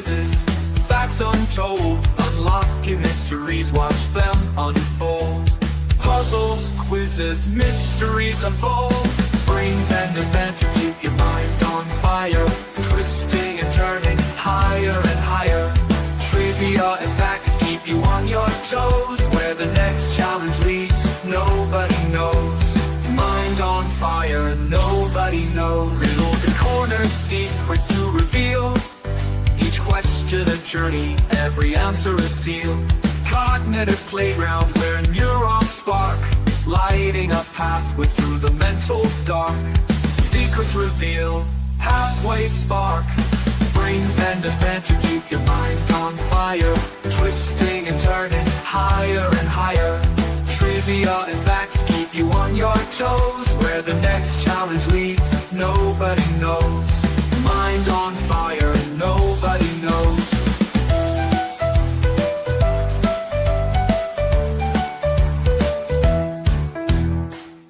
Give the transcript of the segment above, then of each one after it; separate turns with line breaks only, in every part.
quizzes, facts untold, unlocking mysteries, watch them unfold. Puzzles, quizzes, mysteries unfold. Brain benders banter, keep your mind on fire, twisting and turning higher and higher. Trivia and facts keep you on your toes. Where the next challenge leads, nobody knows. Mind on fire, nobody knows. Riddles and corners, secrets to reveal. Each question a journey, every answer a seal. Cognitive playground where neurons spark, lighting up pathways through the mental dark. Secrets reveal, pathways spark. Brain benders banter, keep your mind on fire, twisting and turning higher and higher. Trivia and facts keep you on your toes. Where the next challenge leads, nobody knows. Mind on fire, nobody knows.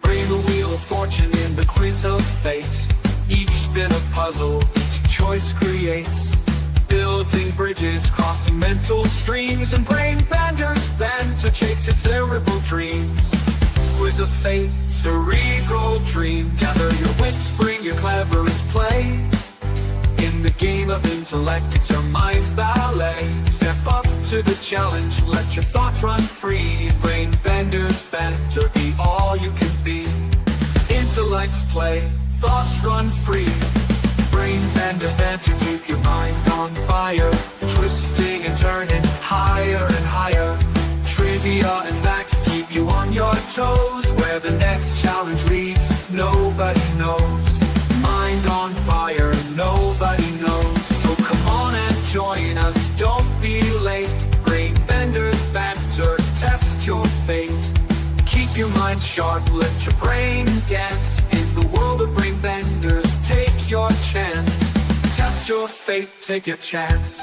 Bring the wheel of fortune in the quiz of fate. Each spin a puzzle, each choice creates. Building bridges, crossing mental streams, and brain benders bend to chase your cerebral dreams. Quiz of fate, cerebral dream. Gather your wits, bring your cleverest play. In the game of intellect, it's your mind's ballet. Step up to the challenge, let your thoughts run free. Brain benders banter, be all you can be. Intellects play, thoughts run free. Brain benders banter, keep your mind on fire, twisting and turning higher and higher. Trivia and facts keep you on your toes. Where the next challenge leads, nobody knows. Mind on fire, nobody knows. So come on and join us, don't be late. Brain benders banter, test your fate. Keep your mind sharp, let your brain dance. In the world of brain benders, take your chance. Test your fate, take your chance.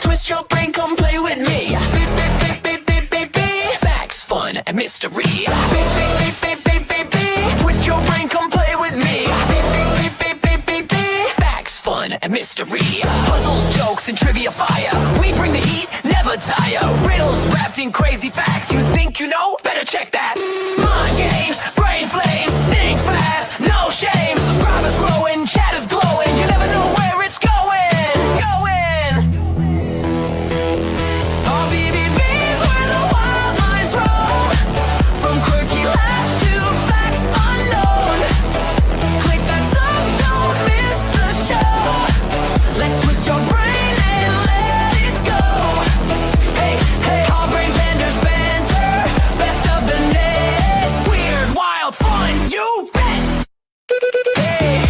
Twist your brain, come play with me. Facts, fun, and mystery. Twist your brain, come play with me. Facts, fun, and mystery. Puzzles, jokes, and trivia fire. We bring the heat, never tire. Riddles wrapped in crazy facts. You think you know? Better check that. Mind games, brain flames. Think fast, no shame. Subscribers growing, chatters glowing. You never know where it's going. RBBB's where the wild minds roam. From quirky laughs to facts unknown. Click that sub, don't miss the show. Let's twist your brain and let it go. Hey, hey, all brain benders banter. Best of the net. Weird, wild, fun, you bet. Hey.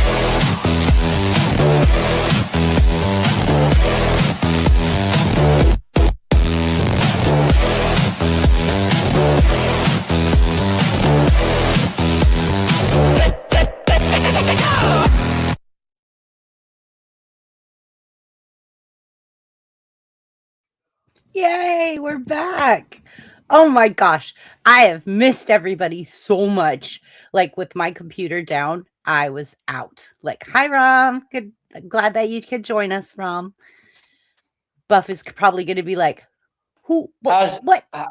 Yay, we're back. Oh my gosh, I have missed everybody so much. Like with my computer down, I was out. Like, hi Rom, good, glad that you could join us, Rom. Buff is probably going to be like, who? What?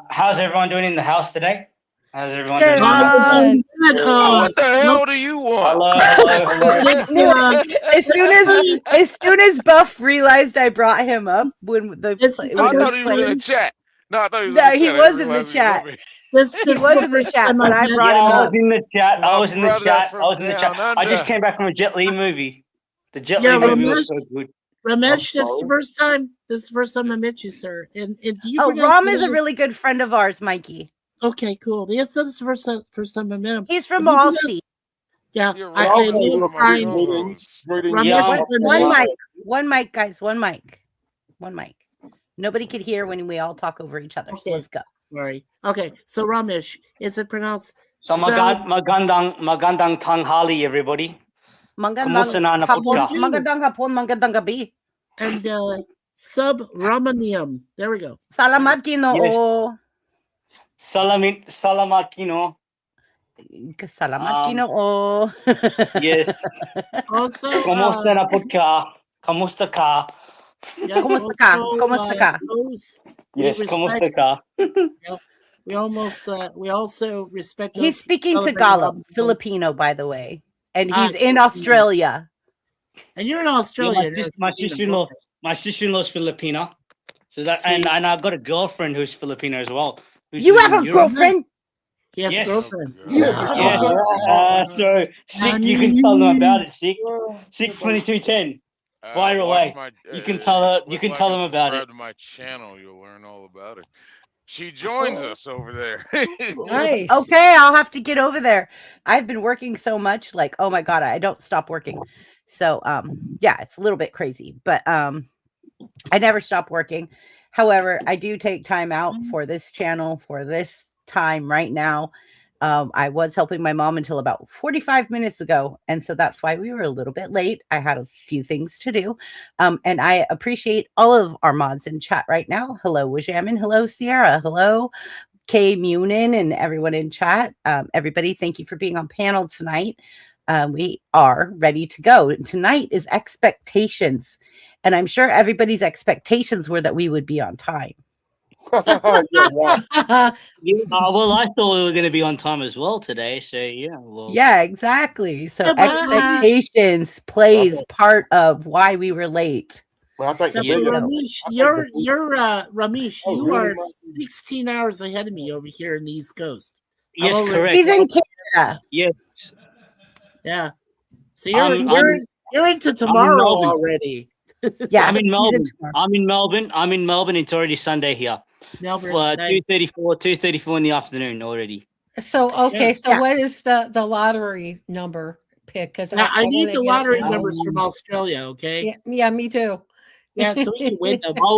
How's everyone doing in the house today? How's everyone
Good,
doing?
What the hell do you want?
Hello.
As soon as Buff realized I brought him up when the
I thought he was in the chat. No, I thought he was
No,
in the
he
chat.
was in the chat. He was in the chat, but I brought him
I
up.
was in the chat. I was in the
brother
chat.
from
I was in the chat.
down
I just
under.
came back from a Jet Li movie. The Jet
Yeah,
Li movie was
Ramesh.
so good.
Ramesh, this is the first time. This is the first time I met you, sir. And do you?
Oh,
pronounce
Rom
your
is a
last-
really good friend of ours, Mikey.
Okay, cool. Yes, this is the first time I met him.
He's from
Can you
Aussie.
pronounce- Yeah,
You're
I
right.
little crying.
Yeah.
One mic, guys. One mic. Nobody could hear when we all talk over each other. So let's go.
Sorry. Okay, so Ramesh, is it pronounced?
So magandang tanghali, everybody. Kumusta na napagka?
Magandang hapon, magandang gabi.
And subramanium. There we go.
Salamat Ginoo.
Salamakino.
Salamat oh.
Yes.
Also,
Kamusta na po ka? Kamusta ka?
yeah,
Kumusta ka?
also,
Kumusta ka?
those we
Yes, kamusta
respect.
ka?
We also respect.
He's
those
speaking
celebrating
Tagalog,
Rob-
Filipino, by the way, and
Ah,
he's in
Filipino.
Australia.
And you're in
Yeah,
Australia.
my sister-in-law's Filipina. So that and I've got a girlfriend who's Filipino as well.
You have a girlfriend?
He has
Yes.
a girlfriend.
Yes. So Sick, you can tell them about it, Sick. 62210. Fire away. You can tell her. You can tell them about it.
To my channel, you'll learn all about it. She joins us over there.
Nice.
Okay, I'll have to get over there. I've been working so much, like, oh my god, I don't stop working. So yeah, it's a little bit crazy, but I never stop working. However, I do take time out for this channel for this time right now. I was helping my mom until about 45 minutes ago. And so that's why we were a little bit late. I had a few things to do. And I appreciate all of our mods in chat right now. Hello, Wajamin. Hello, Sierra. Hello, Kay Munin and everyone in chat. Everybody, thank you for being on panel tonight. We are ready to go. Tonight is expectations. And I'm sure everybody's expectations were that we would be on time.
Well, I thought we were going to be on time as well today. So yeah. Well.
Yeah, exactly. So
Yeah, but-
expectations plays part of why we were late.
Well, I thought
Yeah,
you
but
were-
Ramesh,
I thought
you're
the-
Ramesh,
Oh,
you
really?
are 16 hours ahead of me over here in the East Coast.
Yes,
I'm over-
correct.
He's in Canada.
Yes.
Yeah. So
I'm-
you're into tomorrow
Melbourne.
already.
Yeah,
I'm in
he's
Melbourne.
tomorrow.
I'm in Melbourne. It's already Sunday here.
Melbourne. Nice.
2:34 in the afternoon already.
So okay, so
Yeah.
what is the lottery number pick? Because
Now, I need
wanna
the
get
lottery
it.
numbers from Australia, okay?
Yeah, me too.
Yeah, so we can win them.
I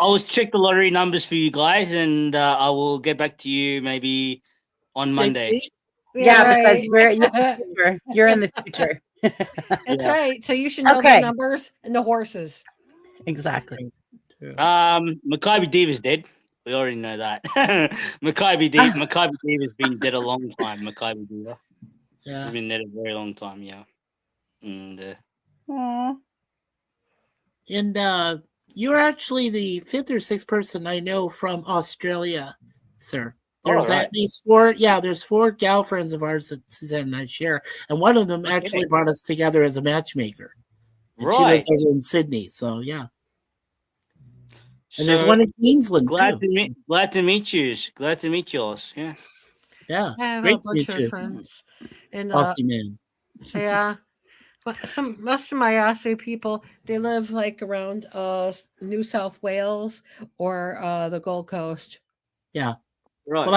will check the lottery numbers for you guys, and I will get back to you maybe on Monday.
Next week?
Yeah, because
right.
you're in the future.
That's
Yeah.
right. So you should know
Okay.
the numbers and the horses.
Exactly.
Maccabi Diva's dead. We already know that. Maccabi Diva's been dead a long time. Maccabi Diva.
Yeah.
She's been dead a very long time. Yeah. And
Aw.
And you're actually the fifth or sixth person I know from Australia, sir. There's
right.
at least four. Yeah, there's four gal friends of ours that Suzanne and I share, and one of them actually brought us together as a matchmaker. And she lives over in Sydney, so yeah. And there's one in Queensland
glad
too.
to meet you. Glad to meet yours. Yeah.
Yeah,
I have
great
a
to
bunch
meet
of
you,
friends. And
Aussie man.
yeah. But most of my Aussie people, they live like around New South Wales or the Gold Coast.
Yeah.
Right.
Well,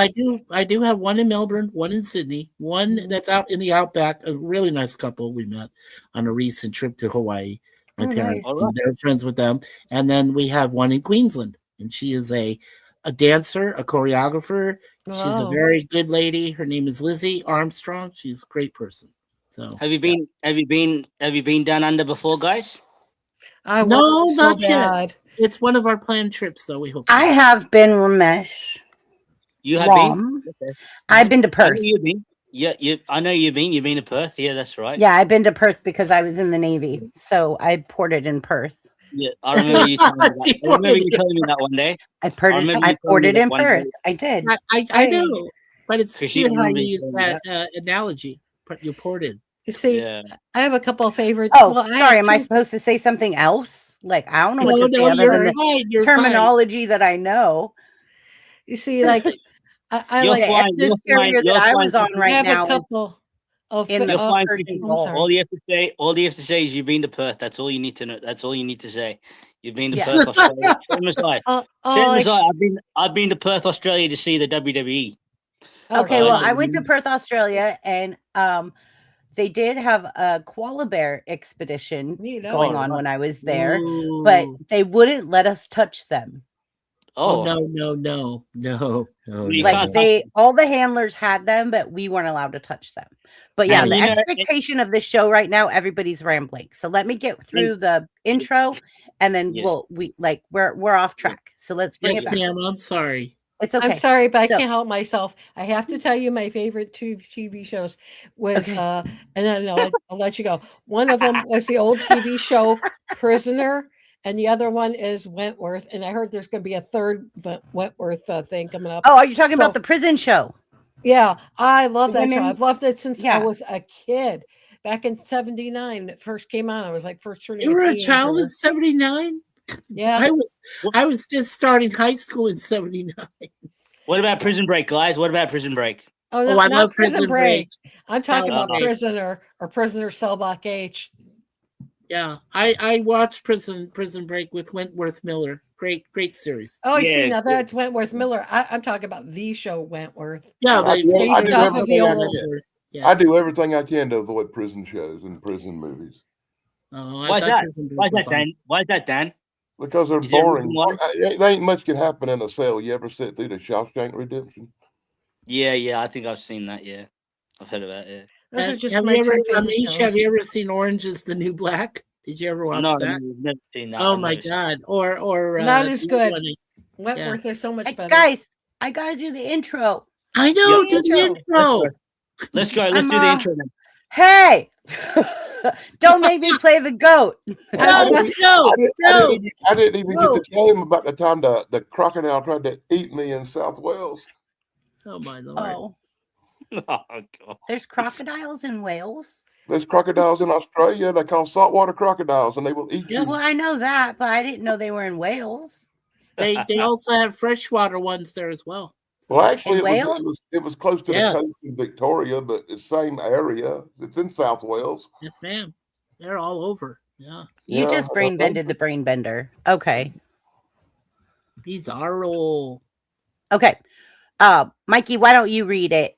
I do have one in Melbourne, one in Sydney, one that's out in the outback. A really nice couple we met on a recent trip to Hawaii. My
Oh,
parents,
nice.
and they're friends with them. And then we have one in Queensland, and she is a dancer, a choreographer. She's a
Oh.
very good lady. Her name is Lizzie Armstrong. She's a great person. So
Have you been down under before, guys?
I
No,
want so
not yet.
bad.
it's one of our planned trips, though. We hope.
I have been Ramesh.
You have
Rom.
been. Okay.
I've been to
I know
Perth.
you've been. Yeah, I know you've been. You've been to Perth. Yeah, that's right.
Yeah, I've been to Perth because I was in the Navy. So I ported in Perth.
Yeah, I remember you telling me that. I remember you telling me that one day.
I
remember you telling me
ported
that
in
one
Perth.
day.
I did.
I do, but it's
Because you
cute how
remember
you
you
use
told me
that analogy. But you ported.
You see,
Yeah.
I have a couple of favorites.
Oh,
Well, I
sorry.
have
Am I
two-
supposed to say something else? Like, I don't know what to say
No,
other
you're
than the
fine. You're fine.
terminology that I know.
You see, like I
You're
like
The
fine,
Exodus
you're fine,
carrier that
you're
I
fine.
was on
I
right
have
now
a
is
couple of
in the
You're fine.
Persian
People.
Gulf.
sorry.
All you have to say is you've been to Perth. That's all you need to know. That's all you need to say. You've been to
Yeah.
Perth, Australia. Same as I. Same
like,
as I. I've been to Perth, Australia to see the WWE.
Okay,
Oh,
well,
yeah.
I went to Perth, Australia, and they did have a koala bear expedition
Neat, oh.
going
Oh,
on
right.
when I was there, but
Ooh.
they wouldn't let us touch them.
Oh,
Oh,
no.
You
Like
can't
all the handlers had them, but we weren't allowed to touch them. But yeah,
And
the
you know,
expectation of this show right now, everybody's rambling. So let me get through the intro, and then
Yes.
we're off track. So let's bring
Yes,
it back.
ma'am. I'm sorry.
It's okay.
I'm sorry, but I
So-
can't help myself. I have to tell you my favorite two TV shows was,
Okay.
and then I'll let you go. One of them was the old TV show Prisoner, and the other one is Wentworth. And I heard there's going to be a third Wentworth thing coming up.
Oh, are you talking
So-
about the prison show?
Yeah, I love
The
that show.
women-
I've loved it since
Yeah.
I was a kid. Back in '79, when it first came on, I was like first turning.
You were a
teenager.
child in '79.
Yeah,
I was just starting high school in '79.
What about Prison Break, guys? What about Prison Break?
Oh, no,
Oh, I
not
love
Prison
Prison
Break.
Break.
I'm talking
was
about
great.
Prisoner or Prisoner Cell Block H.
Yeah, I watched Prison Break with Wentworth Miller. Great series.
Oh, I see.
Yeah,
Now
yeah.
that's Wentworth Miller. I'm talking about the show Wentworth.
Yeah,
I
they
do- I
do
based off
everything I
old
can.
Wentworth. Yes.
I do everything I can to avoid prison shows and prison movies
Oh, I
Why's
thought
that?
Prison Break
Why is
was
that,
on.
Dan? Why is that, Dan?
because they're
Is there a
boring.
reason why?
There ain't much can happen in a cell. You ever sit through the Shawshank Redemption?
Yeah, I think I've seen that. Yeah, I've heard about it.
Those are just
Have
my
you ever,
two favorite
Amish,
shows.
have you ever seen Orange is the New Black? Did you ever watch
No,
that?
I've never seen that.
Oh
I've
my
never seen-
god! Or
Not as
the other
good.
one.
Wentworth is so much
Hey,
better.
guys, I gotta do the intro.
I know.
Yeah.
Do the intro.
Let's go. Let's
I'm,
do the intro then.
Hey, don't make me play the goat.
No,
I
no, no.
I didn't even
No.
get to tell him about the time the crocodile tried to eat me in South Wales.
Oh my lord!
Oh,
Oh God.
there's crocodiles in Wales.
There's crocodiles in Australia. They call saltwater crocodiles, and they will eat
Yeah.
you.
Well, I know that, but I didn't know they were in Wales.
They also have freshwater ones there as well.
Well, actually,
In Wales?
it was close to
Yes.
the coast in Victoria, but it's same area. It's in South Wales.
Yes, ma'am. They're all over. Yeah,
You
Yeah,
just brain bended the brain bender. Okay.
bizarro.
Okay. Mikey, why don't you read it?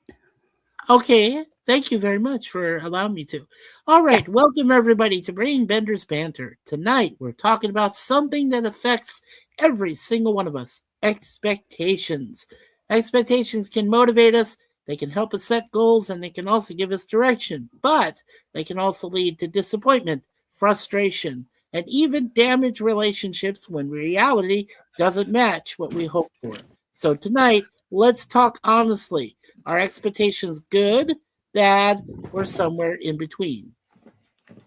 Okay, thank you very much for allowing me to. All right, welcome everybody to Brain Benders Banter. Tonight we're talking about something that affects every single one of us: expectations. Expectations can motivate us, they can help us set goals, and they can also give us direction, but they can also lead to disappointment, frustration, and even damage relationships when reality doesn't match what we hoped for. So tonight, let's talk honestly. Are expectations good, bad, or somewhere in between?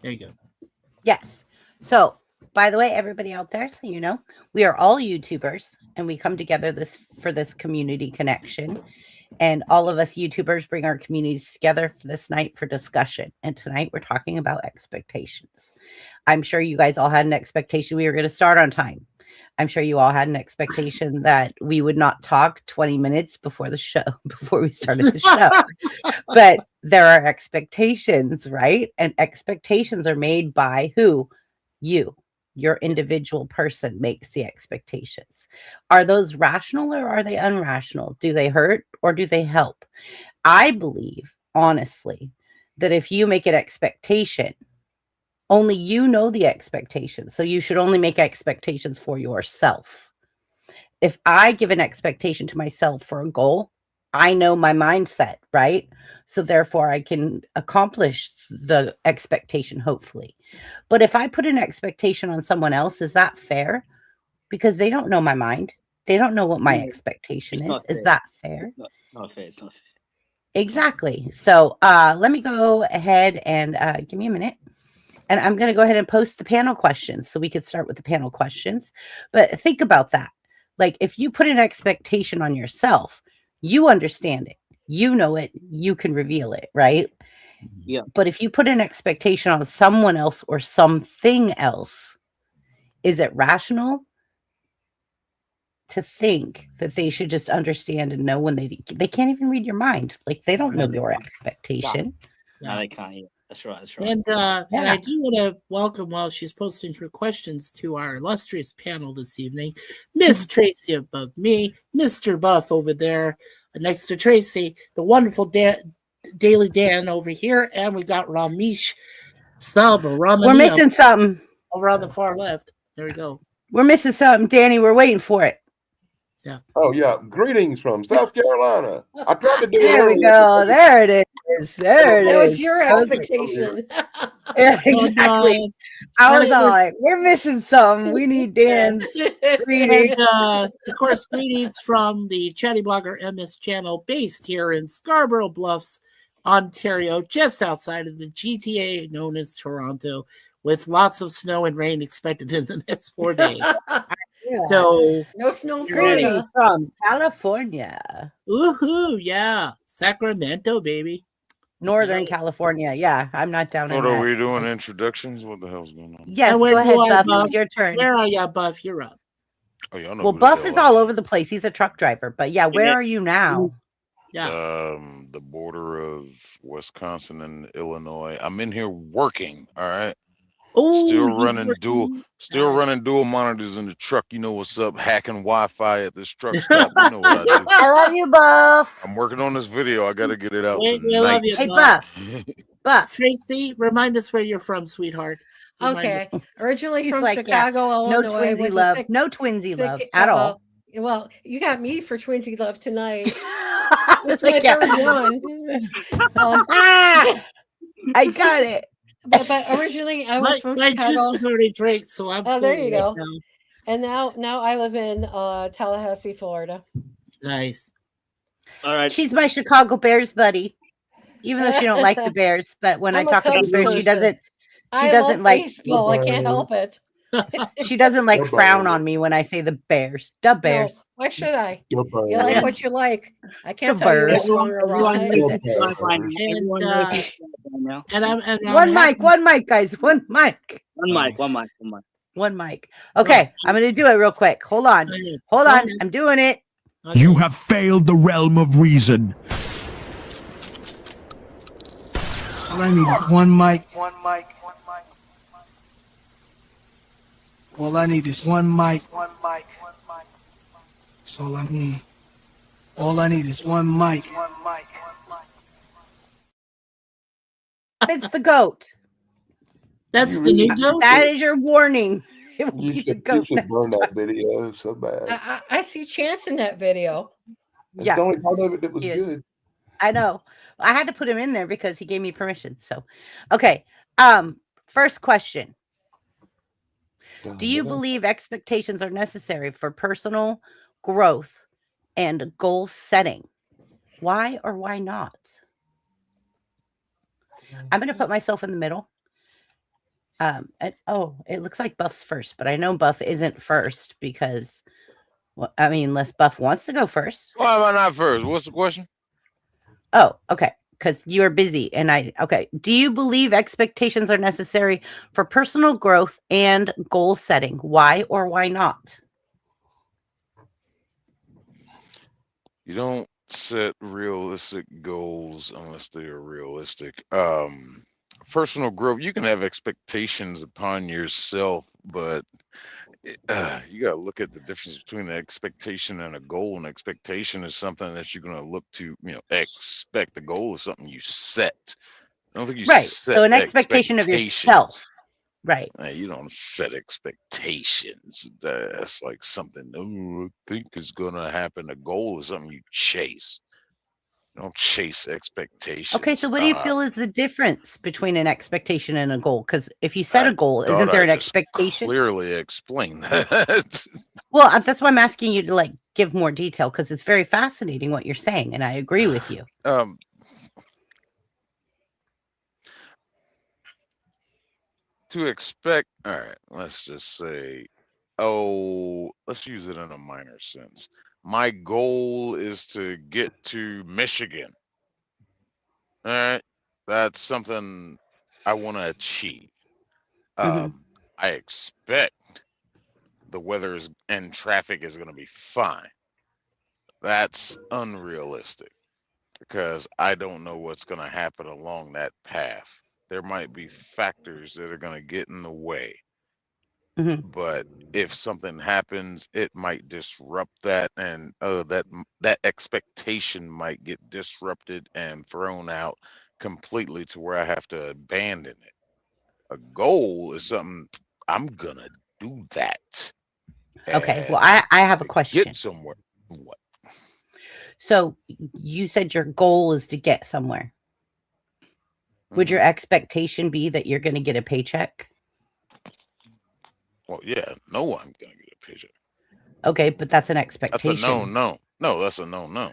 There you go.
Yes. So, by the way, everybody out there, so you know, we are all YouTubers and we come together for this community connection. And all of us YouTubers bring our communities together for this night for discussion. And tonight we're talking about expectations. I'm sure you guys all had an expectation we were going to start on time. I'm sure you all had an expectation that we would not talk 20 minutes before the show, before we started the show. But there are expectations, right? And expectations are made by who? You. Your individual person makes the expectations. Are those rational or are they unrational? Do they hurt or do they help? I believe, honestly, that if you make an expectation, only you know the expectations. So you should only make expectations for yourself. If I give an expectation to myself for a goal, I know my mindset, right? So therefore I can accomplish the expectation, hopefully. But if I put an expectation on someone else, is that fair? Because they don't know my mind. They don't know what my expectation
It's
is.
not
Is
fair.
that fair?
Not fair. It's not fair.
Exactly. So let me go ahead and give me a minute. And I'm going to go ahead and post the panel questions so we could start with the panel questions. But think about that. Like if you put an expectation on yourself, you understand it. You know it. You can reveal it, right?
Yeah.
But if you put an expectation on someone else or something else, is it rational to think that they should just understand and know when they can't even read your mind? Like they don't know your expectation.
No, they can't. Yeah. That's right. That's right.
And I do want to welcome, while she's posting her questions, to our illustrious panel this evening, Miss Tracy above me, Mr. Buff over there next to Tracy, the wonderful Daily Dan over here, and we got Ramesh Salba.
We're missing something.
Over on the far left. There we go.
We're missing something, Danny. We're waiting for it.
Yeah.
Oh yeah, greetings from South Carolina. I tried to do it
There we
earlier.
go. There it is. There it
That
is.
was your expectation.
Yeah, exactly. I was all like, we're missing something. We need Dan's greetings.
And, of course, greetings from the Chatty Blogger MS channel based here in Scarborough Bluffs, Ontario, just outside of the GTA known as Toronto, with lots of snow and rain expected in the next 4 days. So,
no snow in
Greetings
Florida.
from California.
woohoo, yeah. Sacramento, baby.
Northern California. Yeah, I'm not down in
What are
that.
we doing? Introductions? What the hell's going on?
Yes,
And where
go ahead,
you are,
Buff.
Buff?
It's your turn.
Where are you, Buff? You're up.
Oh, y'all know
Well,
who the
Buff
hell
is
I
all
am.
over the place. He's a truck driver. But yeah, where are you now?
Yeah.
The border of Wisconsin and Illinois. I'm in here working. All right.
Oh,
Still
he's
running
working.
still
Nice.
running dual monitors in the truck. You know what's up? Hacking Wi-Fi at this truck stop. You know what I do.
I love you, Buff.
I'm working on this video. I gotta get it out
We
tonight.
love you,
Hey,
Buff.
Buff.
Tracy, remind us where you're from, sweetheart. Remind
Okay.
us.
Originally
He's
from
like, yeah,
Chicago,
No
Illinois.
twinsy
with a
love.
thick-
No twinsy
thick-
love at all.
Well, you got me for twinsy love tonight.
It's
It's my
like, yeah.
third one.
Ah, I got it.
But originally I was from
My
Chicago,
juice is already drank, so I'm
Oh, there
full
you
right
go.
now.
and now I live in Tallahassee, Florida.
Nice.
All right.
She's my Chicago Bears buddy. Even though she don't like the Bears, but when
I'm
I
a
talk about
Cubs
the Bears, she
person.
doesn't
I
doesn't
love
like-
baseball. I can't help it.
she doesn't like
Goodbye.
frown on me when I say the Bears. The Bears.
No, why should I?
Goodbye.
You like what you like. I can't
The
tell you
birds.
what's wrong or wrong.
And I'm
One
happy-
mic, guys. One mic. One mic. Okay, I'm gonna do it real quick. Hold on. Hold on. I'm doing it.
You have failed the realm of reason.
All I need is one mic. All I need is one mic. That's all I need. All I need is one mic.
It's the goat.
That's the new goat.
That is your warning. It will
You
be the
should, you
goat
should
next
burn that
time.
video so bad.
I see Chance in that video.
That's
Yeah.
the only part of it that was
He is.
good.
I know. I had to put him in there because he gave me permission. So, okay. First question. Do you believe expectations are necessary for personal growth and goal setting? Why or why not? I'm going to put myself in the middle. It looks like Buff's first, but I know Buff isn't first because, well, I mean, unless Buff wants to go first.
Why am I not first? What's the question?
Oh, okay. Because you are busy. Okay. Do you believe expectations are necessary for personal growth and goal setting? Why or why not?
You don't set realistic goals unless they are realistic. Personal growth, you can have expectations upon yourself, but you got to look at the difference between an expectation and a goal. An expectation is something that you're going to look to, expect. The goal is something you set. I don't think you
Right.
set
So an expectation of yourself.
expectations.
Right.
You don't set expectations. That's like something I think is going to happen. A goal is something you chase. You don't chase expectations.
Okay. So what do you feel is the difference between an expectation and a goal? Because if you set a goal, isn't there an expectation?
Clearly explain that.
Well, that's why I'm asking you to give more detail because it's very fascinating what you're saying, and I agree with you.
To expect, all right, let's just say, let's use it in a minor sense. My goal is to get to Michigan. All right, that's something I want to achieve. I expect the weather and traffic is going to be fine. That's unrealistic because I don't know what's going to happen along that path. There might be factors that are going to get in the way. But if something happens, it might disrupt that, and that expectation might get disrupted and thrown out completely to where I have to abandon it. A goal is something I'm gonna do that.
Okay. Well, I have a question.
Get somewhere. What?
So you said your goal is to get somewhere. Would your expectation be that you're going to get a paycheck?
Well, yeah, no one's gonna get a paycheck.
Okay, but that's an
That's
expectation.
a no. No, that's a no.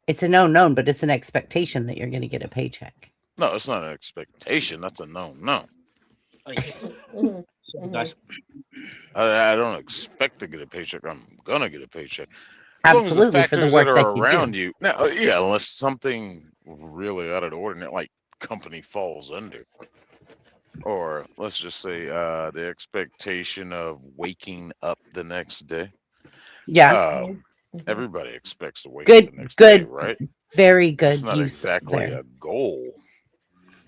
It's a known, but it's an expectation that you're going to get a paycheck.
No, it's not an expectation. That's a no.
Mhm.
I don't expect to get a paycheck. I'm gonna get a paycheck. As long as
Absolutely,
the
for the
factors
work
that
that
are
you
around
do.
you. Now, yeah, unless something really out of the ordinary, like company falls under, or let's just say the expectation of waking up the next day.
Yeah.
Everybody expects to wake
Good,
up the next day,
good,
right?
very good
It's not
use
exactly
there.
a goal.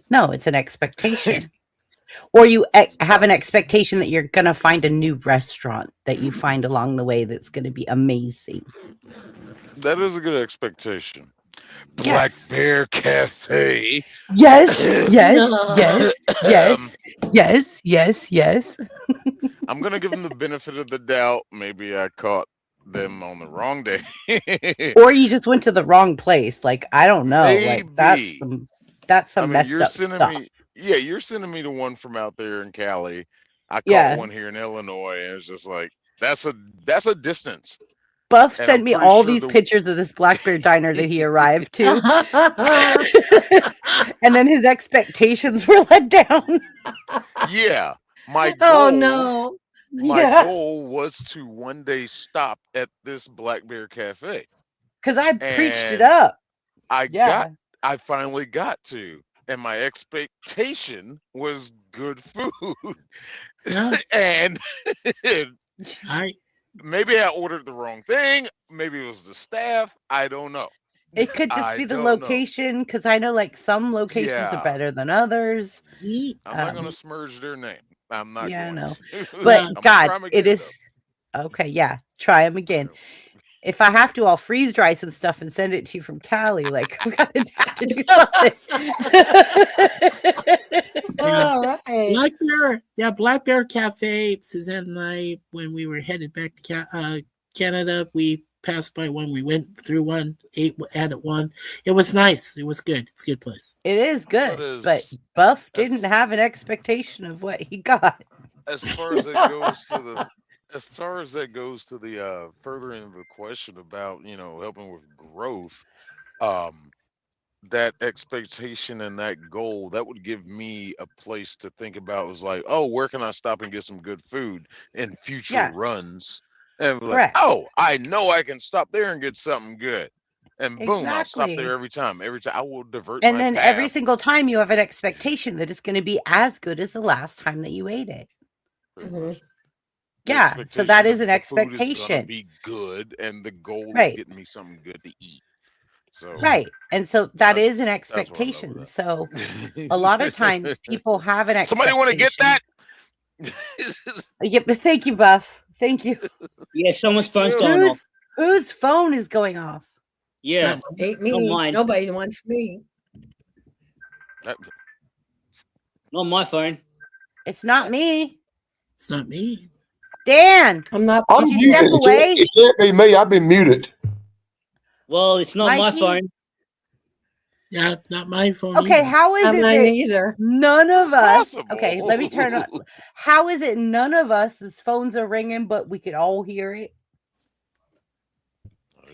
No, it's an expectation. Or you have an expectation that you're going to find a new restaurant that you find along the way that's going to be amazing.
That is a good expectation. Black
Yes.
Bear Cafe.
Yes, yes.
I'm gonna give them the benefit of the doubt. Maybe I caught them on the wrong day.
Or you just went to the wrong place. Like, I don't know. Like,
Maybe.
that's some
You're
messed up
sending
stuff.
me. Yeah, you're sending me the one from out there in Cali. I caught
Yeah.
one here in Illinois, and it's just like that's a distance.
Buff
And
sent
I'm
me
pretty
all
sure
these
the-
pictures of this Black Bear diner that he arrived to. And then his expectations were let down.
Yeah, my goal.
Oh no.
My
Yeah.
goal was to one day stop at this Black Bear Cafe.
Because I preached it
And
up.
I finally got to, and my expectation was good food.
Yeah.
And
I
maybe I ordered the wrong thing. Maybe it was the staff. I don't know.
It could just
I
be the
don't know.
location, because I know like some locations
Yeah.
are better than others.
I'm not going to smudge their name. I'm not
Yeah, I
going
know.
to.
But
I'm gonna
God,
try 'em
it
again,
is okay. Yeah, try them again. If I have to, I'll freeze dry some stuff and send it to you from Cali. Like, I'm gonna have to do something.
All right.
Black Bear, Black Bear Cafe. Suzanne and I, when we were headed back to Canada, we passed by one. We went through one, ate at one. It was nice. It was good. It's a good place.
It is good, but Buff didn't have an expectation of what he got.
As far as that goes to the furthering of the question about helping with growth, that expectation and that goal, that would give me a place to think about. Was like, oh, where can I stop and get some good food in future runs? And be like,
Correct.
oh, I know I can stop there and get something good. And boom, I'll stop
Exactly.
there every time. Every time I will divert
And
my
then
path.
every single time you have an expectation that it's going to be as good as the last time that you ate it.
The
Yeah, so that is
expectation
an
of the food is gonna
expectation.
be good, and the goal
Right.
is getting me something good to eat. So
Right. And so that is an
where I'm at with
expectation.
that.
So a lot of times people have an expectation.
Somebody want to get that?
Yeah, but thank you, Buff. Thank you.
Yeah, someone's phone's going off.
Whose phone is going off?
Yeah,
Ain't
not
me.
mine.
Nobody wants me.
Not my phone.
It's not me.
It's not me.
Dan.
I'm not.
I'm
Did you
muted.
step away?
It can't be me. I've been muted.
Well, it's not
Mikey?
my phone.
Yeah, not my phone.
Okay,
either.
how is
I'm
it
not
that
either.
none of us?
Possible.
Okay, let me turn on. How is it none of us' phones are ringing, but we could all hear it?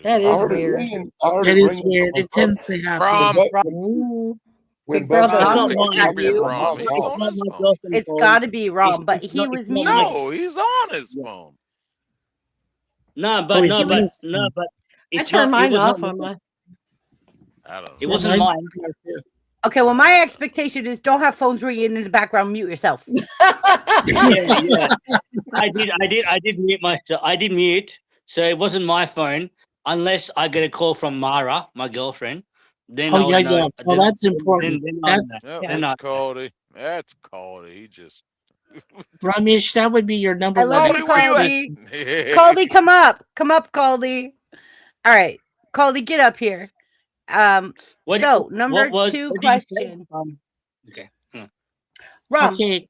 That
I
is
heard it
weird.
ringing. I heard
That
it
is
ringing
weird.
from
It tends to happen.
Rom,
Ooh.
when
Big
Buff
brother.
It's
said
not
it,
mine.
it can't be
you.
Rom. He's
It's
on
not
his
my
phone.
girlfriend's
It's
phone.
got to be wrong,
It's-
but
it's
he
not-
was
it's not
muted.
mine.
No, he's on his phone.
No,
Oh,
but
he's
no,
on
but
his
no,
phone.
but
I
it's
turned
not.
mine
It was
off
not
on
mine.
I don't know.
It wasn't
mine's
mine.
there too.
Okay, well, my expectation is don't have phones ringing in the background. Mute yourself.
Yeah. I did mute myself. I did mute, so it wasn't my phone unless I get a call from Mara, my girlfriend. Then
Oh
I'll
yeah,
know.
yeah. Well, that's important.
Then I'll
That's
know.
Yep,
Then
it's
I-
Cody. That's Cody. He just.
Ramesh. That would be your number
I
one.
love you,
Cody, where
Caldy.
at?
Caldy, come up. Come up, Caldy. All right. Caldy, get up here.
What-
So, number
what
2
what did you say?
question.
Okay.
Rom,
Okay,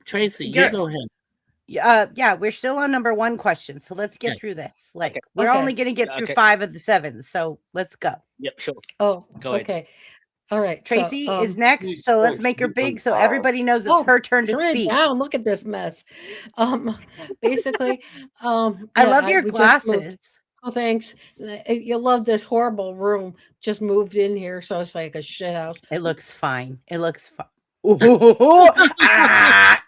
Tracy, you
You're-
go ahead.
yeah, we're still on number 1 question. So let's get
Okay.
through this. Like,
Okay.
we're
Okay.
only going to get through
Okay.
5 of the 7. So let's go.
Yep, sure.
Oh,
Go ahead.
okay. All right.
Tracy
so,
is next, so let's make her big so everybody knows it's her turn to
turn it
speak.
down. Look at this mess. Basically,
I
yeah,
love your
we just moved.
glasses.
Oh, thanks. You love this horrible room. Just moved in here, so it's like a shit house.
It looks fine. It looks fine. Ah!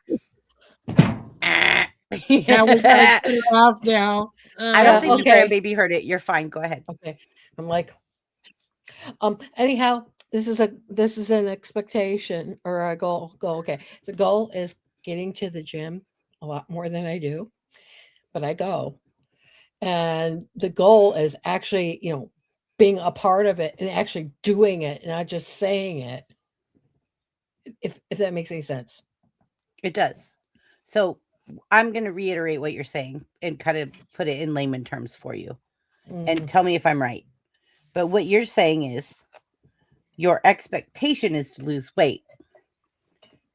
Ah.
Now we gotta turn it off now.
I don't think the
okay.
grandbaby heard it. You're fine. Go ahead.
Okay. I'm like, anyhow, this is an expectation or a goal. Okay. The goal is getting to the gym a lot more than I do, but I go. And the goal is actually, being a part of it and actually doing it, not just saying it. If that makes any sense.
It does. So I'm going to reiterate what you're saying and kind of put it in layman terms for you and tell me if I'm right. But what you're saying is your expectation is to lose weight.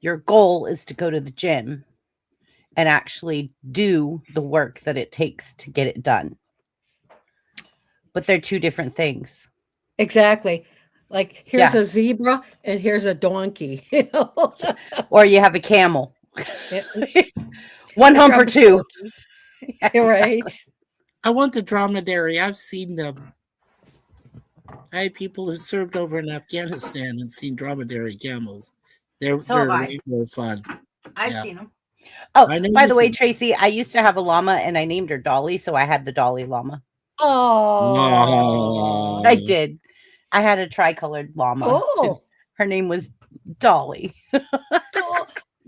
Your goal is to go to the gym and actually do the work that it takes to get it done. But they're two different things.
Exactly. Like here's a zebra and here's a donkey.
Or you have a camel. One hump or two.
You're right.
I want the dromedary. I've seen them. I had people who served over in Afghanistan and seen dromedary camels. They're really fun.
I've seen them. Oh,
I know
by
you
the way,
seen-
Tracy, I used to have a llama and I named her Dolly, so I had the Dolly llama.
Oh,
I did. I had a tricolored llama.
cool.
Her name was Dolly.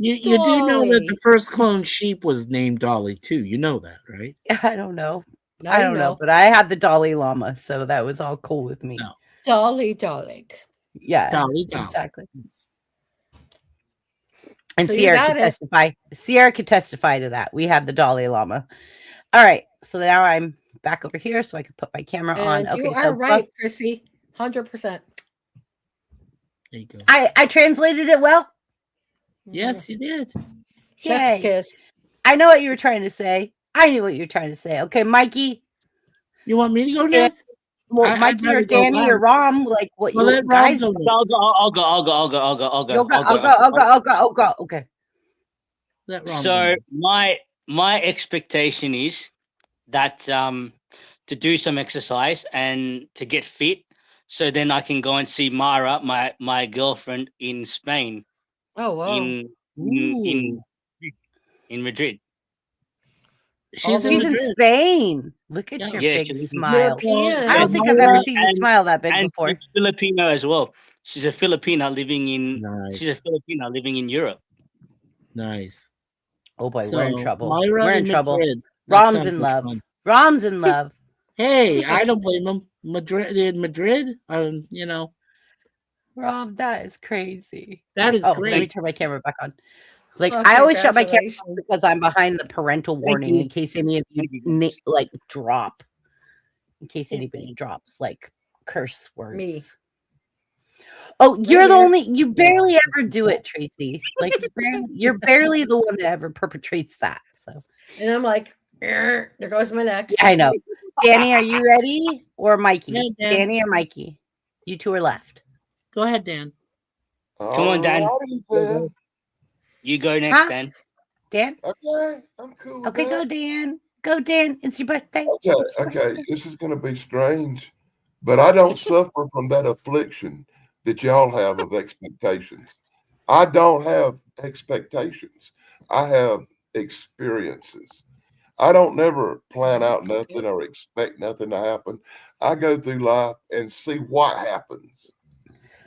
You do know that the first clone sheep was named Dolly too. You know that, right?
I don't know.
Now
I
you
don't know,
know.
but I had the Dolly llama, so that was all cool with me.
So,
Dolly.
Yeah,
Dolly.
exactly. And
So you
Sierra
got
could
it.
testify. Sierra could testify to that. We had the Dolly llama. All right, so now I'm back over here, so I can put my camera on.
And you
Okay,
are
so
right, Chrissy. 100%.
There you go.
I translated it well.
Yes, you did.
Chef's
Yay.
kiss.
I know what you were trying to say. I knew what you were trying to say. Okay, Mikey.
You want me to go
Yeah.
next?
Well,
I'd
Mikey or
rather go
Danny or
last.
Rom, like what
Well,
you
let Rom
guys.
go
I'll
next.
go.
I'll go. Okay.
Let Rom
So
go.
my expectation is that to do some exercise and to get fit, so then I can go and see Mara, my girlfriend in Spain,
Oh, wow.
in Madrid.
She's in
She's in
Madrid.
Spain. Look at your
Yeah,
big
she lives in
smile.
European.
I don't think I've ever
Myra
seen you smile that big
And
before.
she's Filipino as well. She's a Filipina living in.
Nice.
She's a Filipina living in Europe.
Nice.
Oh boy, we're in
So,
trouble.
Myra
We're in trouble.
Madrid. That
Rom's
sounds
in
like
love.
fun.
Rom's in love.
Hey, I don't blame him. Madrid.
Rom, that is crazy.
That is
Let me
great.
turn my camera back on. Like
Oh,
I always shut my camera
congratulations.
because I'm behind the parental warning
you.
in case any of you
Thank you.
drop. In case anybody drops like curse words.
Me.
Oh, you're the
here.
only. You barely ever do it, Tracy. Like you're barely the one that ever perpetrates that. So
And I'm like, there goes my neck.
yeah, I know. Danny, are you ready? Or Mikey?
Yeah, Dan.
Danny or Mikey? You two are left.
Go ahead, Dan.
Come on, Dan.
Alrighty then.
You go next,
Huh?
Dan.
Dan?
Okay, I'm cool. with
Okay,
that.
go Dan. Go Dan. It's your birthday.
Okay, okay. This is going to be strange, but I don't suffer from that affliction that y'all have of expectations. I don't have expectations. I have experiences. I don't never plan out nothing or expect nothing to happen. I go through life and see what happens.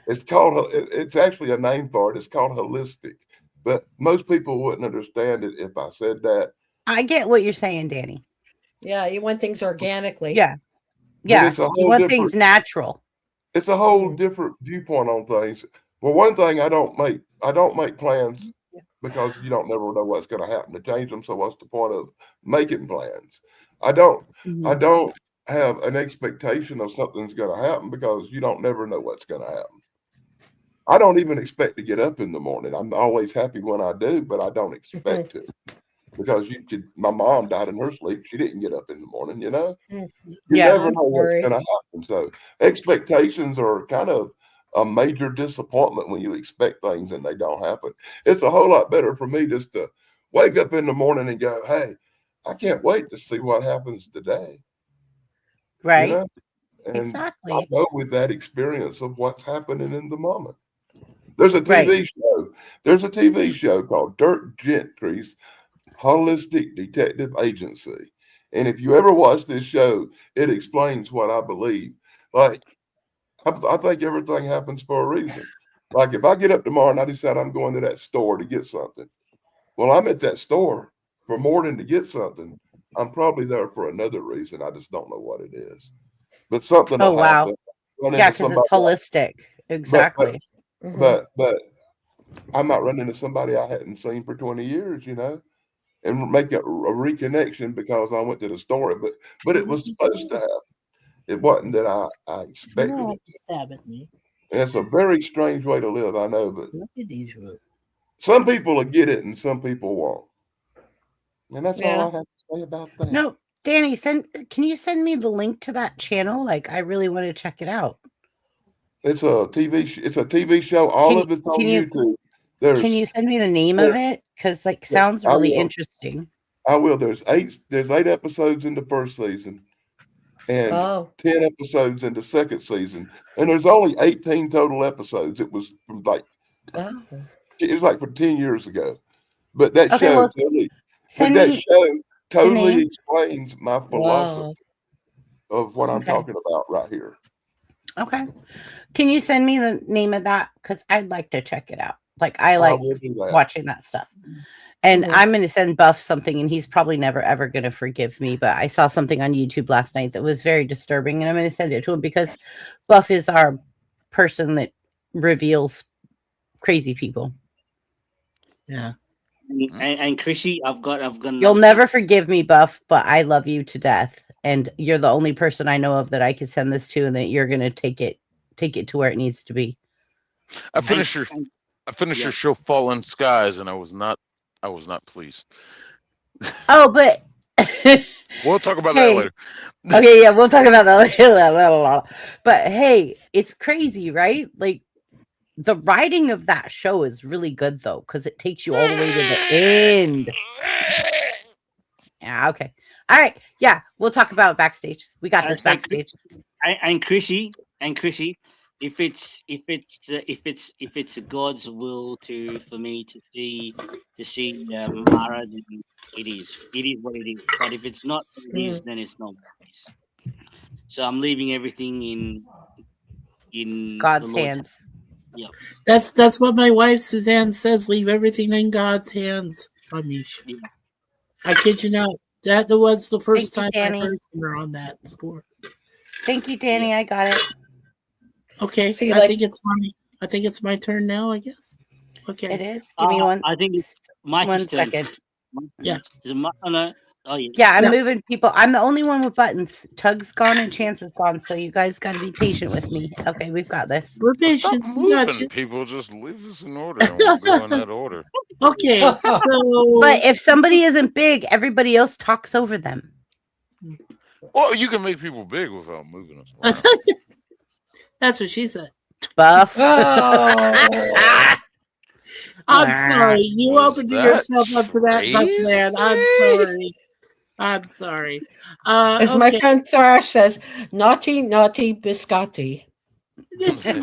It's actually a name for it. It's called holistic, but most people wouldn't understand it if I said that.
I get what you're saying, Danny.
Yeah, you want things organically.
Yeah.
But
Yeah.
it's a
You
whole
want
different-
things natural.
It's a whole different viewpoint on things. Well, one thing I don't make plans because you don't never know what's going to happen to change them. So what's the point of making plans? I don't have an expectation of something's going to happen because you don't never know what's going to happen. I don't even expect to get up in the morning. I'm always happy when I do, but I don't expect to because my mom died in her sleep. She didn't get up in the morning, You
Yeah,
never
I'm
know what's
sorry.
going to happen. So expectations are kind of a major disappointment when you expect things and they don't happen. It's a whole lot better for me just to wake up in the morning and go, hey, I can't wait to see what happens today.
Right.
You know? And
Exactly.
I go with that experience of what's happening in the moment. There's a
Right.
TV show. There's a TV show called Dirk Gentry's Holistic Detective Agency. And if you ever watch this show, it explains what I believe. Like, I think everything happens for a reason. Like, if I get up tomorrow and I decide I'm going to that store to get something, well, I'm at that store for more than to get something. I'm probably there for another reason. I just don't know what it is. But something
Oh,
will
wow.
happen. Run
Yeah,
into
because it's
somebody
holistic. Exactly.
Mhm.
but I might run into somebody I hadn't seen for 20 years, you know, and make a reconnection because I went to the store. But it was supposed to happen. It wasn't that I
You
expected
don't have
it.
to stab at me.
And it's a very strange way to live, I know, but
Look at these roots.
some people will get it and some people won't. And that's
Yeah.
all I have to say about that.
No, Danny, can you send me the link to that channel? Like, I really want to check it out.
It's a TV show. All of it's on
can you-
YouTube. There's
Can you send me the name of it? Because like sounds
I
really
will.
interesting.
I will. There's 8 episodes in the first season and
Oh,
10 episodes in the second season. And there's only 18 total episodes. It was from like
oh.
it was like from 10 years ago. But that
Okay,
show
well,
totally
Send
that
me
show totally
name.
explains my
Wow.
philosophy of what I'm
Okay.
talking about right here.
Okay. Can you send me the name of that? Because I'd like to check it out. Like I
I
like
will do that.
watching that stuff. And
Mhm.
I'm going to send Buff something, and he's probably never ever going to forgive me. But I saw something on YouTube last night that was very disturbing, and I'm going to send it to him because Buff is our person that reveals crazy people.
Yeah.
And Chrissy, I've got
You'll
another
never forgive me, Buff, but I love you to death, and you're the only person I know of that I could send this to, and that you're going to take it to where it needs to be.
I finished your
yeah.
show Fallen Skies, and I was not pleased.
Oh, but
We'll talk about
Hey.
that later.
okay, yeah, we'll talk about that later. But hey, it's crazy, right? Like the writing of that show is really good though, because it takes you all the way to the end. Yeah, okay. All right. Yeah, we'll talk about it backstage. We got this
Okay,
backstage.
And Chrissy, if it's God's will for me to see Mara, then it is what it is. But if it's not what it is, then it's not what it is. So I'm leaving everything in
God's
the Lord's
hands.
Yeah.
That's what my wife Suzanne says. Leave everything in God's hands, Amish.
Yeah.
I kid you not. That was the first
Thank
time
you,
I
Danny.
heard from her on that score.
Thank you, Danny. I got it.
Okay,
So you
I
like-
think it's my turn now. I guess. Okay.
It is. Give me one.
I think it's Mike's
1
turn.
second.
Yeah.
Is it Mike? Oh, no. Oh, yeah.
Yeah, I'm
Yeah.
moving people. I'm the only one with buttons. Tug's gone and Chance is gone, so you guys got to be patient with me. Okay, we've got this.
We're
Stop
patient. We got
moving,
you.
people. Just leave us in order, and we'll go in that order.
Okay. So
But if somebody isn't big, everybody else talks over them.
Well, you can make people big without moving us around.
that's what she said.
Buff.
Oh.
I'm
Ah.
sorry. You
Was
opened
that
yourself up to that, Buffman. I'm sorry. I'm sorry.
As my
Okay.
friend Thrash says, naughty, naughty biscotti.
Okay.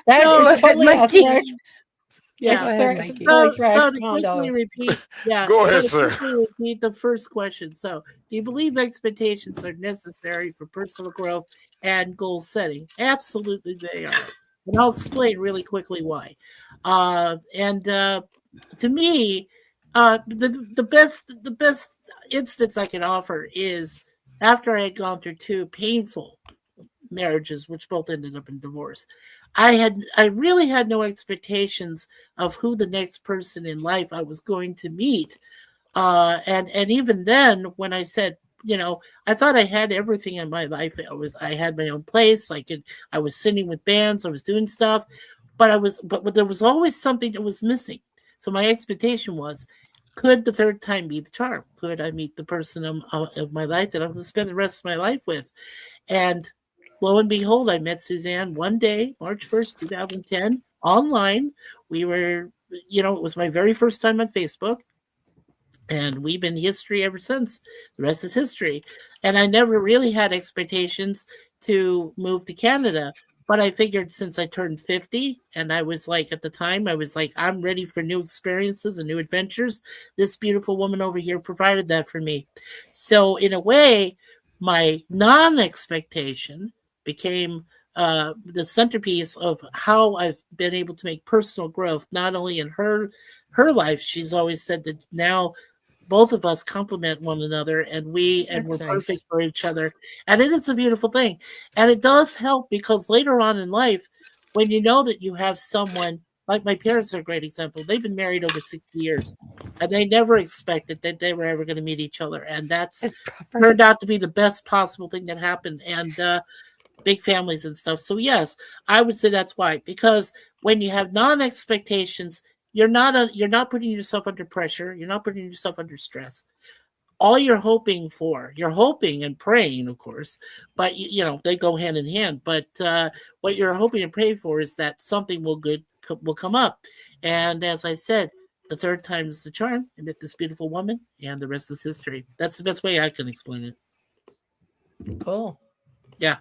That
No,
is totally a
Mikey.
Thrash.
Yeah.
Go ahead, Mikey.
So,
Thrash
so to
condo.
quickly repeat, yeah.
Go ahead,
to
sir.
quickly repeat the first question. So, do you believe expectations are necessary for personal growth and goal setting? Absolutely, they are, and I'll explain really quickly why. To me, the best instance I can offer is after I had gone through 2 painful marriages, which both ended up in divorce. I really had no expectations of who the next person in life I was going to meet. And even then, when I said, I thought I had everything in my life. I had my own place. I was singing with bands. I was doing stuff, but there was always something that was missing. So my expectation was, could the third time be the charm? Could I meet the person of my life that I'm going to spend the rest of my life with? And lo and behold, I met Suzanne one day, March 1st, 2010, online. We were, it was my very first time on Facebook. And we've been history ever since. The rest is history. And I never really had expectations to move to Canada. But I figured since I turned 50, and I was like, at the time, I was like, I'm ready for new experiences and new adventures. This beautiful woman over here provided that for me. So in a way, my non-expectation became the centerpiece of how I've been able to make personal growth, not only in her life. She's always said that now both of us complement one another, and we're
That's
perfect
nice.
for each other. And it is a beautiful thing. And it does help because later on in life, when you know that you have someone, like my parents are a great example. They've been married over 60 years, and they never expected that they were ever going to meet each other. And that's
It's proper.
turned out to be the best possible thing that happened. And big families and stuff. So yes, I would say that's why. Because when you have non-expectations, you're not putting yourself under pressure. You're not putting yourself under stress. All you're hoping and praying, of course, but they go hand in hand. But what you're hoping and praying for is that something will come up. And as I said, the third time is the charm. I met this beautiful woman, and the rest is history. That's the best way I can explain it.
Cool.
Yeah.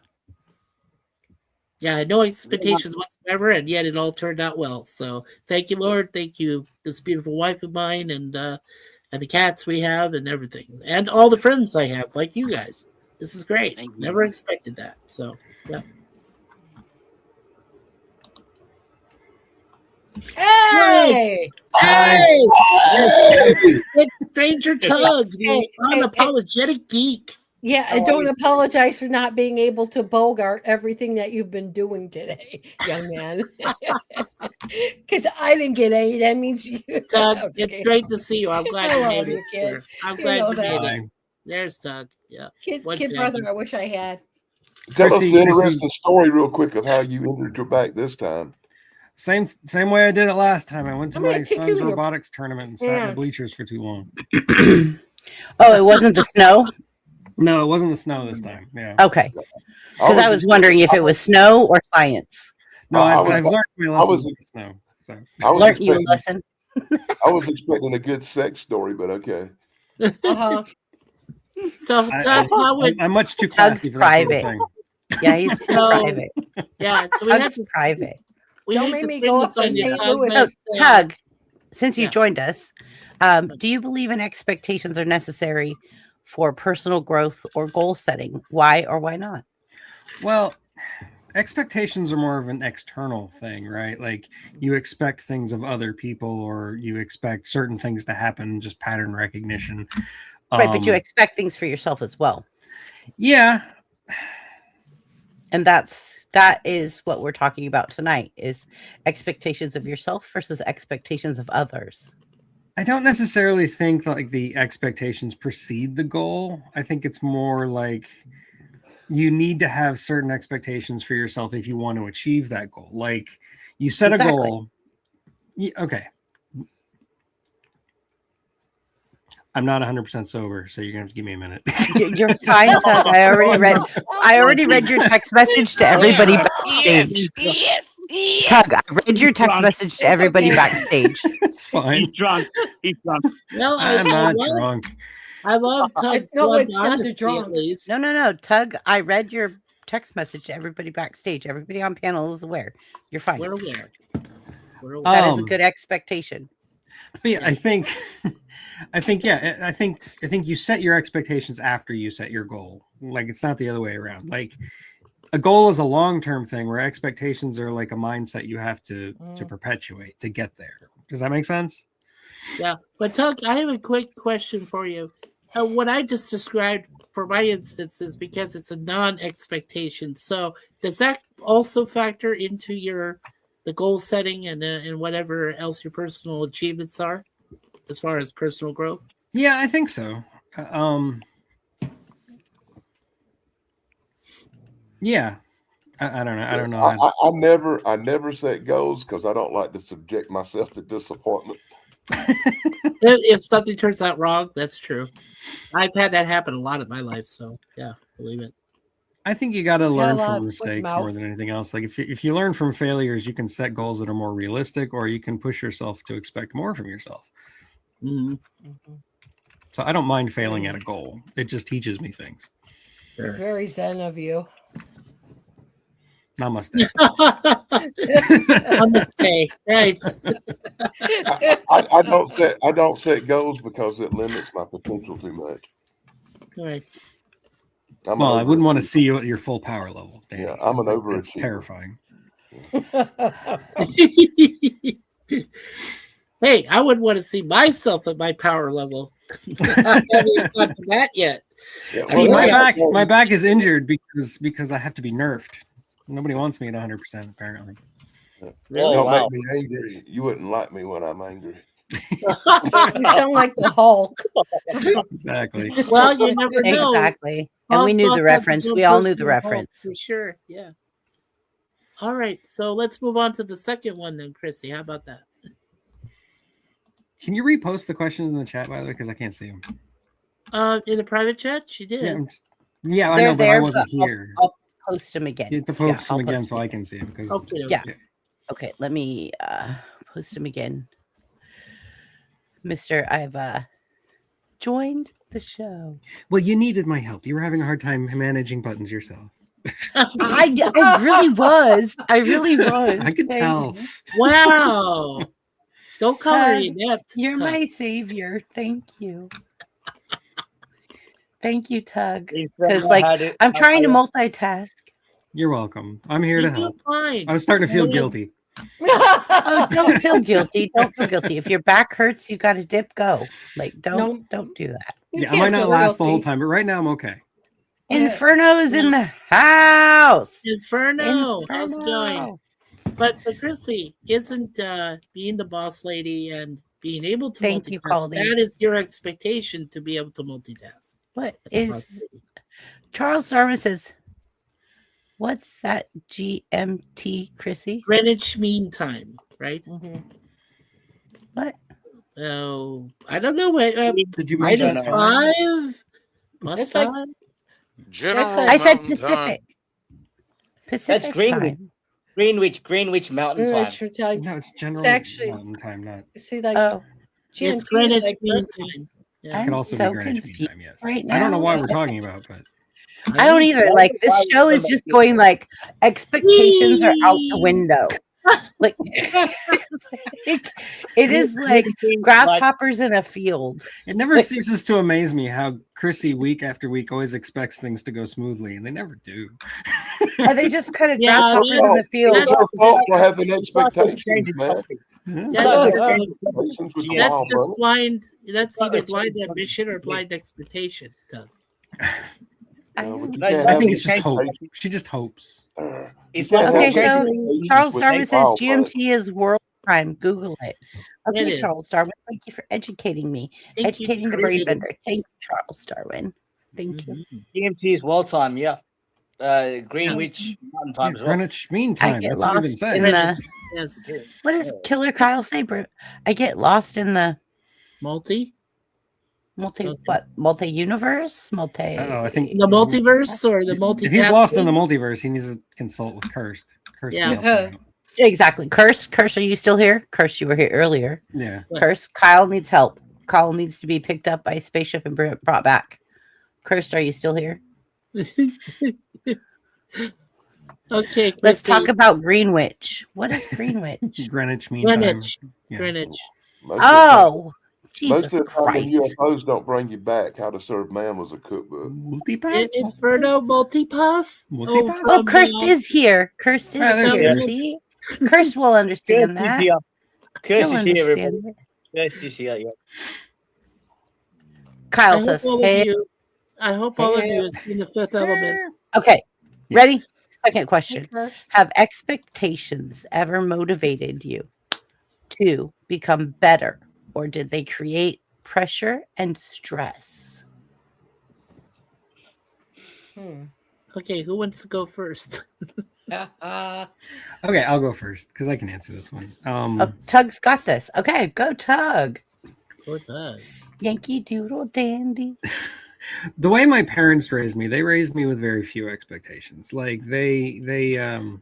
Yeah, I had no expectations whatsoever, and yet it all turned out well. So thank you, Lord. Thank you, this beautiful wife of mine, and the cats we have, and everything, and all the friends I have, like you guys. This is great.
Thank you.
Never expected that. So yeah.
Hey!
Hey!
Hey,
It's Stranger Tug, the
Hey,
unapologetic geek.
Yeah, and don't apologize for not being able to bogart everything that you've been doing today, young man. Because I didn't get any. That means you.
Tug,
I'm
it's
kidding.
great to see you. I'm glad
I
you
love
made
you,
it.
kid.
Sir. I'm
You
glad
know
you
that.
made it. There's Tug. Yeah.
Kid
What
brother,
champion.
I wish I had.
tell us
Chrissy,
the interesting story real quick of how you injured your back this time.
Same way I did it last time. I went to
I'm gonna
my
kick you
son's
in your-
robotics tournament and sat in
Yeah.
the bleachers for too long.
Oh, it wasn't the snow?
No, it wasn't the snow this time. Yeah.
Okay. Because I was wondering if it was snow or science.
No,
I
I've
was-
learned my
I was-
lessons with the snow. So.
I was
Learned you a
expecting,
lesson.
I was expecting a good sex story, but okay.
Uh-huh.
So Tug, how would
I'm much too
Tug's
classy for that sort of
private.
thing.
Yeah, he's too
No.
private.
yeah? So we have
Tug's
to.
private.
We
Don't
hate
make
to
me
spring
go
this
up to
on you,
St.
Tug,
Louis.
but,
So, Tug, since you
yeah.
joined us, do you believe in expectations are necessary for personal growth or goal setting? Why or why not?
Well, expectations are more of an external thing, right? Like you expect things of other people or you expect certain things to happen, just pattern recognition.
Right, but you
Um,
expect things for yourself as well.
yeah.
And that is what we're talking about tonight is expectations of yourself versus expectations of others.
I don't necessarily think like the expectations precede the goal. I think it's more like you need to have certain expectations for yourself if you want to achieve that goal. Like you set
Exactly.
a goal. Okay. I'm not 100% sober, so you're gonna have to give me a minute.
You're fine, Tug. I already read your text message to everybody backstage. Tug, I read your text message to everybody
okay.
backstage.
It's fine.
He's drunk. He's drunk.
Well,
I'm not drunk.
I love Tug's
No,
blunt
it's not the
honesty,
drunk.
at least.
No. Tug, I read your text message to everybody backstage. Everybody on panel is aware. You're fine.
We're aware. We're aware.
That is a
Um,
good expectation.
But yeah, I think you set your expectations after you set your goal. Like it's not the other way around. Like a goal is a long-term thing where expectations are like a mindset you have to perpetuate to get there. Does that make sense?
Yeah, but Tug, I have a quick question for you. What I just described for my instance is because it's a non-expectation. So does that also factor into the goal setting and whatever else your personal achievements are, as far as personal growth?
Yeah, I think so. Yeah, I don't know. I don't know.
I never set goals because I don't like to subject myself to disappointment.
If something turns out wrong, that's true. I've had that happen a lot in my life, so yeah, believe it.
I think you got to learn
lot
from
of
mistakes
mouth.
more than anything else. Like if you learn from failures, you can set goals that are more realistic, or you can push yourself to expect more from yourself.
Mhm.
So I don't mind failing at a goal. It just teaches me things.
Sure.
Very zen of you.
Namaste.
Namaste. Right.
I don't set goals because it limits my potential too much.
Right.
I'm an
Well, I wouldn't want to
overachiever.
see you at your full power level, Danny.
Yeah, I'm an
That's
overachiever.
terrifying.
Hey, I wouldn't want to see myself at my power level. I haven't even got to that yet.
Yeah,
See,
well,
my back is injured because I have to be nerfed. Nobody wants me at 100%, apparently.
Really?
Don't
wow.
make me angry. You wouldn't like me when I'm angry.
You sound like the Hulk.
Exactly.
Well, you never know.
Exactly. And we knew the reference. We all knew the reference.
For sure. Yeah. All right. So let's move on to the second one then, Chrissy. How about that?
Can you repost the questions in the chat, by the way? Because I can't see them.
In the private chat, she did.
Yeah, I
They're
know, but I
there,
wasn't
but I'll-
here.
I'll post them again.
You have to
Yeah,
post
I'll
them again
post
so
them
I can see them. Because
Okay.
Yeah. Okay, let me post them again. Mr. I've joined the show.
Well, you needed my help. You were having a hard time managing buttons yourself.
I really was. I really was.
I could
Thank
tell.
you.
Wow. Don't call her
Tug,
inept.
You're
Tug.
my savior. Thank you. Thank you, Tug. Because I'm trying to multitask.
You're welcome. I'm here
You
to
do
help.
fine.
I was starting to feel
Yeah.
guilty.
Oh, don't feel guilty. Don't feel guilty. If your back hurts, you got to dip. Go. Like, don't do that.
You
Yeah, I might
can't
not
feel
last the whole
guilty.
time, but right now I'm okay.
Inferno is in the house.
Inferno. How's it going?
Inferno.
But Chrissy, isn't being the boss lady and being able to
Thank you,
multitask,
Caldy.
that is your expectation to be able to multitask?
What
as a boss
is
lady.
Charles Darwin says? What's that GMT, Chrissy?
Greenwich Mean Time, right?
What?
Oh, I don't know.
Did you
Minus
mention
5? Plus
It's like-
5?
General
I said
Mountain Time.
Pacific.
That's
Pacific
Greenwich.
time.
Greenwich Mountain Time.
Greenwich would tell you-
No, it's general
actually-
Mountain Time, not.
See, like
Oh,
GMT
It's
is
Greenwich
like
Mean
Greenwich.
Time.
It
Yeah.
could also
so
be Greenwich Mean
confused
Time, yes.
right
I don't know
now.
what we're talking about, but
I don't either. Like this show is just going like expectations are out the window. Like it is like grasshoppers in a field.
it never ceases to amaze me how Chrissy week after week always expects things to go smoothly, and they never do.
Are they just kind of
Yeah,
grasshoppers in the field?
It's your fault for having expectations, man.
That's,
Expectations with
that's
wild,
just
brother.
blind. That's either blind ambition or blind expectation. Doug.
I
No, but
don't
you
No,
can't
I
have
think it's just hope.
expectations.
She just hopes.
It's
You
not
can't
Okay,
have
so
expectations
Charles
with
Darwin says
wild, brother.
GMT is world time. Google it.
It
Okay,
is.
Charles Darwin, thank you for educating me.
Thank you
Educating the
for
brain
everything.
bender. Thank you, Charles Darwin. Thank you.
GMT is world time. Yeah. Greenwich Mountain Time as well.
Greenwich Mean
I
Time.
get
That's what we've been
lost
saying.
in the.
Yes.
What does Killer Kyle say, bro? I get lost in the
Multi?
multi universe, multi.
I think
The multiverse or the multi?
if he's lost in the multiverse, he needs to consult with Cursed. Cursed
Yeah.
can help him out.
Exactly. Curse, are you still here? Curse, you were here earlier.
Yeah.
Yes.
Curse, Kyle needs help. Kyle needs to be picked up by a spaceship and brought back. Cursed, are you still here?
Okay.
Let's
Christy.
talk about Greenwich. What is Greenwich?
Greenwich Mean Time.
Greenwich.
Yeah.
Greenwich.
Most of the time-
Oh,
most
Jesus
of the time,
Christ.
the UFOs don't bring you back. How to Serve Man was a cookbook.
Multipass?
Inferno Multipass?
Multipass?
Oh,
from,
Cursed is here. Cursed is
Ah, there's
here.
Cursed.
See? Cursed will understand that.
here. Curse
He'll
is here, everybody.
understand it.
Curse is here. Yeah.
Kyle
I
says,
hope all of
hey.
you. I hope all of you have seen The Fifth Element.
Okay, ready? Second question.
Curse.
Have expectations ever motivated you to become better, or did they create pressure and stress?
Okay, who wants to go first?
Okay, I'll go first because I can answer this one.
Oh, Tug's got this. Okay, go Tug.
What's that?
Yankee Doodle Dandy.
The way my parents raised me, they raised me with very few expectations. Like okay,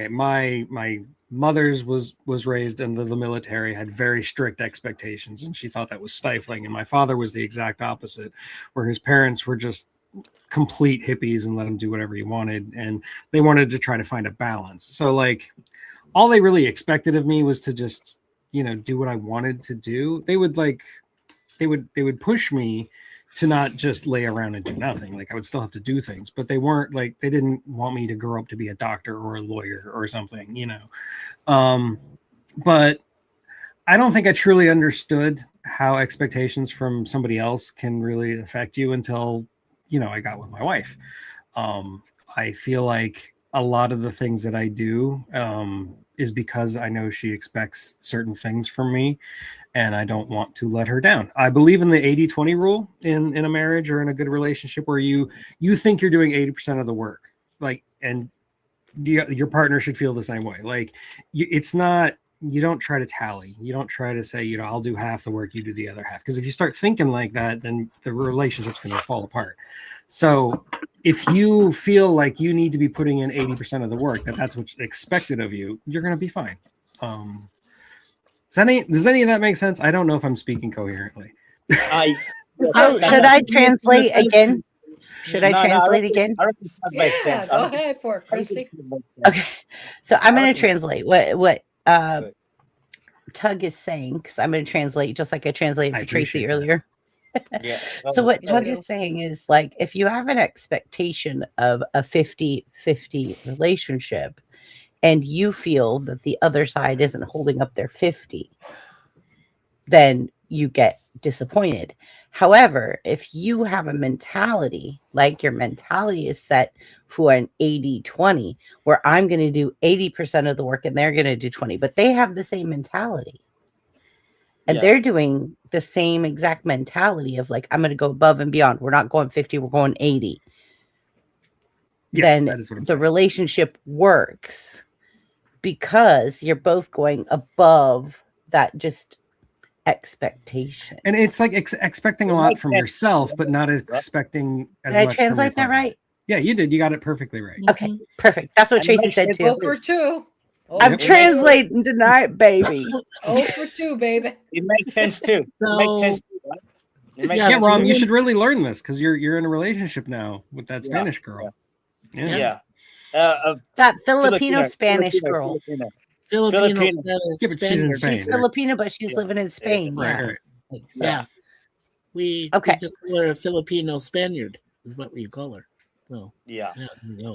my mother's was raised under the military, had very strict expectations, and she thought that was stifling. And my father was the exact opposite, where his parents were just complete hippies and let him do whatever he wanted, and they wanted to try to find a balance. So like all they really expected of me was to just, you know, do what I wanted to do. They would push me to not just lay around and do nothing. Like I would still have to do things, but they weren't like, they didn't want me to grow up to be a doctor or a lawyer or something, you know? But I don't think I truly understood how expectations from somebody else can really affect you until, you know, I got with my wife. I feel like a lot of the things that I do, is because I know she expects certain things from me and I don't want to let her down. I believe in the 80-20 rule in a marriage or in a good relationship where you think you're doing 80% of the work, like, and your partner should feel the same way. Like it's not, you don't try to tally. You don't try to say, you know, I'll do half the work, you do the other half. Because if you start thinking like that, then the relationship's going to fall apart. So if you feel like you need to be putting in 80% of the work, that's what's expected of you, you're going to be fine. Does any of that make sense? I don't know if I'm speaking coherently.
Oh, should I translate again? Should I translate again?
Yeah, go ahead for it, Christy.
Okay, so I'm going to translate what Tug is saying, because I'm going to translate just like I translated for Tracy earlier.
Yeah.
So what Tug is saying is, like, if you have an expectation of a 50-50 relationship and you feel that the other side isn't holding up their 50, then you get disappointed. However, if you have a mentality, like your mentality is set for an 80-20, where I'm going to do 80% of the work and they're going to do 20, but they have the same mentality. And they're doing the same exact mentality of like, I'm going to go above and beyond. We're not going 50, we're going 80.
Yes,
then the relationship works because you're both going above that just expectation.
And it's like expecting a lot from yourself, but not expecting as
Did
much.
I translate that right?
Yeah, you did. You got it perfectly right.
Okay, perfect. That's what Tracy said too.
0 for 2.
I'm translating tonight, baby.
0 for 2, baby.
It makes sense too. It makes sense too, right? It makes
Yeah,
sense
Rom,
too.
you should really learn this because you're in a relationship now with that Spanish girl.
Yeah.
That Filipino Spanish girl.
Filipino
Yeah, but she's in Spain.
She's Filipino, but she's living in Spain.
Right.
So-
Yeah. We just call her a Filipino Spaniard, is what we call her. So
yeah.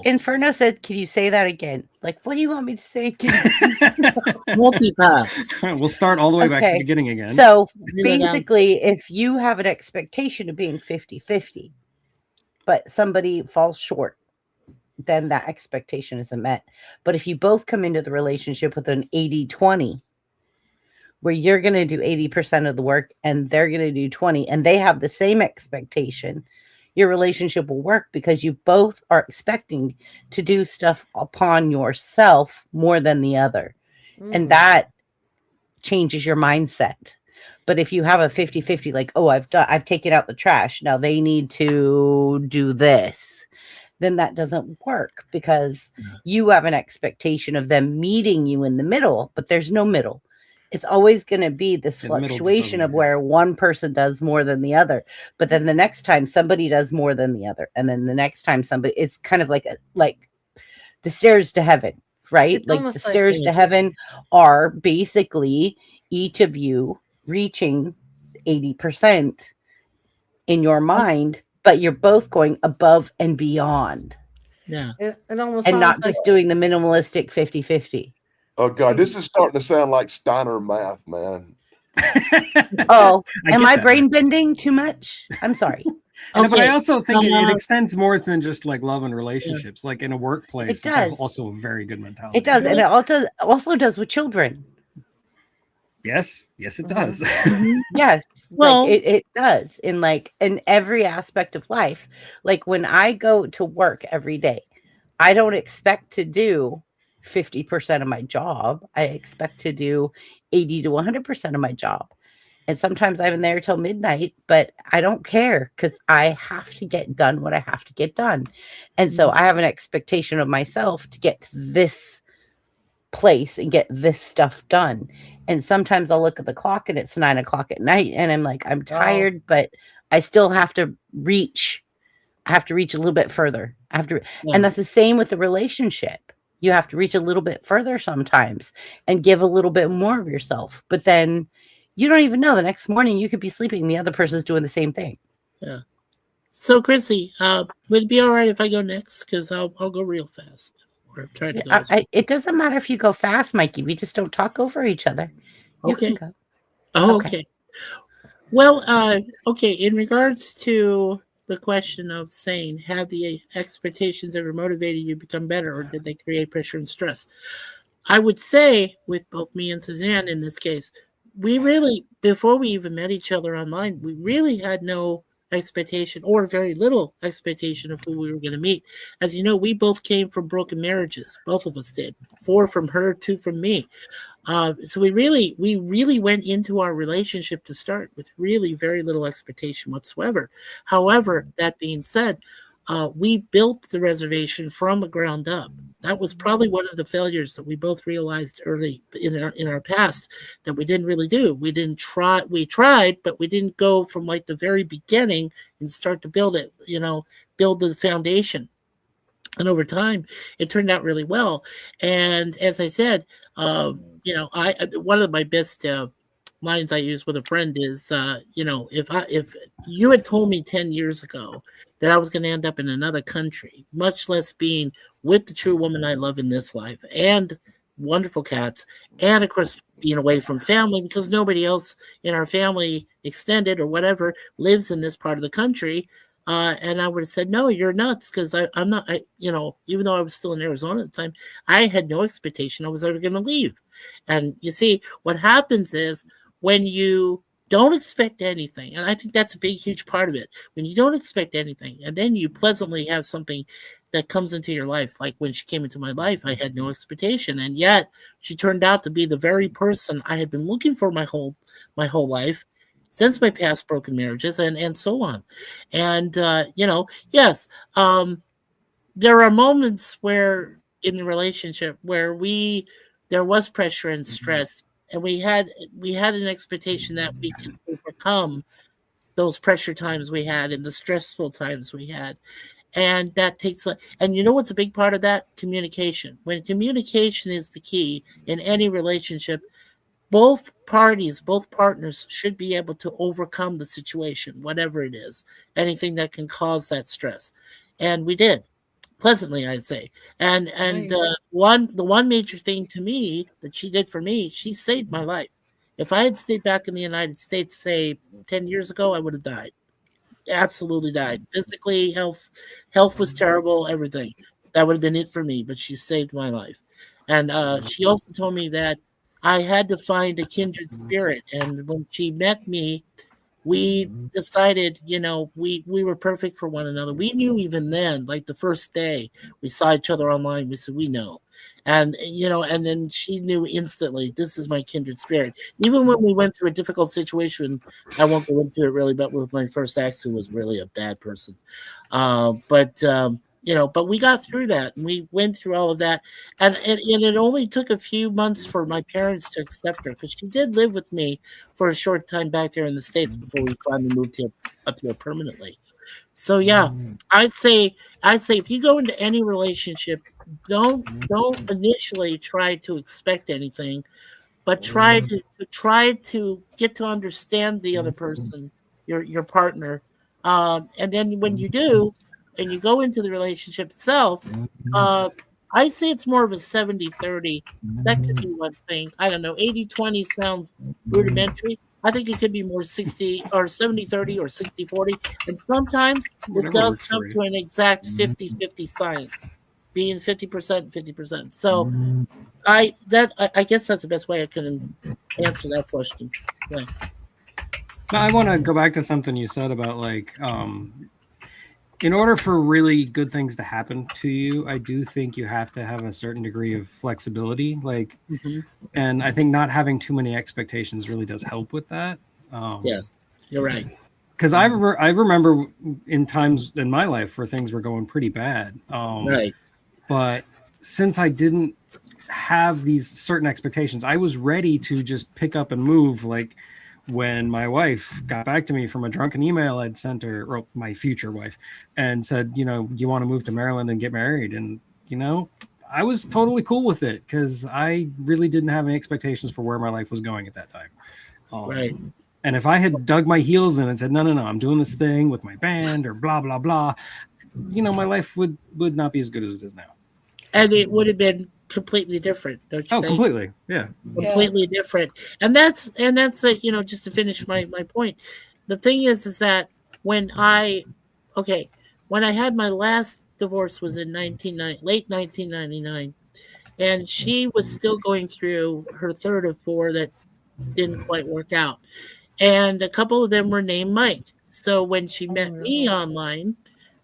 Inferno said, "Can you say that again? Like, what do you want me to say again?"
Multipass.
We'll start all the way back to the beginning again.
So basically, if you have an expectation of being 50-50, but somebody falls short, then that expectation isn't met. But if you both come into the relationship with an 80-20, where you're going to do 80% of the work and they're going to do 20, and they have the same expectation, your relationship will work because you both are expecting to do stuff upon yourself more than the other. And that changes your mindset. But if you have a 50-50, like, oh, I've taken out the trash, now they need to do this, then that doesn't work because you have an expectation of them meeting you in the middle, but there's no middle. It's always going to be this fluctuation of where one person does more than the other, but then the next time somebody does more than the other, and then the next time somebody, it's kind of like the stairs to heaven, right?
It's
Like the
almost like
stairs to heaven are basically each of you reaching 80% in your mind, but you're both going above and beyond.
Yeah.
It almost
And not
sounds like
just doing the minimalistic 50-50.
Oh God, this is starting to sound like Steiner math, man.
Oh,
I
am
get
I
that.
brain bending too much? I'm sorry.
But I
Okay,
also think it
so,
extends more than just like love and relationships. Like in a workplace,
It does.
it's also a very good mentality.
It does, and it also does with children.
Yes, it does.
Yes,
Well-
like it does in every aspect of life. Like when I go to work every day, I don't expect to do 50% of my job. I expect to do 80 to 100% of my job. And sometimes I'm there till midnight, but I don't care because I have to get done what I have to get done. And so I have an expectation of myself to get to this place and get this stuff done. And sometimes I'll look at the clock and it's 9 o'clock at night and I'm like, I'm tired, but I still have to reach. I have to reach a little bit further. I have to, and that's the same with the relationship. You have to reach a little bit further sometimes and give a little bit more of yourself. But then you don't even know, the next morning you could be sleeping and the other person's doing the same thing.
Yeah. So Chrissy, would it be all right if I go next? Because I'll go real fast. Or try to go.
It doesn't matter if you go fast, Mikey. We just don't talk over each other. You
Okay.
can go.
Oh, okay. Well, okay. In regards to the question of saying, have the expectations ever motivated you to become better, or did they create pressure and stress? I would say, with both me and Suzanne in this case, we really, before we even met each other online, we really had no expectation or very little expectation of who we were going to meet. As you know, we both came from broken marriages. Both of us did. 4 from her, 2 from me. So we really went into our relationship to start with really very little expectation whatsoever. However, that being said, we built the reservation from the ground up. That was probably one of the failures that we both realized early in our past that we didn't really do. We didn't try. We tried, but we didn't go from like the very beginning and start to build it. Build the foundation. And over time, it turned out really well. And as I said, one of my best lines I use with a friend is, if you had told me 10 years ago that I was going to end up in another country, much less being with the true woman I love in this life and wonderful cats, and of course being away from family because nobody else in our family, extended or whatever, lives in this part of the country. And I would have said, no, you're nuts, because I'm not, even though I was still in Arizona at the time, I had no expectation I was ever going to leave. And you see, what happens is when you don't expect anything, and I think that's a big, huge part of it, when you don't expect anything, and then you pleasantly have something that comes into your life, like when she came into my life, I had no expectation, and yet she turned out to be the very person I had been looking for my whole life, since my past broken marriages and so on. And, yes, there are moments where in the relationship where there was pressure and stress, and we had an expectation that we could overcome those pressure times we had and the stressful times we had. And that takes, and you know what's a big part of that? Communication. When communication is the key in any relationship, both parties, both partners should be able to overcome the situation, whatever it is, anything that can cause that stress. And we did, pleasantly, I'd say. And the one major thing to me that she did for me, she saved my life. If I had stayed back in the United States, say 10 years ago, I would have died. Absolutely died. Physically, health was terrible, everything. That would have been it for me, but she saved my life. And she also told me that I had to find a kindred spirit. And when she met me, we decided, we were perfect for one another. We knew even then, like the first day we saw each other online, we said, we know. And, and then she knew instantly, this is my kindred spirit. Even when we went through a difficult situation, I won't go into it really, but with my first ex, who was really a bad person. But we got through that, and we went through all of that. And it only took a few months for my parents to accept her, because she did live with me for a short time back there in the States before we finally moved up here permanently. So yeah, I'd say if you go into any relationship, don't initially try to expect anything, but try to get to understand the other person, your partner, and then when you do, and you go into the relationship itself, I say it's more of a 70-30. That could be one thing. I don't know. 80-20 sounds rudimentary. I think it could be more 60 or 70-30 or 60-40. And sometimes it does come to an exact 50-50 science, being 50%, 50%. So I guess that's the best way I can answer that question. Yeah.
I want to go back to something you said about in order for really good things to happen to you, I do think you have to have a certain degree of flexibility. And I think not having too many expectations really does help with that.
Yes, you're right.
Because I remember in times in my life where things were going pretty bad.
Right.
But since I didn't have these certain expectations, I was ready to just pick up and move. Like when my wife got back to me from a drunken email I'd sent her, or my future wife, and said, you want to move to Maryland and get married. And, I was totally cool with it because I really didn't have any expectations for where my life was going at that time.
Right.
And if I had dug my heels in and said, no, I'm doing this thing with my band or blah, blah, blah, my life would not be as good as it is now.
And it would have been completely different, don't you think?
Completely. Yeah.
Completely different. And that's just to finish my point. The thing is that when I had my last divorce was in late 1999, and she was still going through her third of four that didn't quite work out. And a couple of them were named Mike. So when she met me online,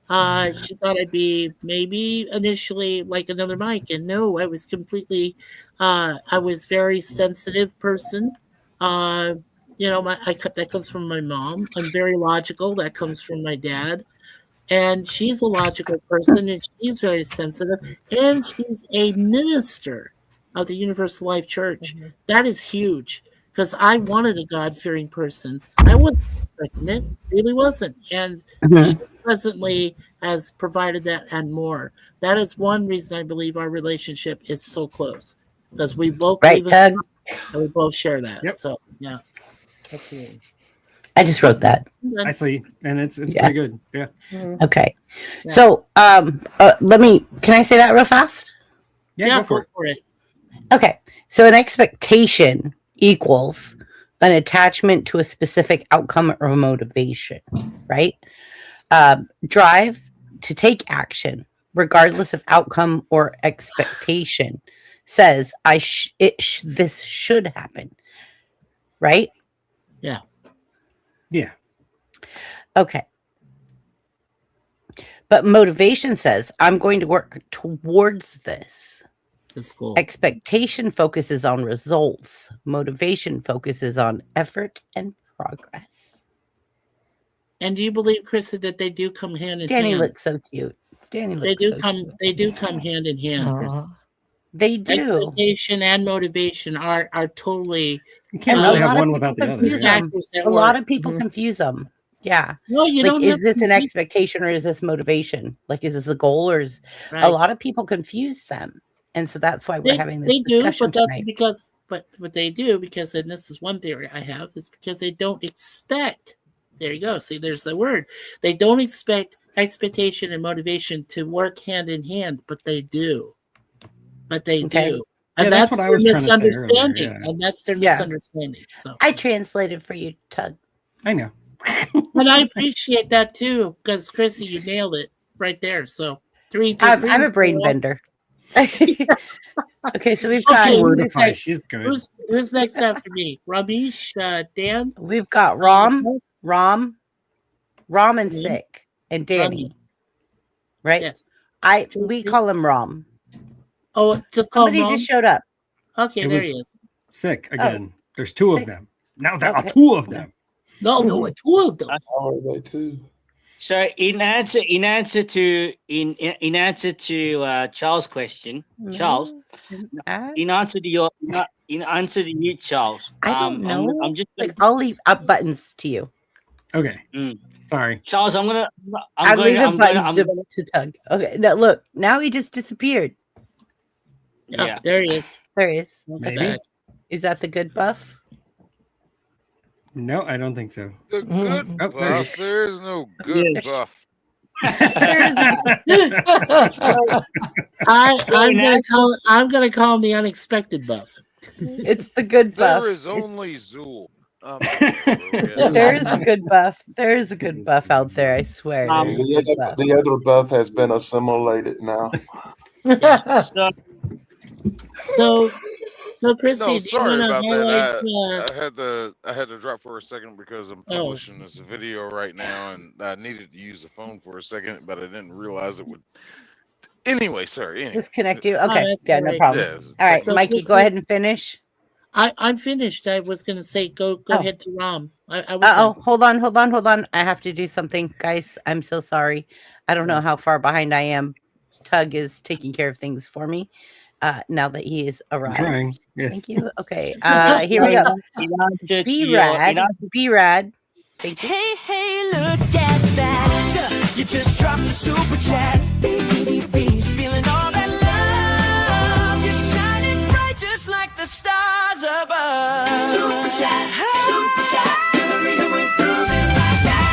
she thought I'd be maybe initially like another Mike. And no, I was completely, I was very sensitive person. That comes from my mom. I'm very logical. That comes from my dad. And she's a logical person, and she's very sensitive. And she's a minister of the Universal Life Church. That is huge. Because I wanted a God-fearing person. I wasn't expecting it. Really wasn't. And she presently has provided that and more. That is one reason I believe our relationship is so close. Because we both believe in God, and we both share that.
Yep.
So, yeah. That's it.
I just wrote that.
I see. And it's pretty good. Yeah.
Okay.
Yeah.
So can I say that real fast?
Yeah, go
for it.
Okay. So an expectation equals an attachment to a specific outcome or motivation, right? Drive to take action, regardless of outcome or expectation, says this should happen, right?
Yeah.
Yeah.
Okay. But motivation says I'm going to work towards this.
That's cool.
Expectation focuses on results. Motivation focuses on effort and progress.
And do you believe, Krista, that they do come hand in
Danny
hand?
looks so cute.
They do come hand in hand, Krista.
They do.
Expectation and motivation are totally.
You can't really have one without the other.
A lot of people confuse them. Yeah.
No, you don't.
Is this an expectation or is this motivation? Like, is this a goal or is a lot of people confuse them? And so that's why we're having this discussion tonight.
But they do because, and this is one theory I have, is because they don't expect. There you go. See, there's the word. They don't expect expectation and motivation to work hand in hand, but they do. But they do. And that's their misunderstanding. And that's their misunderstanding. So
I translated for you, Tug.
I know.
And I appreciate that too, because Chrissy, you nailed it right there. So
I'm a brain bender. Okay, so we've got
she's good.
Who's next after me? Ramesh, Dan?
We've got Rom and Sick and Danny. Right?
Yes.
We call him Rom.
Oh, just call him Rom?
Somebody just showed up.
Okay, there he is.
Sick again. There's two of them. Now there are two of them.
No, there were two of them.
Are they two?
So in answer to Charles' question, Charles, in answer to you, Charles,
I don't know.
I'm just
I'll leave up buttons to you.
Okay. Sorry,
Charles. I'm
leaving buttons to Tug. Okay. No, look. Now he just disappeared.
Yeah, there he is.
There he is.
Maybe.
Is that the good buff?
No, I don't think so.
The good buff. There is no good buff.
I'm gonna call him the unexpected buff.
It's the good buff.
There is only Zool.
There is a good buff. There is a good buff out there. I swear.
The other buff has been assimilated now.
So Chrissy,
No, sorry about that.
highlight,
I had to drop for a second because I'm publishing this video right now, and I needed to use the phone for a second, but I didn't realize it would. Anyway, sorry.
Disconnect you. Okay,
that's
no
great.
problem.
Yeah,
All right,
so
Mikey,
Chrissy-
go ahead and finish.
I'm finished. I was going to say go
Oh.
ahead to Ram. I was
Oh,
done.
hold on. I have to do something, guys. I'm so sorry. I don't know how far behind I am. Tug is taking care of things for me. Now that he is
I'm
arrived.
trying. Yes.
Thank you. Okay. Here we go. Be rad. Thank you.
Hey, look at that. You just dropped a super chat. He's feeling all that love. You're shining bright just like the stars above. Super chat. You're the reason we're grooving like that.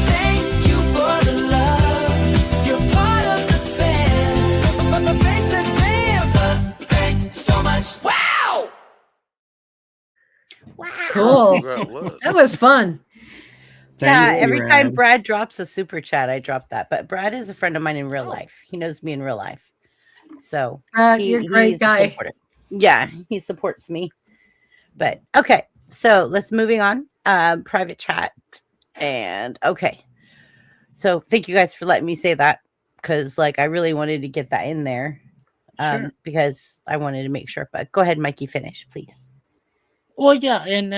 Thank you for the love. You're part of the fan. The faceless fans. Thank so much. Wow.
Cool.
That was.
That was fun.
Yeah,
Thank you,
every time
Rad.
Brad drops a super chat, I drop that. But Brad is a friend of mine in real life. He knows me in real life. So
You're a great
he's a
guy.
supporter. Yeah, he supports me. But okay, so let's moving on. Private chat. And okay. So thank you guys for letting me say that, because like I really wanted to get that in there.
Sure.
Because I wanted to make sure. But go ahead, Mikey, finish, please.
Well, yeah, and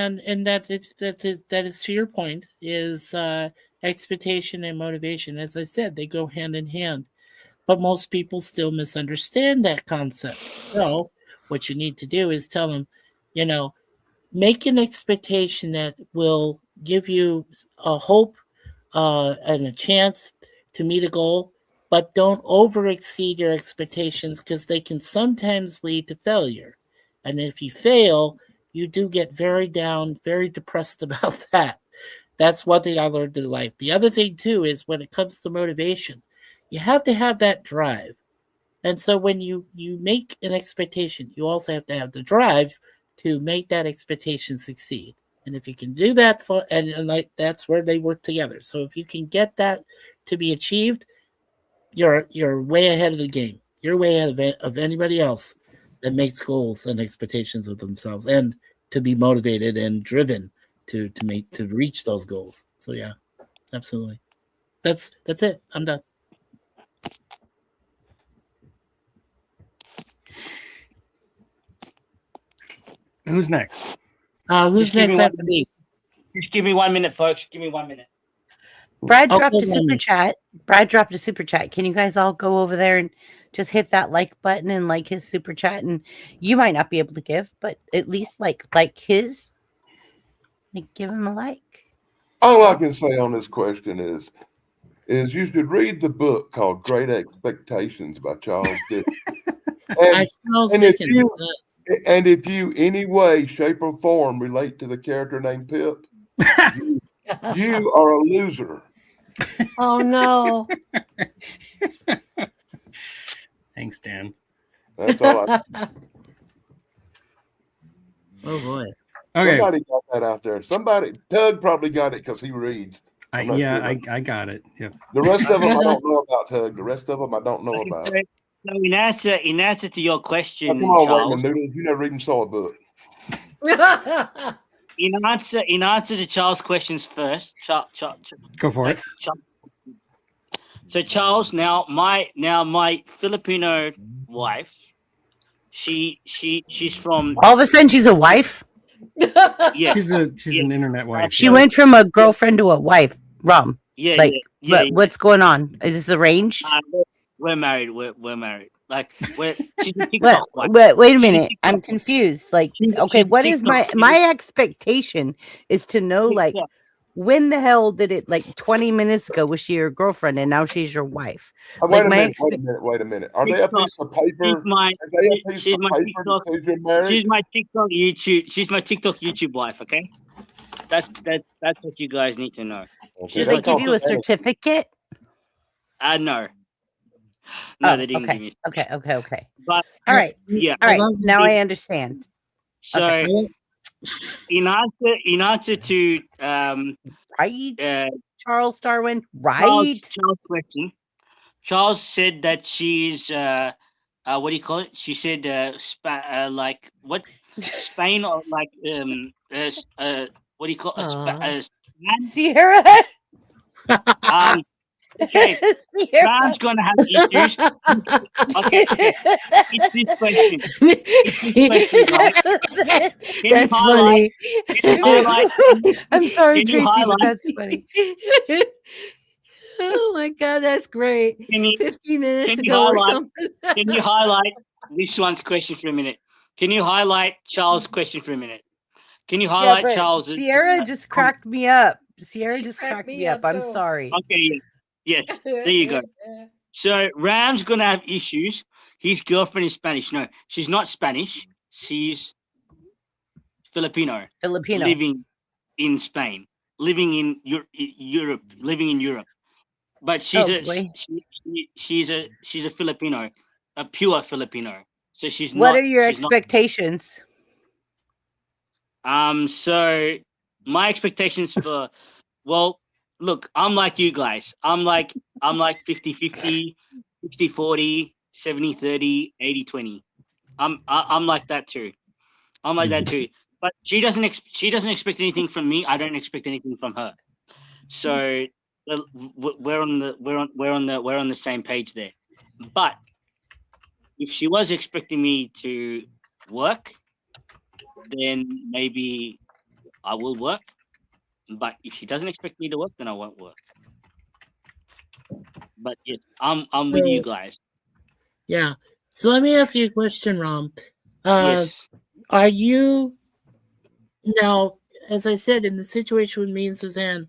that is to your point, is expectation and motivation. As I said, they go hand in hand, but most people still misunderstand that concept. So what you need to do is tell them, make an expectation that will give you a hope and a chance to meet a goal, but don't over exceed your expectations, because they can sometimes lead to failure. And if you fail, you do get very down, very depressed about that. That's one thing I learned in life. The other thing, too, is when it comes to motivation, you have to have that drive. And so when you make an expectation, you also have to have the drive to make that expectation succeed. And if you can do that, that's where they work together. So if you can get that to be achieved, you're way ahead of the game. You're way ahead of anybody else that makes goals and expectations of themselves, and to be motivated and driven to reach those goals. So yeah, absolutely. That's it. I'm done.
Who's next?
Who's
Just give
next
me
after
one-
me?
Just give me 1 minute, folks. Give me 1 minute.
Brad
Okay,
dropped a
Lenny.
super chat. Brad dropped a super chat. Can you guys all go over there and just hit that like button and like his super chat? And you might not be able to give, but at least like his. Like, give him a like.
All I can say on this question is you should read the book called Great Expectations by Charles Dickens. And if you any way, shape, or form relate to the character named Pip, you are a loser.
Oh no.
Thanks, Dan.
That's all I
Oh boy.
Okay.
Somebody got that out there. Tug probably got it because he reads. I'm not sure.
I got it. Yep.
The rest of them I don't know about, Tug. The rest of them I don't know about.
So in answer to your question,
Come on,
Charles,
Raymond Noodles. You never even saw a book.
in answer to Charles' questions first,
Go for it.
So Charles, now my Filipino wife, she's from.
All of a sudden, she's a wife.
Yeah,
She's an internet wife.
She went from a girlfriend to a wife. Rom.
Yeah,
Like,
yeah.
what's going on? Is this arranged?
We're married. We're married. Like, she's a TikTok wife.
Wait a minute. I'm confused. Like, okay, what is my expectation is to know, like, when the hell did it, like 20 minutes ago, was she your girlfriend and now she's your wife?
Wait
Like,
a minute. Are they a piece of paper?
She's my TikTok YouTube. She's my TikTok YouTube wife. Okay, that's what you guys need to know.
Did they give you a certificate?
No. No, they didn't give me.
Okay.
But
all right.
Yeah.
All right. Now I understand.
So,
Okay.
in answer to
right, Charles Darwin, right?
Charles' question, Charles said that she's what do you call it? She said like what Spain or like what do you call it?
Sierra.
Okay, Ram's gonna have issues. Okay, it's this question. It's this question, right? Can you
That's
highlight-
funny.
can you highlight-
I'm sorry,
can you
Tracy, but
highlight-
that's funny.
Oh my god, that's great.
Can you,
15 minutes
can you
ago or
highlight-
something.
Can you highlight this one's question for a minute? Can you highlight Charles' question for a minute? Can you
Yeah,
highlight
but
Charles'?
Sierra just cracked me up. Sierra
She
just
cracked
cracked
me
me up.
up
I'm
too.
sorry.
Okay, yes, there you go. So Ram's gonna have issues. His girlfriend is Spanish. No, she's not Spanish. She's Filipino,
Filipino.
living in Spain, living in Europe, living in Europe. But she's
Oh, boy.
she's a Filipino, a pure Filipino. So she's
What
not.
are your
she's not-
expectations?
So my expectations for, well, look, I'm like you guys. I'm like 50-50, 60-40, 70-30, 80-20. I'm like that too. I'm like that too. But she doesn't expect anything from me. I don't expect anything from her. So we're on the same page there. But if she was expecting me to work, then maybe I will work. But if she doesn't expect me to work, then I won't work. But yes, I'm with you guys.
Yeah. So let me ask you a question, Rom.
Yes.
Are you now, as I said, in the situation with me and Suzanne,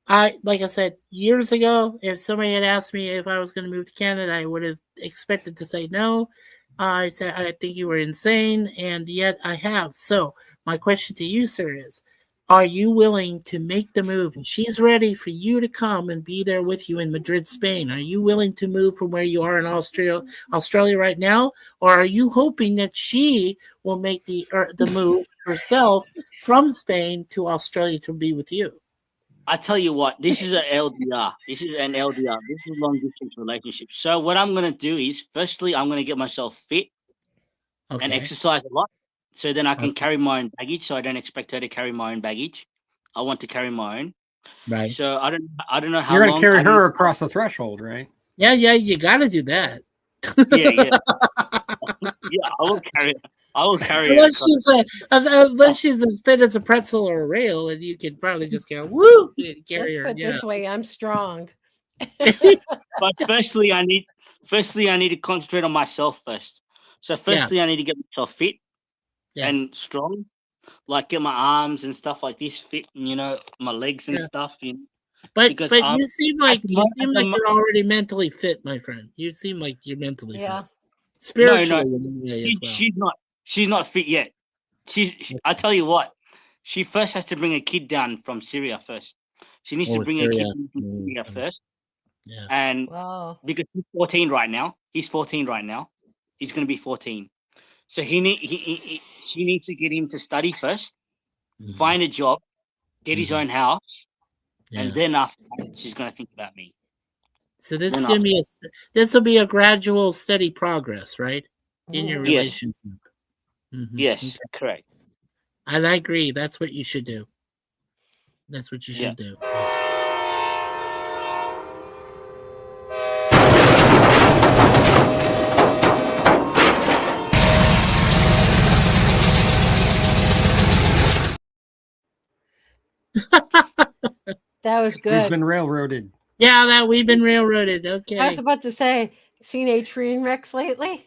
like I said, years ago, if somebody had asked me if I was going to move to Canada, I would have expected to say no. I said, I think you were insane, and yet I have. So my question to you, sir, is, are you willing to make the move? She's ready for you to come and be there with you in Madrid, Spain. Are you willing to move from where you are in Australia right now? Or are you hoping that she will make the move herself from Spain to Australia to be with you?
I tell you what, this is an LDR. This is an LDR. This is a long distance relationship. So what I'm gonna do is, firstly, I'm gonna get myself fit and exercise a lot, so then I can carry my own baggage. So I don't expect her to carry my own baggage. I want to carry my own.
Right.
So I don't know how
You're
long.
gonna carry her across the threshold, right?
Yeah, you got to do that.
Yeah. Yeah, I will carry her.
Unless she's as thin as a pretzel or a rail, and you can probably just go woo and carry
Let's
her.
put it this way, I'm strong.
But firstly, I need to concentrate on myself first. So firstly, I need to get myself fit and strong, like get my arms and stuff like this fit, my legs and stuff.
But you seem like you're already mentally fit, my friend. You seem like you're mentally fit. Spiritually in a way as well.
She's not fit yet. I tell you what, she first has to bring a kid down from Syria first. She needs to bring a kid from Syria first.
Yeah.
And because he's 14 right now. He's 14 right now. He's going to be 14. So she needs to get him to study first, find a job, get his own house, and then after that, she's going to think about me.
So this will be a gradual, steady progress, right? In your relationship.
Yes, correct.
And I agree. That's what you should do. That's what you should do.
That was
We've
good.
been railroaded.
Yeah, we've been railroaded. Okay.
I was about to say, seen a train wrecks lately?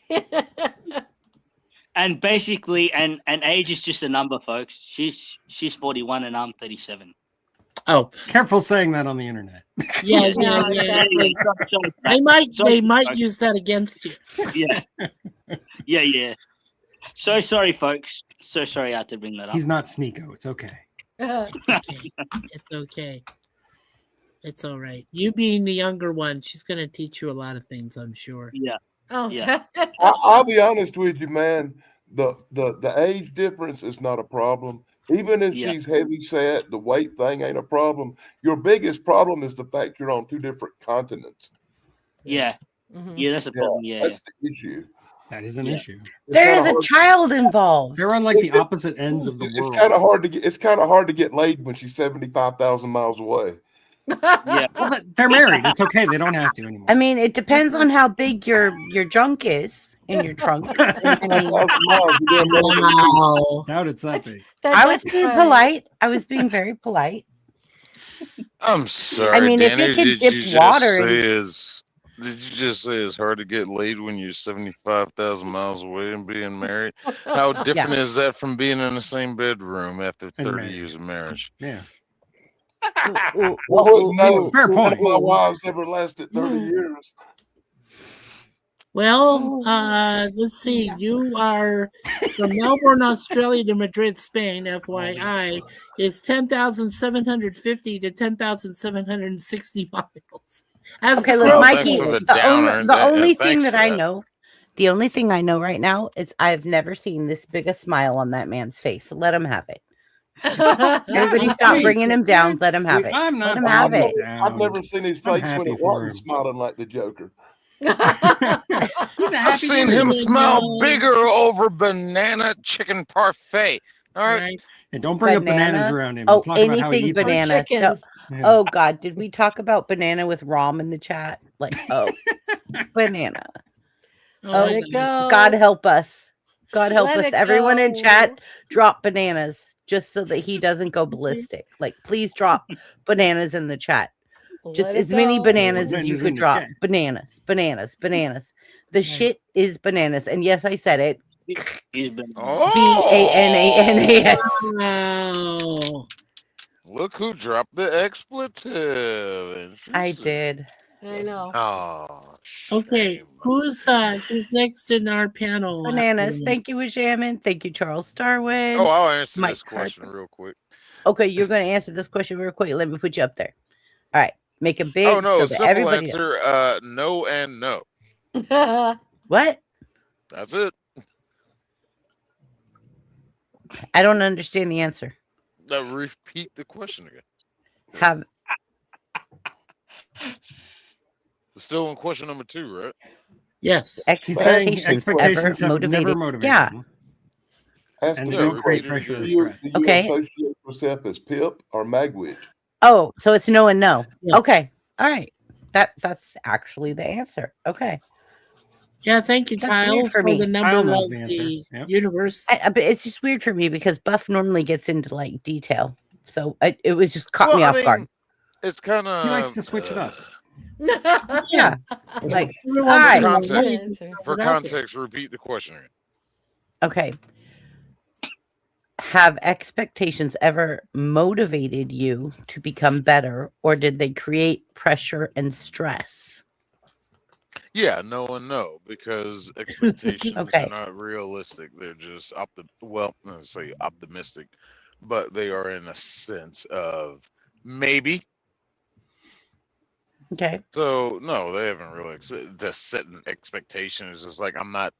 And basically, and age is just a number, folks. She's 41 and I'm 37.
Oh,
careful saying that on the internet.
Yeah. They might use that against you.
Yeah. So sorry, folks. So sorry I had to bring that up.
He's not Sneeko. It's okay.
It's okay. It's okay. It's all right. You being the younger one, she's going to teach you a lot of things, I'm sure.
Yeah.
Oh,
yeah.
I'll be honest with you, man. The age difference is not a problem. Even if she's heavy set, the weight thing ain't a problem. Your biggest problem is the fact you're on two different continents.
Yeah. Yeah, that's a problem. Yeah.
That's the issue.
That is an issue.
There is a child involved.
They're on like the opposite ends of the world.
It's kind of hard to get laid when she's 75,000 miles away.
Yeah.
Well, they're married. It's okay. They don't have to anymore.
I mean, it depends on how big your junk is in your trunk. I mean,
Wow.
Doubt it's that big.
I was
that's
being
right.
polite. I was being very polite.
I'm sorry,
mean, if
Danny.
it can
Did
dip
you just
water
say
in-
it's did you just say it's hard to get laid when you're 75,000 miles away and being married? How different is that from being in the same bedroom after
And
30
married.
years of marriage?
Yeah.
I wouldn't know.
Fair
None
point.
of my wives ever lasted 30 years.
Well, let's see. You are from Melbourne, Australia to Madrid, Spain. FYI, is 10,750 to 10,760 miles. As
Okay,
the
look,
crow
Mikey.
for the
The
downer.
only, the only thing
Thanks
that
for
I
that.
know, the only thing I know right now is I've never seen this big a smile on that man's face. So let him have it. Everybody
That's
stop
sweet.
bringing him down. Let him
That's
have
sweet.
it.
I'm
Let
not
him have
bringing
it.
him
I've
down.
never seen his
I'm
face when
happy
it
for
wasn't
him.
smiling like the Joker.
He's a
I've
happy
seen
dude.
him smile
No.
bigger over banana chicken parfait. All right.
Right.
And don't bring up bananas
Banana?
around him.
Oh,
Talk about how he
anything
eats them.
banana.
chicken.
Don't-
Yeah.
Oh God, did we talk about banana with Rom in the chat? Like, oh, banana.
Oh,
Let it go.
God help us. God help
Let
us.
it
Everyone in
go.
chat, drop bananas just so that he doesn't go ballistic. Like, please drop bananas in the chat. Just
Let it
as many
go.
bananas as you
Bananas
could
in the
drop.
chat.
Bananas, bananas, bananas. The shit is bananas. And yes, I said it.
He's been
BANANAS.
Wow.
Look who dropped the expletive.
I
Interesting.
did.
I know.
Oh,
Okay,
shame.
who's next in our panel?
Bananas. Thank you, Shaman. Thank you, Charles Darwin.
Oh, I'll answer
Mike
this question real quick.
Okay, you're going to answer this question real quick. Let me put you up there. All right. Make a big
Oh no,
so that
simple
everybody
answer. No and no.
What?
That's it.
I don't understand the answer.
Repeat the question again.
Have
Still on question number 2, right?
Yes.
expectations,
Expectations
ever
have never
motivated?
motivated
Yeah.
them.
Ask
And
the
they
Yeah,
don't
big
create
repeat it
pressure or
again.
Do you,
stress.
do you
Okay.
associate yourself as Pip or Magwitch?
Oh, so it's no and no.
Yeah.
Okay. All right. That's actually the answer. Okay.
Yeah, thank you,
That's
Kyle,
weird for
for
me.
the number
Kyle
of
knows the answer.
the
Yep.
universe.
But it's just weird for me because Buff normally gets into like detail. So it was just caught
Well,
me
I
off
mean,
guard.
It's kind of.
He likes to switch it up.
Yeah. Like,
Every
all
once in a
right.
while,
Context.
you can
Answer.
toss
For
it out there.
context, repeat the question again.
Okay. Have expectations ever motivated you to become better, or did they create pressure and stress?
Yeah, no and no, because expectations
Okay.
are not realistic. They're just let's say optimistic, but they are in a sense of maybe.
Okay.
So no, they haven't really just setting expectations. It's like I'm not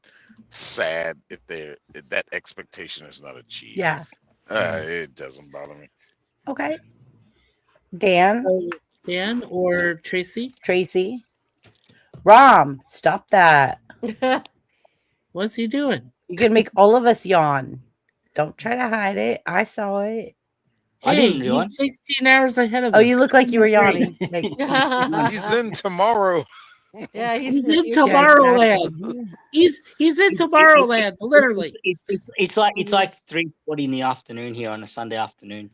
sad if that expectation is not achieved.
Yeah.
It doesn't bother me.
Okay. Dan,
So, Dan or Tracy?
Tracy, Rom, stop that.
What's he doing?
You can make all of us yawn. Don't try to hide it. I saw it.
I
Hey,
didn't yawn.
he's 16 hours ahead of
Oh,
us.
you look like you were yawning. Like,
He's in tomorrow.
Yeah,
He's
the
in
future.
Tomorrowland. He's in Tomorrowland, literally.
It's like 3:40 in the afternoon here on a Sunday afternoon.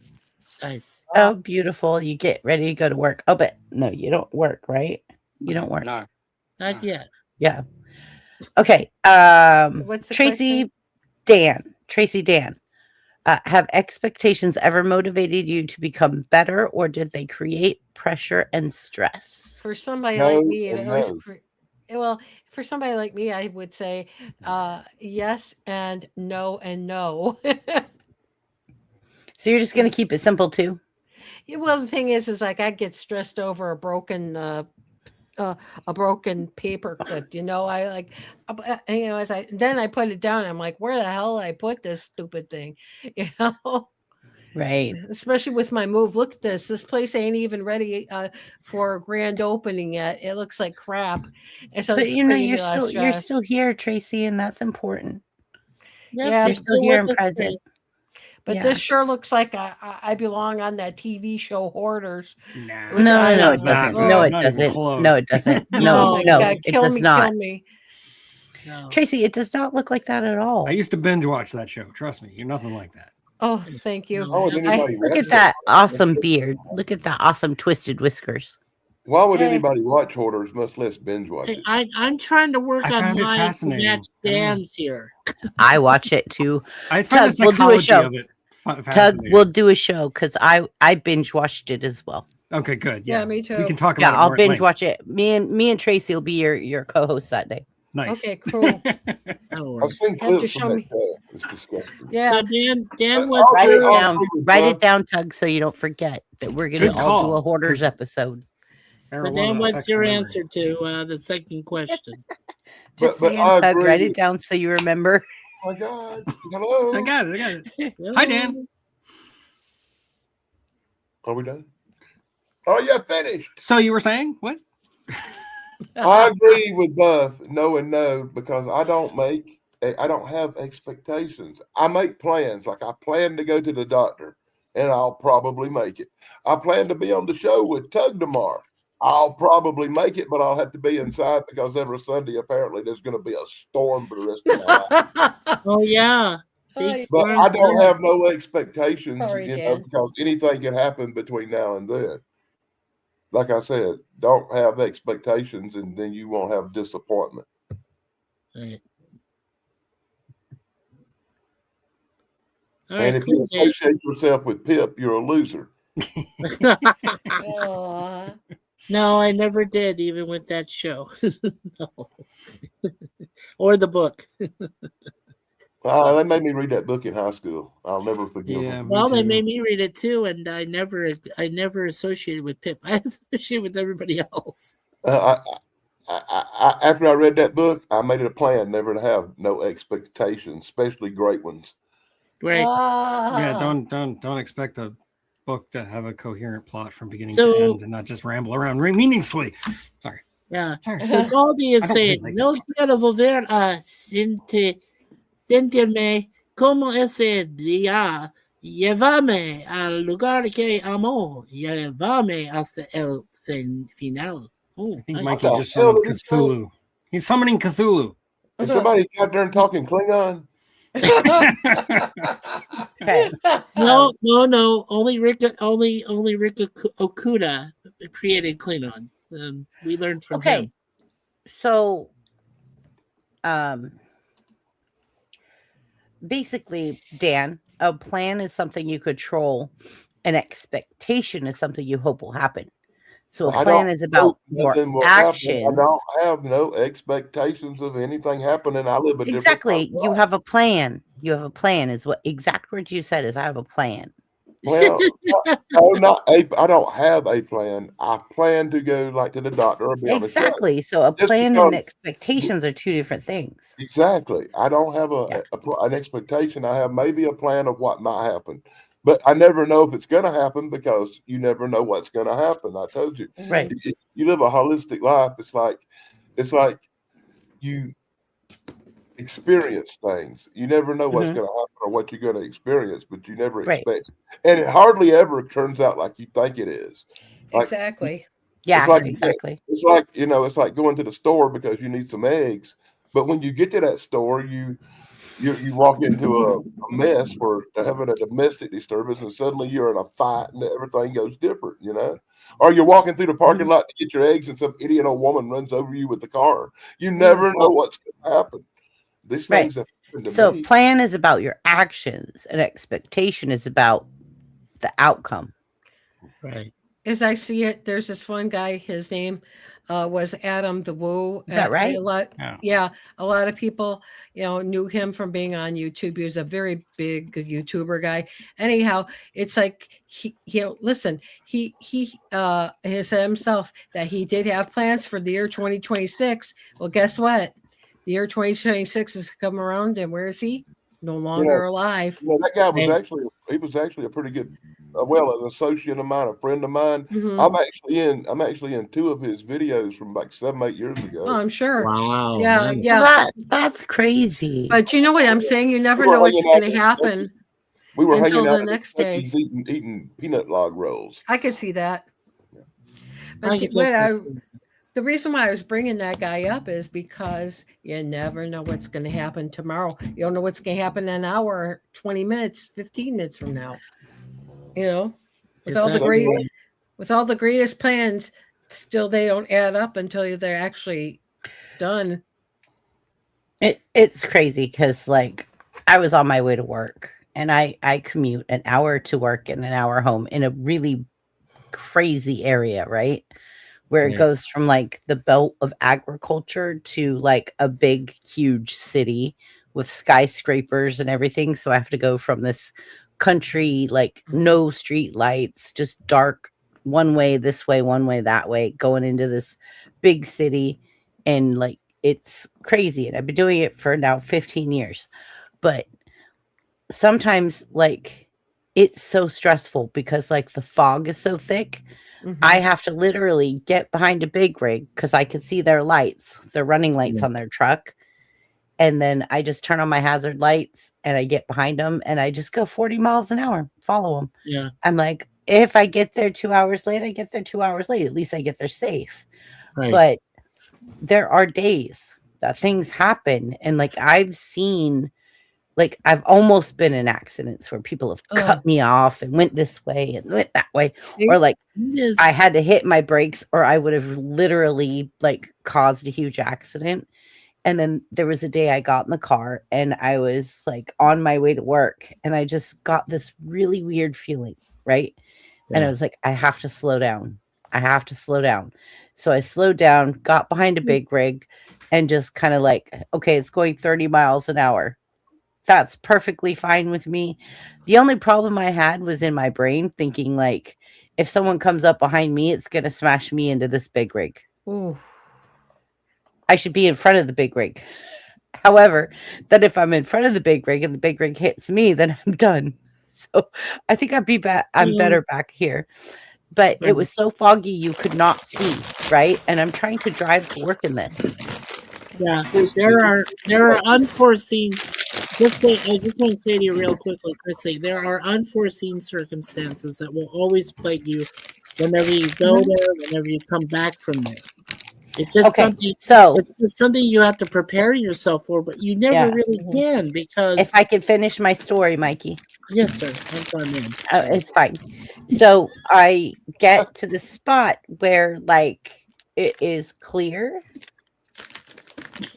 Nice.
oh, beautiful. You get ready to go to work. Oh, but no, you don't work, right? You don't work.
No.
Not yet.
Yeah. Okay.
What's the
Tracy,
question?
Tracy, Dan. Have expectations ever motivated you to become better, or did they create pressure and stress?
For somebody
No
like me,
and
it always
no.
well, for somebody like me, I would say yes and no and no.
So you're just going to keep it simple too?
Yeah, well, the thing is like I get stressed over a broken paper clip. I like, as I put it down, I'm like, where the hell did I put this stupid thing?
Right.
Especially with my move. Look at this. This place ain't even ready for a grand opening yet. It looks like crap. And so
But
it's
you know,
creating a lot of
you're still
stress.
here, Tracy, and that's important.
Yep,
Yeah,
You're still here and
with us,
present.
Trace.
But
Yeah.
this sure looks like I belong on that TV show Hoarders.
Nah,
which
No,
I
no, it
love.
doesn't.
not
No,
good.
it
Not even
doesn't.
close.
No, it doesn't.
Oh
No,
my
no,
God,
it
kill
does
me,
not.
kill me.
No.
Tracy, it does not look like that at all.
I used to binge watch that show. Trust me, you're nothing like that.
Oh, thank you.
Why would anybody
Look
watch
at that awesome beard. Look at that awesome twisted whiskers.
Why would
Hey.
anybody watch Hoarders, much less binge watch it?
I'm trying to work
I
on
found it
mine to
fascinating.
match Dan's here.
I watch it too.
I find the
Tug, we'll do a
psychology
show.
of it
Tug,
fascinating.
we'll do a show because I binge watched it as well.
Okay, good.
Yeah,
Yeah,
me too.
We can talk
Yeah,
about it
I'll
more at
binge
length.
watch it. Me and Tracy will be your co-host that day.
Nice.
Okay, cool.
I've seen
You have to
clips
show
from that
me.
show. It's disgusting.
Yeah.
So Dan
But
was
I'll
Write
agree-
it
I'll
down.
agree with
Write
Doug.
it down, Tug, so you don't forget that we're gonna
Good
all do
call,
a hoarders
'cause-
episode.
So Dan, what's your answer to the second question?
Just
but
saying,
I
Tug,
agree
write it
with-
down so you remember.
Oh my God. Hello.
I got it. Hi, Dan.
Are we done? Oh, yeah, finished.
So you were saying what?
I agree with both no and no because I don't have expectations. I make plans. Like I plan to go to the doctor and I'll probably make it. I plan to be on the show with Tug tomorrow. I'll probably make it, but I'll have to be inside because every Sunday apparently there's going to be a storm for the rest of my life.
Oh yeah.
Oh,
Big
But
storm
I don't
coming.
have no expectations,
Sorry,
you know,
Dan.
because anything can happen between now and then. Like I said, don't have expectations and then you won't have disappointment.
Right. All
And
right,
if you
cool, Dan.
associate yourself with Pip, you're a loser.
Aw.
No, I never did, even with that show. No. Or the book.
They made me read that book in high school. I'll never forgive
Yeah.
them.
Well, they made me read it too, and I never associated with Pip. I associated with everybody else.
After I read that book, I made it a plan never to have no expectations, especially great ones.
Right.
Yeah,
Ah.
don't expect a book to have a coherent plot from beginning
So-
to end and not just ramble around meaninglessly. Sorry.
Yeah.
Sorry.
So Goldie is
I don't
saying,
really like
no quiero volver a sentirme como ese día. Llévame al lugar que amo. Llévame hasta el final. Oh,
I think
nice.
Mikey
What the
just
hell
summoned
did he say?
Cthulhu. He's summoning Cthulhu.
Is somebody out there talking Klingon?
Okay.
No. Only Rick Okuda created Klingon. We learned from
Okay.
him.
So, basically, Dan, a plan is something you control. An expectation is something you hope will happen. So a
I
plan
don't
is about
hope
more
nothing will happen.
actions.
I don't have no expectations of anything happening. I live a different
Exactly.
kind of
You
life.
have a plan. You have a plan is what exact words you said is I have a plan.
Well, I don't have a plan. I plan to go like to the doctor or be on the show.
Exactly. So a
Just
plan and
because-
expectations are two different things.
Exactly. I don't have
Yeah.
an expectation. I have maybe a plan of what might happen, but I never know if it's going to happen because you never know what's going to happen. I told you.
Right.
You live a holistic life. It's like you experience things. You never know what's
Mhm.
going to happen or what you're going to experience, but you never
Right.
expect. And it hardly ever turns out like you think it is. Like,
Exactly.
Yeah,
It's like-
exactly.
It's like, it's like going to the store because you need some eggs. But when you get to that store, you walk into a mess where they're having a domestic disturbance and suddenly you're in a fight and everything goes different, Or you're walking through the parking lot to get your eggs and some idiot old woman runs over you with the car. You never know what's going to happen. These
Right.
things have happened to
So
me.
plan is about your actions and expectation is about the outcome.
Right.
As I see it, there's this one guy. His name was Adam the Woo.
Is that
and
right?
A lot,
Yeah.
yeah, a lot of people, knew him from being on YouTube. He was a very big YouTuber guy. Anyhow, it's like he listen. He said himself that he did have plans for the year 2026. Well, guess what? The year 2026 has come around, and where is he? No longer alive.
That guy was
Man.
actually a pretty good, an associate of mine, a friend of mine.
Mhm.
I'm actually in two of his videos from like 7-8 years ago.
Oh, I'm sure.
Wow.
Yeah,
nice.
yeah.
That's crazy.
But you know what I'm saying? You never
Well,
know what's
you know,
going to
it's-
happen.
We were
Until
hanging out
the
in
next day.
Kentucky's eating peanut log rolls.
I could see that.
I
But
could
what
definitely see
the reason why I was bringing that guy up is because you never know what's going to happen tomorrow. You don't know what's going to happen in an hour, 20 minutes, 15 minutes from now. You know, with all the
Exactly.
with all the greatest plans, still they don't add up until they're actually done.
It's crazy because like I was on my way to work and I commute an hour to work and an hour home in a really crazy area, right? Where it
Yeah.
goes from like the belt of agriculture to like a big, huge city with skyscrapers and everything. So I have to go from this country, like no street lights, just dark one way, this way, one way, that way, going into this big city. And like it's crazy. And I've been doing it for now 15 years. But sometimes like it's so stressful because like the fog is so thick. I have to literally get behind a big rig because I could see their lights, their running lights
Yeah.
on their truck. And then I just turn on my hazard lights and I get behind them and I just go 40 miles an hour, follow them.
Yeah.
I'm like, if I get there 2 hours late, I get there 2 hours late. At least I get there safe.
Right.
But there are days that things happen. And like I've seen, like I've almost been in accidents where people have cut me off and went this way and went that way. Or like I had to hit my brakes or I would have literally like caused a huge accident. And then there was a day I got in the car and I was like on my way to work and I just got this really weird feeling, right? And I was like, I have to slow down. I have to slow down. So I slowed down, got behind a big rig and just kind of like, okay, it's going 30 miles an hour. That's perfectly fine with me. The only problem I had was in my brain thinking like, if someone comes up behind me, it's going to smash me into this big rig.
Ooh.
I should be in front of the big rig. However, that if I'm in front of the big rig and the big rig hits me, then I'm done. So I think I'm better back here. But it was so foggy you could not see, right? And I'm trying to drive to work in this.
Yeah, there are unforeseen. I just want to say to you real quickly, Chrissy, there are unforeseen circumstances that will always plague you whenever you go there, whenever you come back from there. It's just something. So it's just something you have to prepare yourself for, but you never really can because.
If I could finish my story, Mikey.
Yes, sir. That's on me.
It's fine. So I get to the spot where like it is clear.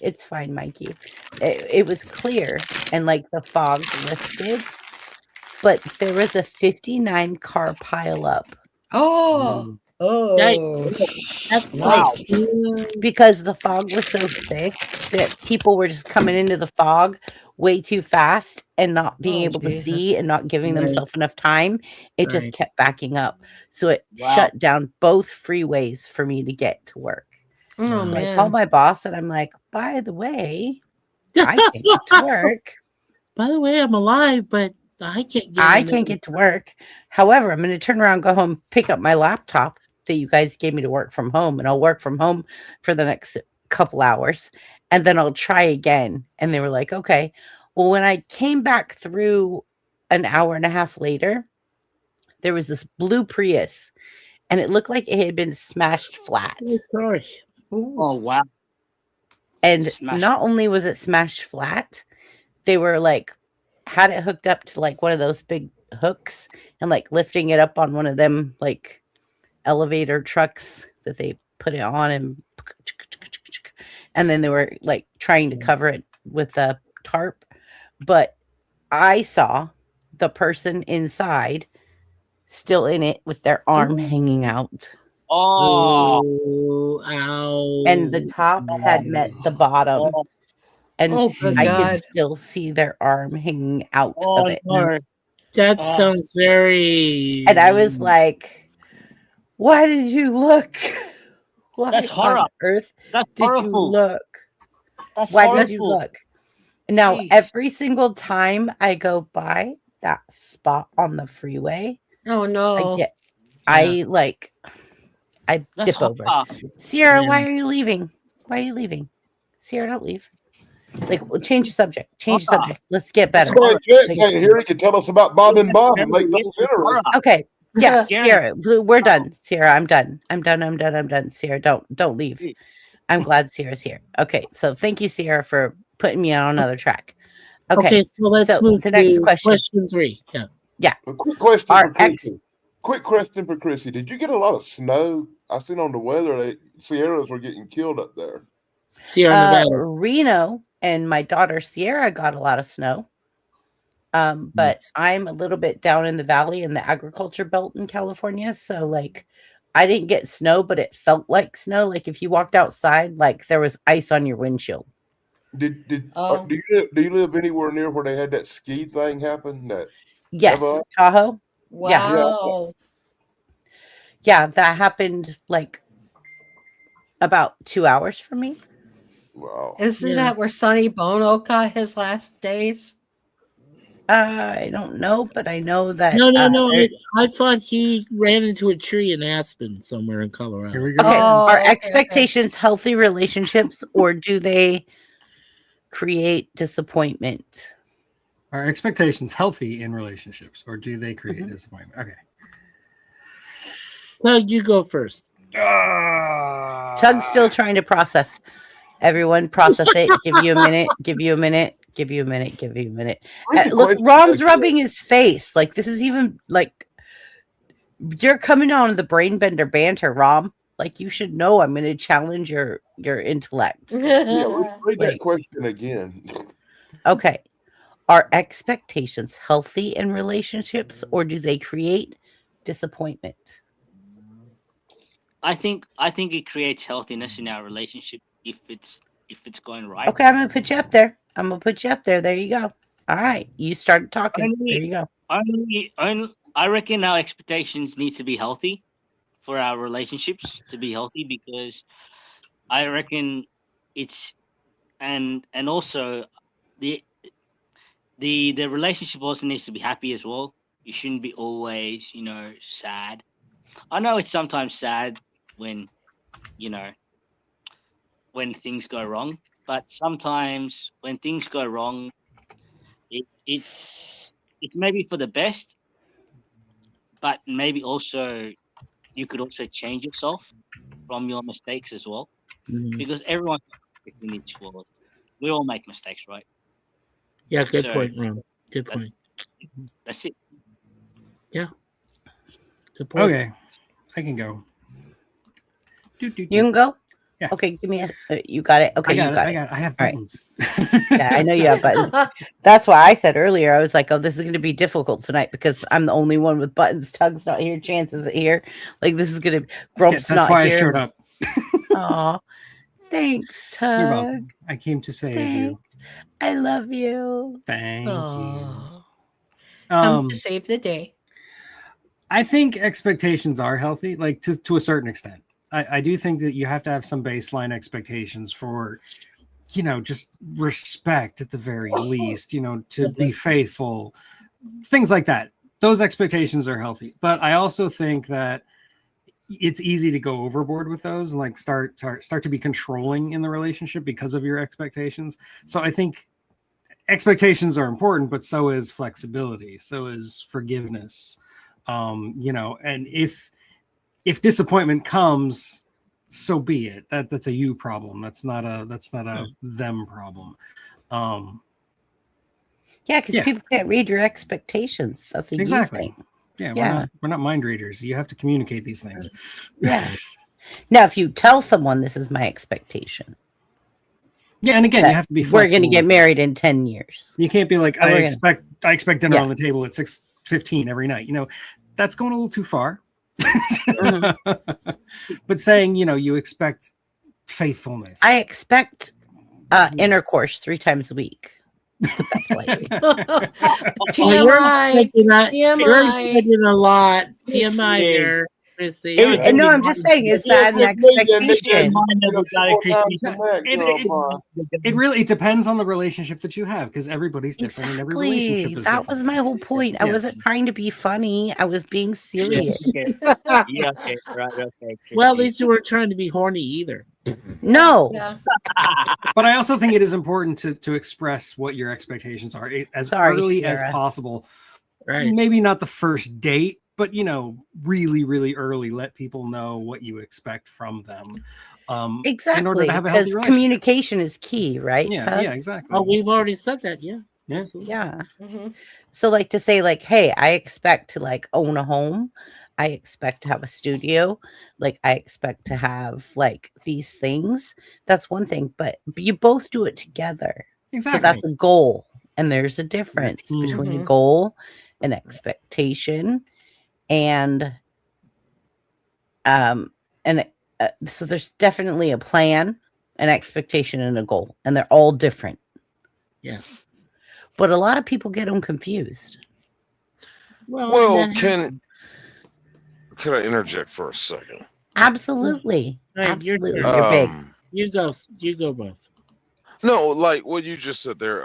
It's fine, Mikey. It was clear and like the fog lifted, but there was a 59 car pile up.
Oh,
nice. That's
Wow.
nice.
Because the fog was so thick that people were just coming into the fog way too fast and not being able to see and not giving themselves enough time. It just kept backing up. So it shut down both freeways for me to get to work.
Oh,
so
man.
I called my boss and I'm like, by the way, I can't get to work.
By the way, I'm alive, but I can't
get to work. However, I'm going to turn around, go home, pick up my laptop that you guys gave me to work from home, and I'll work from home for the next couple hours, and then I'll try again. And they were like, okay. Well, when I came back through an hour and a half later, there was this blue Prius, and it looked like it had been smashed flat.
Oh, wow.
And not only was it smashed flat, they were like, had it hooked up to like one of those big hooks and like lifting it up on one of them like elevator trucks that they put it on, and then they were like trying to cover it with a tarp. But I saw the person inside still in it with their arm hanging out.
Oh, ow.
And the top had met the bottom. And I could still see their arm hanging out of it.
That sounds very.
And I was like, why did you look? Why
That's horror.
on earth
That's
did
horrible.
you look?
That's
Why
horrible.
did you look? Now, every single time I go by that spot on the freeway,
oh no,
I
That's
dip over.
horror.
Sierra,
Yeah.
why are you leaving? Why are you leaving? Sierra, don't leave. Like, we'll change the subject. Change the subject. Let's get better.
Somebody in chat
Like,
saying here he can tell us about Bob and Bob and make things interesting.
okay. Yeah,
Yeah.
Sierra, we're done. Sierra, I'm done. I'm done. Sierra, don't leave. I'm glad Sierra's here. Okay, so thank you, Sierra, for putting me on another track. Okay,
so let's move
the
to
next question.
3. Yeah.
Yeah.
A quick question
Our
for Chrissy. Quick question for Chrissy. Did you get a lot of snow? I seen on the weather that Sierras were getting killed up there.
Sierra Nevada.
Reno and my daughter Sierra got a lot of snow. But I'm a little bit down in the valley in the agriculture belt in California. So like I didn't get snow, but it felt like snow. Like if you walked outside, like there was ice on your windshield.
Do you live anywhere near where they had that ski thing happen?
Yes, Tahoe.
Wow.
Yeah, that happened like about 2 hours from me.
Wow.
Isn't that where Sonny Bono got his last days?
I don't know, but I know that.
No. I thought he ran into a tree in Aspen somewhere in Colorado.
Here we go.
Okay, are
okay.
expectations healthy relationships, or do they create disappointment?
Are expectations healthy in relationships, or do they create disappointment? Okay.
Doug, you go first.
Tug's still trying to process. Everyone process it. Give you a minute. Give you a minute. Look, Rom's rubbing his face. Like this is even like you're coming on the brain bender banter, Rom. Like you should know I'm going to challenge your intellect.
Yeah, read that question again.
Okay. Are expectations healthy in relationships, or do they create disappointment?
I think it creates healthiness in our relationship if it's going right.
Okay, I'm gonna put you up there. There you go. All right, you started talking. There you go.
I reckon our expectations need to be healthy for our relationships to be healthy, because I reckon it's and also the relationship also needs to be happy as well. You shouldn't be always, sad. I know it's sometimes sad when things go wrong, but sometimes when things go wrong, it's maybe for the best, but maybe also you could also change yourself from your mistakes as well, because everyone's perfect in this world. We all make mistakes, right?
Yeah, good point, Ron. Good point.
That's it.
Yeah. Good point.
Okay, I can go.
You can go.
Yeah.
Okay, give me you got it. Okay,
I have buttons.
Yeah, I know you have buttons. That's why I said earlier, I was like, oh, this is going to be difficult tonight because I'm the only one with buttons. Tug's not here. Chance isn't here. Like, this is going to... Grump's
That's
not
why
here.
I showed up.
Aw. Thanks, Tug.
You're welcome. I came to save you.
I love you.
Thank
Oh.
you.
Come to save the day.
I think expectations are healthy, like to a certain extent. I do think that you have to have some baseline expectations for, just respect at the very least, to be faithful, things like that. Those expectations are healthy. But I also think that it's easy to go overboard with those and like start to be controlling in the relationship because of your expectations. So I think expectations are important, but so is flexibility. So is forgiveness. And if disappointment comes, so be it. That's a you problem. That's not a them problem.
Yeah, because people can't read your expectations. That's a you thing.
Yeah, we're not mind readers. You have to communicate these things.
Yeah. Now, if you tell someone this is my expectation.
Yeah, and again, you have to be flexible.
We're going to get married in 10 years.
You can't be like, I expect dinner on the table at 6:15 every night. That's going a little too far. But saying, you expect faithfulness.
I expect intercourse 3 times a week.
TMI.
You're expecting a lot. TMI here.
And no, I'm just saying, is that an expectation?
It depends on the relationship that you have, because everybody's different and every relationship is different.
That was my whole point. I wasn't trying to be funny. I was being serious.
Okay. Right. Okay.
Well, at least you weren't trying to be horny either.
No.
Yeah.
But I also think it is important to express what your expectations are as
Sorry,
early as
Sierra.
possible.
Right.
Maybe not the first date, but really, really early. Let people know what you expect from them. In order
Exactly,
to have a healthy
because
relationship.
communication is key, right?
Yeah,
Tug?
yeah, exactly.
Oh, we've already said that. Yeah.
Yeah.
Absolutely.
Yeah.
Mm-hmm.
So like to say like, hey, I expect to like own a home. I expect to have a studio. Like I expect to have like these things. That's one thing, but you both do it together.
Exactly.
So that's a goal. And there's a difference
team.
between a
Mhm.
goal, an expectation, and so there's definitely a plan, an expectation, and a goal, and they're all different.
Yes.
But a lot of people get them confused.
Well, can I interject for a second?
Absolutely.
All right, your
Absolutely.
turn.
You're big.
You go, both.
No, like what you just said there.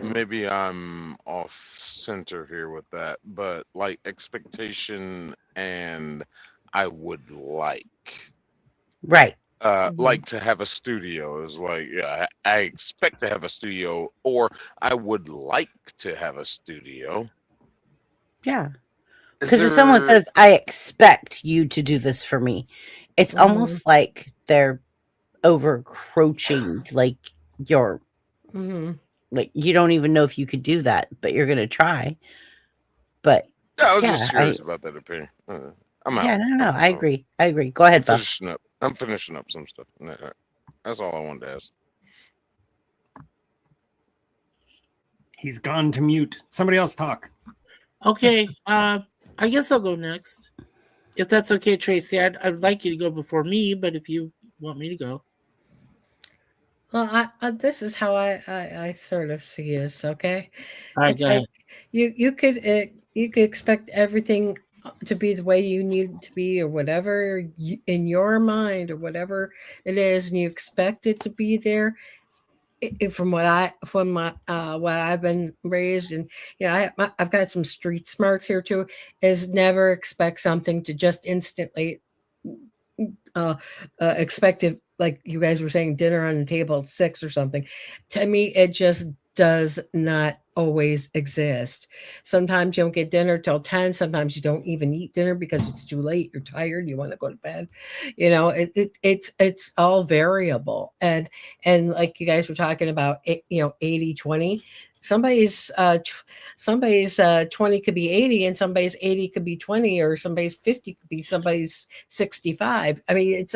Maybe I'm off center here with that, but like expectation and I would like.
Right.
Like to have a studio is like, yeah, I expect to have a studio, or I would like to have a studio.
Yeah.
Is
Because if someone
there-
says, I expect you to do this for me, it's
Mhm.
almost like they're overcroaching, like you're
Mhm.
like you don't even know if you could do that, but you're gonna try. But
Yeah, I was
yeah,
just curious about that opinion. I'm out.
yeah, no, I agree. I agree. Go ahead, Buff.
I'm finishing up some stuff. That's all I wanted to ask.
He's gone to mute. Somebody else talk.
Okay. I guess I'll go next. If that's okay, Tracy. I'd like you to go before me, but if you want me to go.
Well, this is how I sort of see this. Okay,
All right,
it's
go
like
ahead.
you could expect everything to be the way you need it to be, or whatever in your mind, or whatever it is, and you expect it to be there. From what I've been raised, and I've got some street smarts here too. Is never expect something to just instantly expect it, like you guys were saying, dinner on the table at 6 or something. To me, it just does not always exist. Sometimes you don't get dinner till 10. Sometimes you don't even eat dinner because it's too late. You're tired. You want to go to bed. It's all variable. And like you guys were talking about, 80-20. Somebody's 20 could be 80, and somebody's 80 could be 20, or somebody's 50 could be somebody's 65. I mean,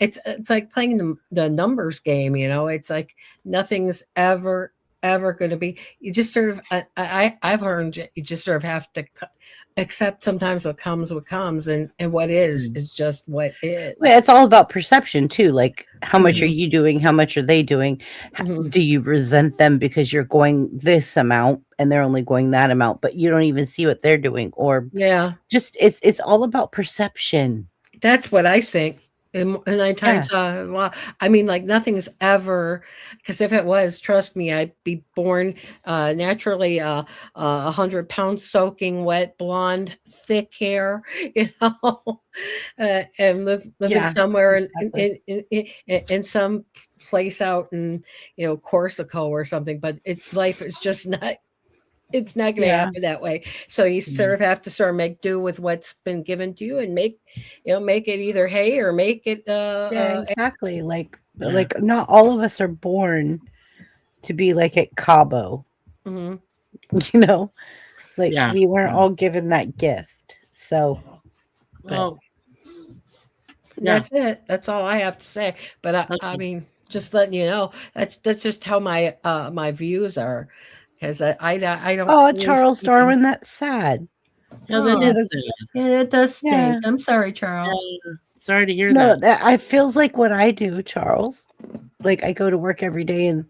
it's like playing the numbers game. It's like nothing's ever going to be. You just sort of I've learned you just sort of have to accept sometimes what comes, and what is just what is.
Yeah, it's all about perception too. Like, how much are you doing? How much are they doing? Do you resent them because you're going this amount and they're only going that amount, but you don't even see what they're doing? Or just it's all about perception.
That's what I think. And 9 times, I mean, like nothing's ever, because if it was, trust me, I'd be born naturally 100 pounds soaking wet, blonde, thick hair, and living somewhere in some place out in Corsico or something. But life is just not. It's not going to happen that way. So you sort of have to make do with what's been given to you, and make it either hay or make it.
Exactly. Like not all of us are born to be like at Cabo.
Mm-hmm.
We weren't all given that gift. So,
well, that's it. That's all I have to say. But I mean, just letting you know, that's just how my views are. Because I don't.
Oh, Charles Darwin, that's sad.
Yeah, that is sad.
Yeah, it does stink.
Yeah.
I'm sorry, Charles.
Sorry to hear
No,
that.
I feels like what I do, Charles. Like I go to work every day, and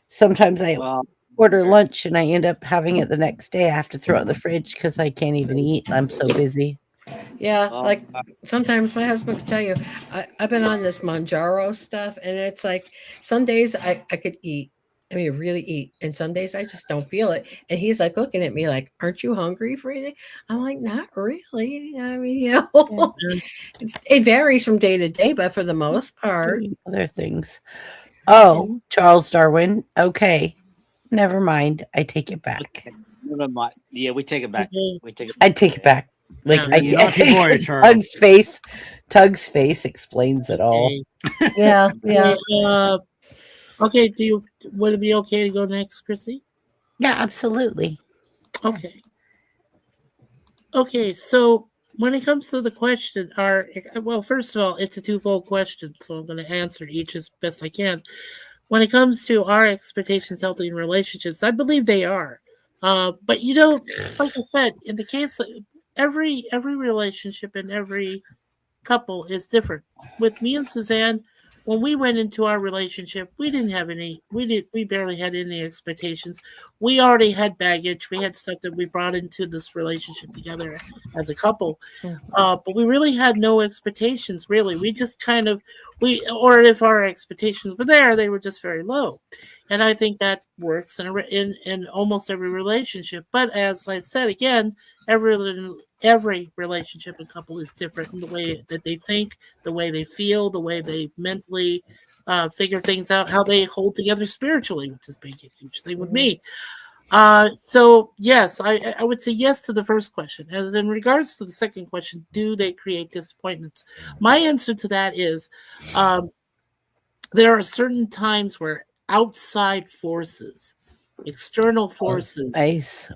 sometimes I order lunch, and I end up having it the next day. I have to throw it in the fridge because I can't even eat. I'm so busy.
Yeah, like sometimes my husband could tell you, I've been on this Manjaro stuff, and it's like some days I could eat I mean, really eat. And some days I just don't feel it. And he's like looking at me like, "Aren't you hungry for anything?" I'm like, "Not really." I mean, it varies from day to day, but for the most part,
Other things. Oh, Charles Darwin. Okay. Never mind. I take it back.
Never mind. Yeah, we take it back. We take it.
I take it back. Like
Yeah, naughty boy, Charles.
Tug's face explains it all.
yeah.
Okay, would it be okay to go next, Chrissy?
Yeah, absolutely.
Okay. Okay, so when it comes to the question, well, first of all, it's a twofold question, so I'm going to answer each as best I can. When it comes to our expectations healthy in relationships, I believe they are. But like I said, in the case of every relationship and every couple is different. With me and Suzanne, when we went into our relationship, we barely had any expectations. We already had baggage. We had stuff that we brought into this relationship together as a couple. But we really had no expectations, really. We just or if our expectations were there, they were just very low. And I think that works in almost every relationship. But as I said, again, every relationship and couple is different in the way that they think, the way they feel, the way they mentally figure things out, how they hold together spiritually, which is a huge thing with me. So yes, I would say yes to the first question. As in regards to the second question, do they create disappointments? My answer to that is there are certain times where outside forces, external forces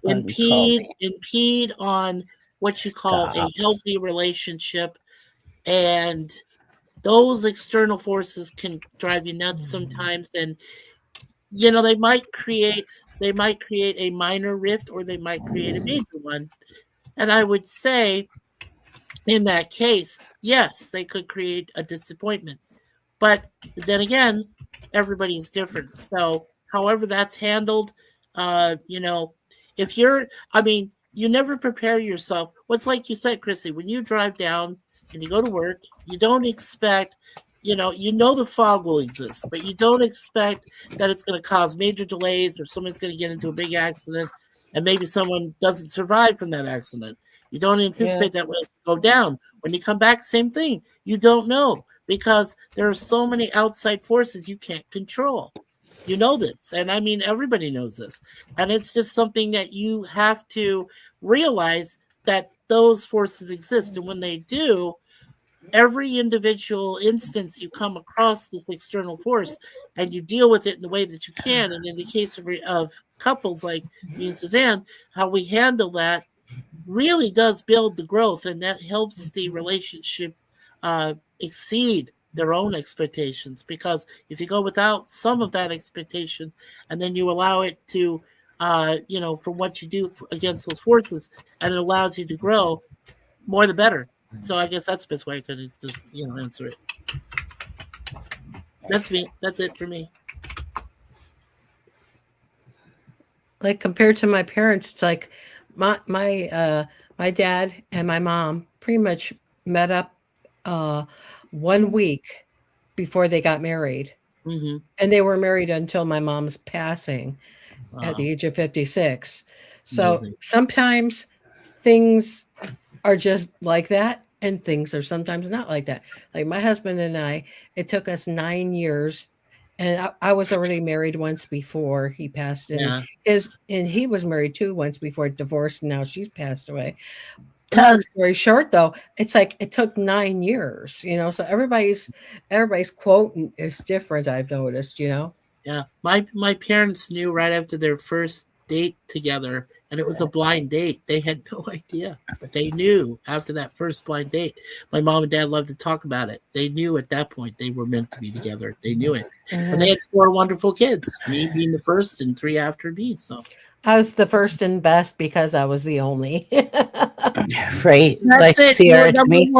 impede on what you call a healthy relationship, and those external forces can drive you nuts sometimes. And they might create a minor rift, or they might create a major one. And I would say in that case, yes, they could create a disappointment. But then again, everybody's different. So however that's handled, you never prepare yourself. What's like you said, Chrissy, when you drive down and you go to work, you don't expect, the fog will exist, but you don't expect that it's going to cause major delays or someone's going to get into a big accident and maybe someone doesn't survive from that accident. You don't anticipate that when it's going to go down. When you come back, same thing. You don't know, because there are so many outside forces you can't control. You know this. And I mean, everybody knows this. And it's just something that you have to realize that those forces exist. And when they do, every individual instance you come across this external force and you deal with it in the way that you can. And in the case of couples like me and Suzanne, how we handle that really does build the growth, and that helps the relationship exceed their own expectations. Because if you go without some of that expectation and then you allow it to, from what you do against those forces, and it allows you to grow, more the better. So I guess that's the best way I could just, answer it. That's me. That's it for me.
Like compared to my parents, it's like my dad and my mom pretty much met up 1 week before they got married.
Mm-hmm.
And they were married until my mom's passing at the age of 56. So sometimes things are just like that, and things are sometimes not like that. Like my husband and I, it took us 9 years, and I was already married once before he passed. And he was married too once before, divorced, and now she's passed away. Long story short, though, it's like it took 9 years, so everybody's quote is different, I've noticed,
Yeah. My parents knew right after their first date together, and it was a blind date. They had no idea, but they knew after that first blind date. My mom and dad loved to talk about it. They knew at that point they were meant to be together. They knew it. And they had 4 wonderful kids, me being the first and 3 after me. So
I was the first and best because I was the only.
Right.
That's
like
it.
Sierra to me.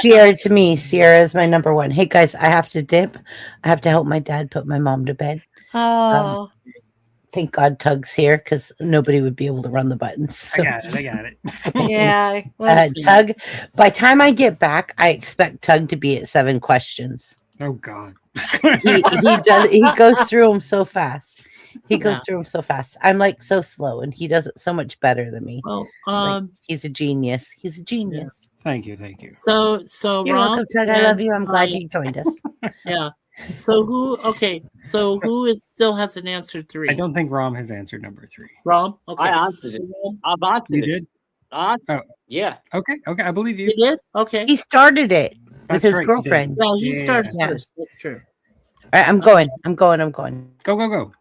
Sierra to me. Sierra is my number one. Hey guys, I have to dip. I have to help my dad put my mom to bed.
Oh.
Thank God Tug's here, because nobody would be able to run the buttons. So.
I got it.
Yeah.
Tug, by the time I get back, I expect Tug to be at 7 questions.
Oh God.
He goes through them so fast. He goes
Yeah.
through them so fast. I'm like so slow, and he does it so much better than me.
Well,
Like, he's a genius. He's a genius.
Thank you, thank you.
So
You're
Rom
welcome, Doug. I love
and
you. I'm glad
my-
you joined us.
Yeah. So who? Okay. So who is still hasn't answered 3?
I don't think Rom has answered number 3.
Rom. Okay.
I answered it.
So-
I've answered
You
it.
did?
I
Oh,
Yeah.
okay, I believe you.
You did? Okay.
He started it with
That's
his
right, you did.
girlfriend.
Yeah, he
Yeah.
started
Yeah.
first. That's true.
All right, I'm going. I'm going.
Go.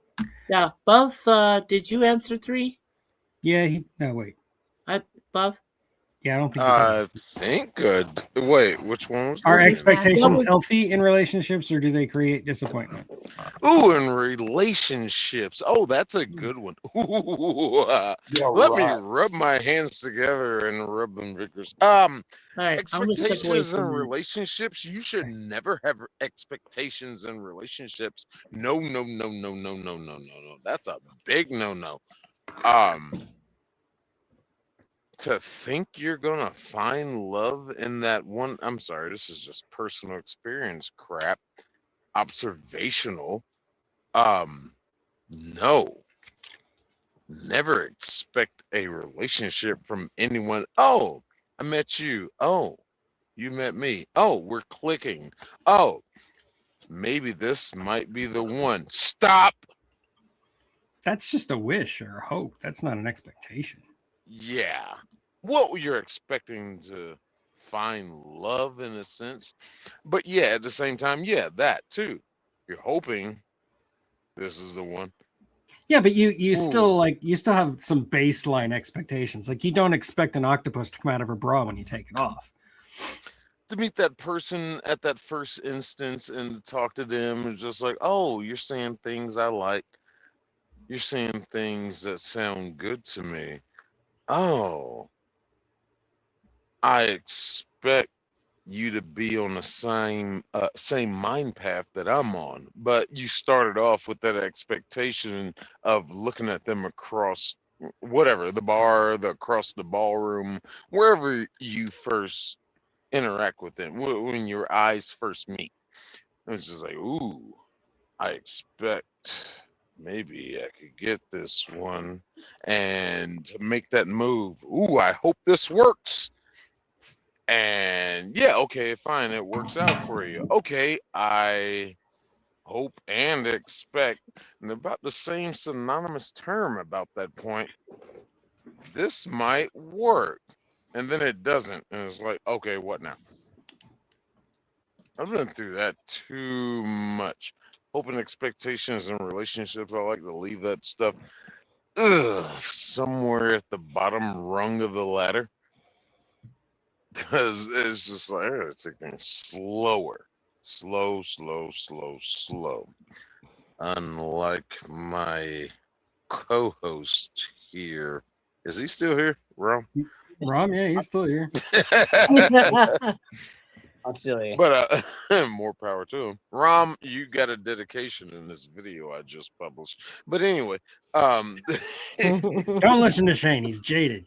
Yeah. Buff, did you answer 3?
Yeah, no, wait.
Buff?
Yeah, I don't think you did.
I think good. Wait, which one was
Are
that?
expectations healthy in relationships, or do they create disappointment?
Ooh, in relationships. Oh, that's a good one. Ooh,
Yeah,
let
right.
me rub my hands together and rub them vigorous.
All right.
Expectations in relationships. You should never have expectations in relationships. No. That's a big no. To think you're gonna find love in that one. I'm sorry, this is just personal experience crap. Observational. No. Never expect a relationship from anyone. Oh, I met you. Oh, you met me. Oh, we're clicking. Oh, maybe this might be the one. Stop.
That's just a wish or a hope. That's not an expectation.
Yeah. What you're expecting to find love in a sense. But yeah, at the same time, yeah, that too. You're hoping this is the one.
Yeah, but you still have some baseline expectations. Like, you don't expect an octopus to come out of her bra when you take it off.
To meet that person at that first instance and talk to them and just like, oh, you're saying things I like. You're saying things that sound good to me. Oh, I expect you to be on the same mind path that I'm on, but you started off with that expectation of looking at them across whatever the bar, across the ballroom, wherever you first interact with them, when your eyes first meet. It's just like, ooh, I expect maybe I could get this one, and to make that move. Ooh, I hope this works. And yeah, okay, fine, it works out for you. Okay, I hope and expect, and about the same synonymous term about that point, this might work. And then it doesn't. And it's like, okay, what now? I've been through that too much. Hoping expectations in relationships, I like to leave that stuff somewhere at the bottom rung of the ladder. Because it's just like, I gotta take things slower. Slow. Unlike my co-host here. Is he still here, Rom?
Rom, yeah, he's still here.
I'm silly.
But more power to him. Rom, you got a dedication in this video I just published. But anyway,
Don't listen to Shane. He's jaded.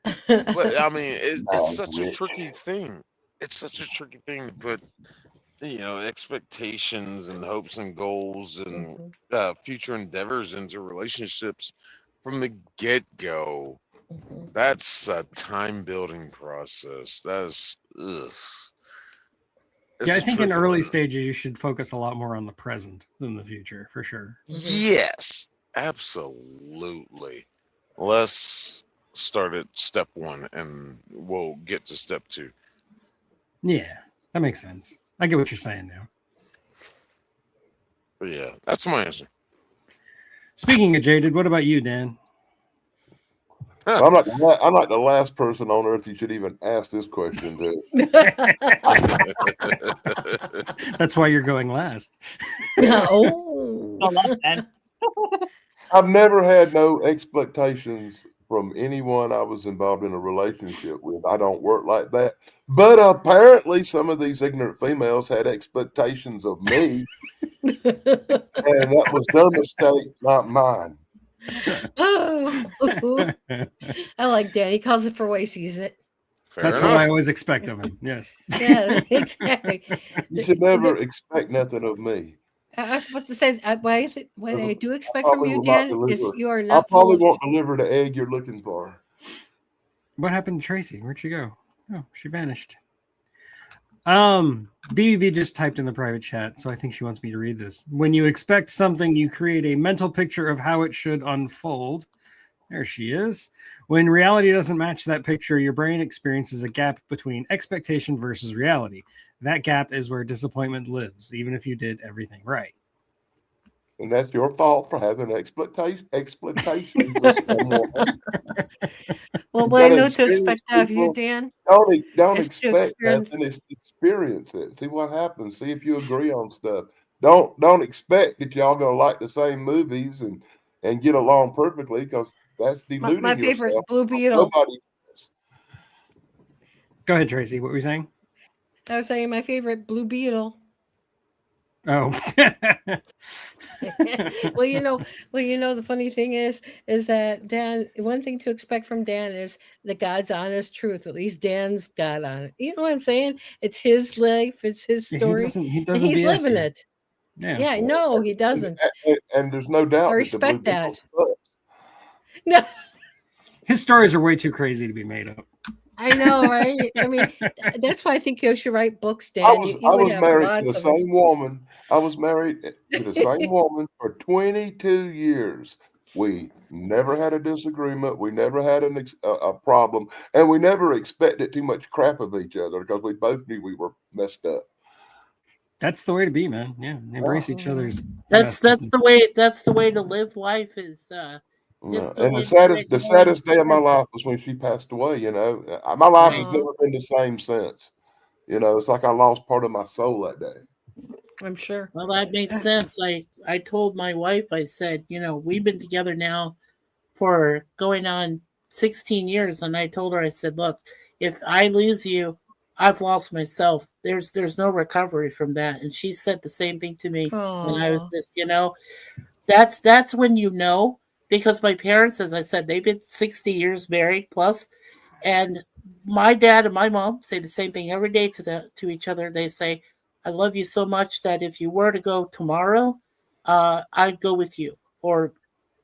but I mean, it's such a tricky thing. It's such a tricky thing to put, expectations and hopes and goals and future endeavors into relationships from the get-go. That's a time building process. That's
Yeah, I think in early stages you should focus a lot more on the present than the future, for sure.
Yes, absolutely. Let's start at step 1 and we'll get to step 2.
Yeah, that makes sense. I get what you're saying now.
But yeah, that's my answer.
Speaking of jaded, what about you, Dan?
I'm like the last person on earth you should even ask this question to.
That's why you're going last.
I've never had no expectations from anyone I was involved in a relationship with. I don't work like that. But apparently some of these ignorant females had expectations of me. And that was their mistake, not mine.
Oh, I like Dan. He calls it for the way he sees it.
Fair
That's
enough.
what I always expect of him. Yes.
Yeah, exactly.
You should never expect nothing of me.
I was supposed to say what I do
I
expect from
probably
you,
will not
Dan, is
deliver.
you are
I
not
probably
full of.
won't deliver the egg you're looking for.
What happened to Tracy? Where'd she go? Oh, she vanished. BBB just typed in the private chat, so I think she wants me to read this. When you expect something, you create a mental picture of how it should unfold. There she is. When reality doesn't match that picture, your brain experiences a gap between expectation versus reality. That gap is where disappointment lives, even if you did everything right.
And that's your fault for having expectations with someone.
Well,
You
what I
gotta
know to expect
experience
of you,
people.
Dan,
Don't
is to
expect
experience.
nothing. It's experience it. See what happens. See if you agree on stuff. Don't expect that y'all gonna like the same movies and get along perfectly, because that's deluding
My favorite
yourself.
Blue Beetle.
Nobody.
Go ahead, Tracy. What were you saying?
I was saying my favorite Blue Beetle.
Oh.
Well, the funny thing is that Dan, one thing to expect from Dan is the God's honest truth. At least Dan's God on it. You know what I'm saying? It's his life, it's his
Yeah,
story,
he
and
doesn't
he's
BS
living
you.
it.
Yeah.
Yeah, no, he doesn't.
And there's no doubt
I
that the Blue
respect
Beetle
that.
sucks.
No,
His stories are way too crazy to be made up.
I know, right? I mean, that's why I think you should write books, Dan.
I
You
was
would have
married to
lots
the
of them.
same woman. I was married to the same woman for 22 years. We never had a disagreement. We never had a problem, and we never expected too much crap of each other because we both knew we were messed up.
That's the way to be, man. Yeah, embrace each other's.
That's the way to live life is just the
And
way
the
to let
saddest
go
day of my
and-
life was when she passed away. My life has
Aw.
never been the same since. It's like I lost part of my soul that day.
I'm sure.
Well, that makes sense. I told my wife, I said, we've been together now for going on 16 years. And I told her, I said, look, if I lose you, I've lost myself. There's no recovery from that. And she said the same thing to me when I was
Aw.
this, that's when because my parents, as I said, they've been 60 years married plus, and my dad and my mom say the same thing every day to each other. They say, I love you so much that if you were to go tomorrow, I'd go with you, or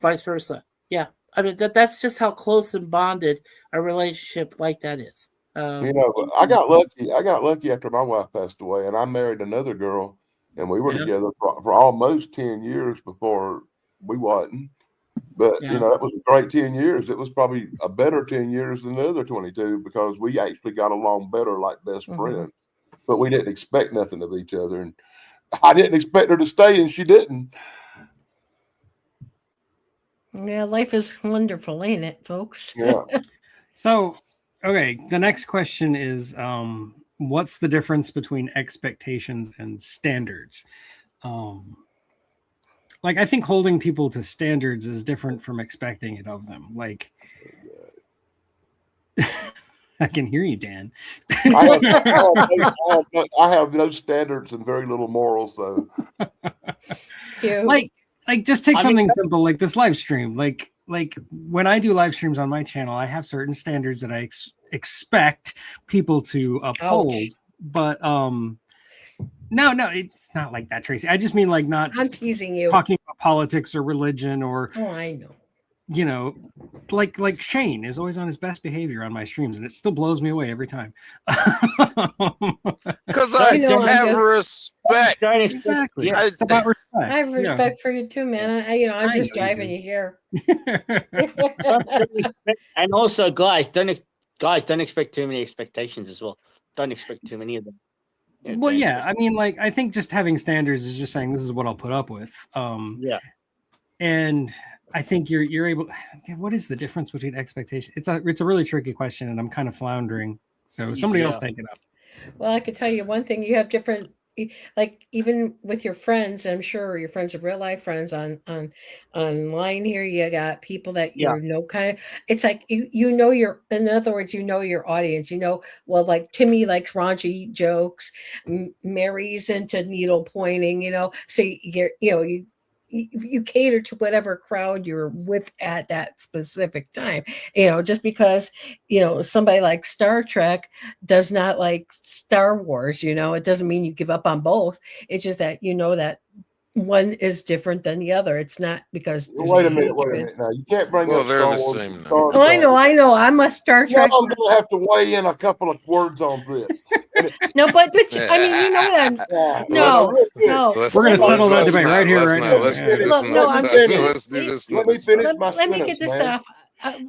vice versa. Yeah. I mean, that's just how close and bonded a relationship like that is.
But I got lucky. I got lucky after my wife passed away, and I married another girl, and we were
Yeah.
together for almost 10 years before we wasn't. But
Yeah.
that was a great 10 years. It was probably a better 10 years than the other 22 because we actually got along better like best friends. But we didn't expect nothing of each other, and I didn't expect her to stay, and she didn't.
Yeah, life is wonderful, ain't it, folks?
Yeah.
So, okay, the next question is what's the difference between expectations and standards? I think holding people to standards is different from expecting it of them. I can hear you, Dan.
I have no standards and very little morals, though.
Cute.
Just take something simple like this live stream. Like when I do live streams on my channel, I have certain standards that I expect people to uphold.
Ouch.
But no, it's not like that, Tracy. I just mean not
I'm teasing you.
talking about politics or religion or
Oh, I know.
like Shane is always on his best behavior on my streams, and it still blows me away every time.
Because I
I'm
have
just-
respect.
Exactly.
I-
It's about respect.
I have respect for you too, man. I'm just
know you
driving
do.
you here.
And also, guys, don't expect too many expectations as well. Don't expect too many of them.
Well, yeah, I mean, I think just having standards is just saying this is what I'll put up with.
Yeah.
And I think you're able. What is the difference between expectation? It's a really tricky question, and I'm kind of floundering. So somebody else take it up.
Well, I could tell you one thing. You have different, even with your friends. I'm sure your friends are real life friends online here. You got people that you know kind of. It's like in other words, your audience. Well, like Timmy likes raunchy jokes. Mary's into needle pointing. So you cater to whatever crowd you're with at that specific time. Just because somebody like Star Trek does not like Star Wars, it doesn't mean you give up on both. It's just that that one is different than the other. It's not because there's
Wait a
hatred.
minute. Now you can't bring
Well,
up
they're
Star
the
Wars.
same
and
now.
Star
Oh, I
Trek.
know. I'm a Star Trek.
Well, I'm gonna have to weigh in a couple of words on this.
No, but I mean, you know what I'm. No, no.
We're gonna settle that debate right here, right now.
Let's do
Yeah.
this
Look, no, I'm
another
just-
time. Let's do this
Let me
another
finish
time.
my
Let me
sentence,
get this
man.
off.